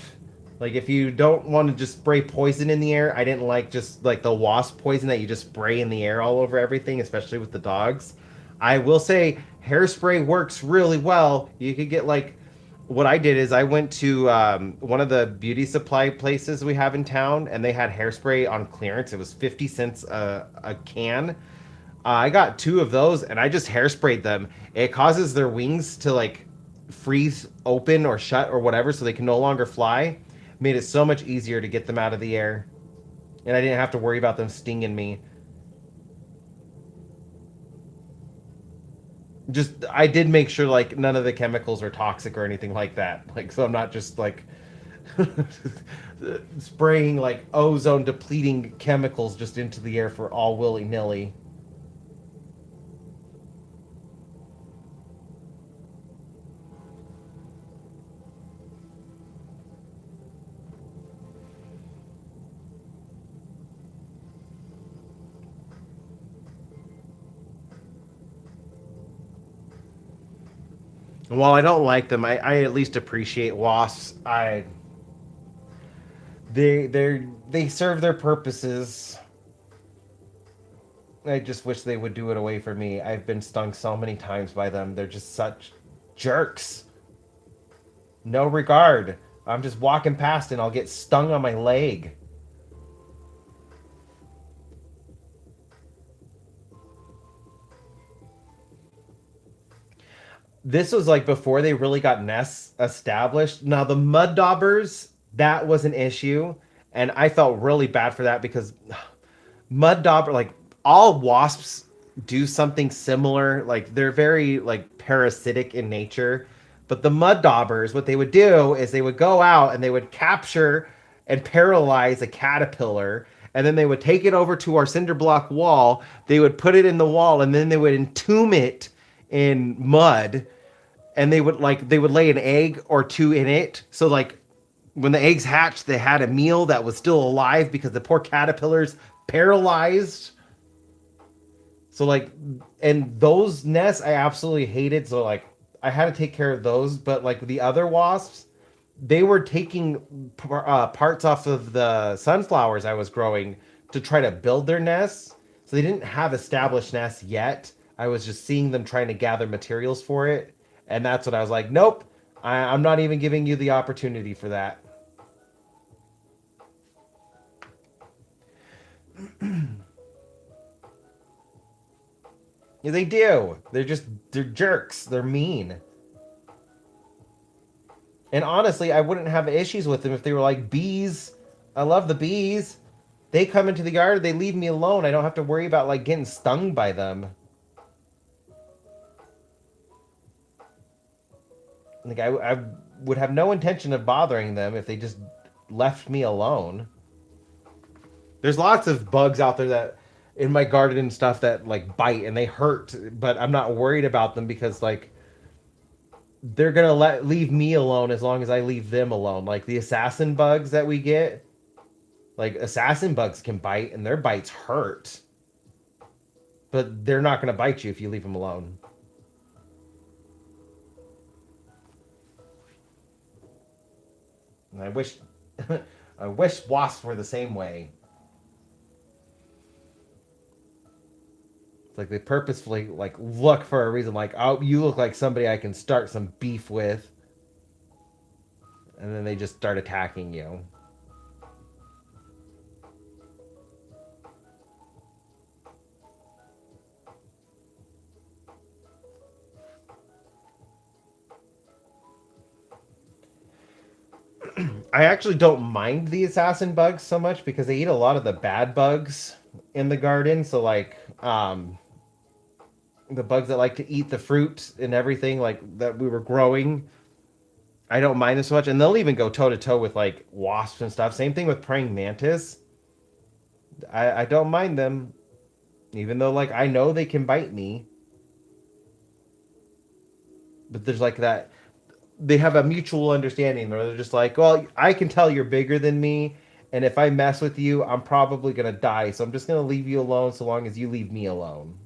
Speaker 1: like, if you don't want to just spray poison in the air, I didn't like just like the wasp poison that you just spray in the air all over everything, especially with the dogs. I will say, hairspray works really well. You could get like, what I did is I went to one of the beauty supply places we have in town, and they had hairspray on clearance. It was 50 cents a can. I got two of those and I just hairsprayed them. It causes their wings to like freeze open or shut or whatever so they can no longer fly. Made it so much easier to get them out of the air. And I didn't have to worry about them stinging me. Just I did make sure like none of the chemicals are toxic or anything like that. Like so I'm not just like spraying like ozone depleting chemicals just into the air for all willy-nilly. While I don't like them, I at least appreciate wasps. They serve their purposes. I just wish they would do it away from me. I've been stung so many times by them. They're just such jerks. No regard. I'm just walking past and I'll get stung on my leg. This was like before they really got nests established. Now the mud daubers, that was an issue, and I felt really bad for that because mud dauber, like all wasps do something similar. Like they're very like parasitic in nature. But the mud daubers, what they would do is they would go out and they would capture and paralyze a caterpillar, and then they would take it over to our cinder block wall. They would put it in the wall, and then they would entomb it in mud, and they would lay an egg or two in it. So like when the eggs hatched, they had a meal that was still alive because the poor caterpillars paralyzed. So like, and those nests I absolutely hated. So like, I had to take care of those. But like the other wasps, they were taking parts off of the sunflowers I was growing to try to build their nests. So they didn't have established nests yet. I was just seeing them trying to gather materials for it, and that's what I was like. Nope, I'm not even giving you the opportunity for that. Yeah, they do. They're jerks. They're mean. And honestly, I wouldn't have issues with them if they were like bees. I love the bees. They come into the yard, they leave me alone. I don't have to worry about like getting stung by them. Like I would have no intention of bothering them if they just left me alone. There's lots of bugs out there that in my garden and stuff that like bite and they hurt, but I'm not worried about them because like they're gonna leave me alone as long as I leave them alone. Like the assassin bugs that we get, like assassin bugs can bite and their bites hurt, but they're not gonna bite you if you leave them alone. And I wish, I wish wasps were the same way. It's like they purposefully like look for a reason. Like, oh, you look like somebody I can start some beef with, and then they just start attacking you. I actually don't mind the assassin bugs so much because they eat a lot of the bad bugs in the garden. So like the bugs that like to eat the fruit and everything like that we were growing, I don't mind them so much. And they'll even go toe to toe with like wasps and stuff. Same thing with praying mantis. I don't mind them, even though like I know they can bite me. But there's like that they have a mutual understanding where they're just like, well, I can tell you're bigger than me, and if I mess with you, I'm probably gonna die. So I'm just gonna leave you alone so long as you leave me alone.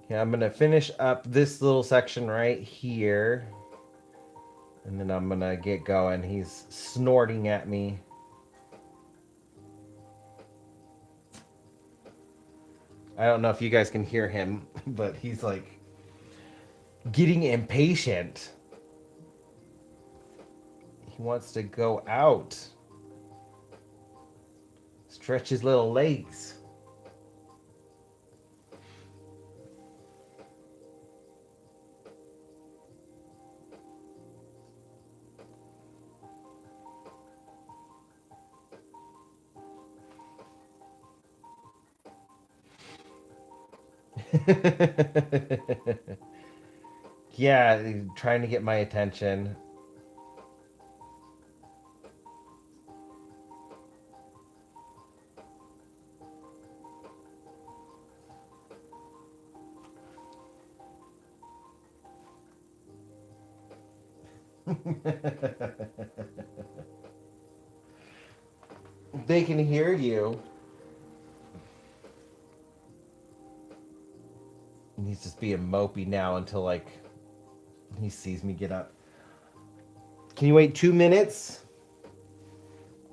Speaker 1: Yeah, I'm gonna finish up this little section right here, and then I'm gonna get going. He's snorting at me. I don't know if you guys can hear him, but he's like getting impatient. He wants to go out, stretch his little legs. Yeah, trying to get my attention. they can hear you. And he's just being mopey now until like he sees me get up. Can you wait 2 minutes?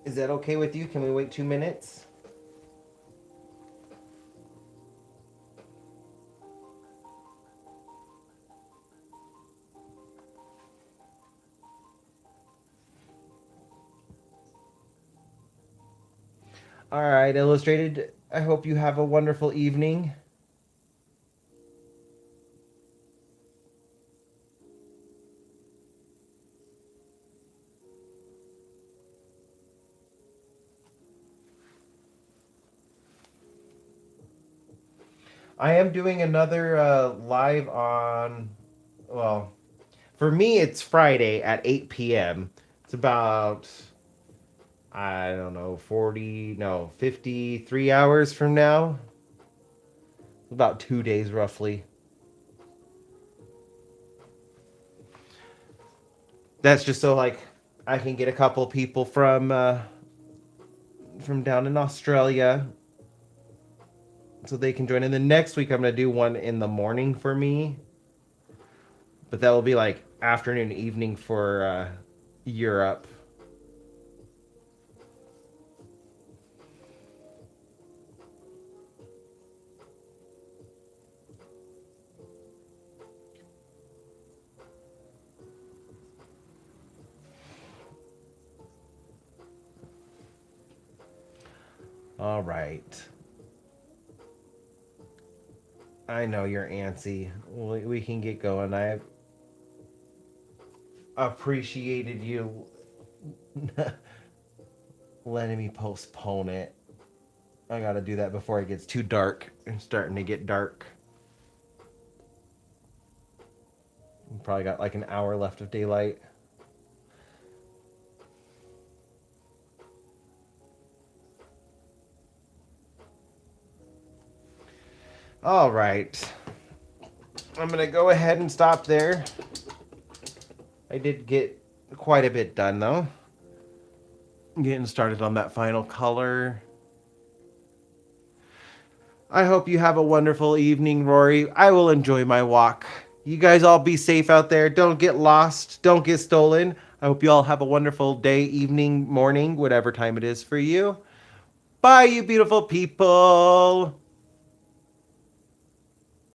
Speaker 1: Is that okay with you? Can we wait 2 minutes? All right, Illustrated. I hope you have a wonderful evening. I am doing another live on, well, for me, it's Friday at 8 p.m. It's about, I don't know, 53 hours from now. About 2 days roughly. That's just so like I can get a couple people from down in Australia so they can join. And then next week I'm gonna do one in the morning for me, but that will be like afternoon, evening for Europe. All right. I know you're antsy. We can get going. I appreciated you letting me postpone it. I gotta do that before it gets too dark. It's starting to get dark. Probably got like an hour left of daylight. All right. I'm going to go ahead and stop there. I did get quite a bit done, though. Getting started on that final color. I hope you have a wonderful evening, Rory. I will enjoy my walk. You guys all be safe out there. Don't get lost. Don't get stolen. I hope you all have a wonderful day, evening, morning, whatever time it is for you. Bye, you beautiful people.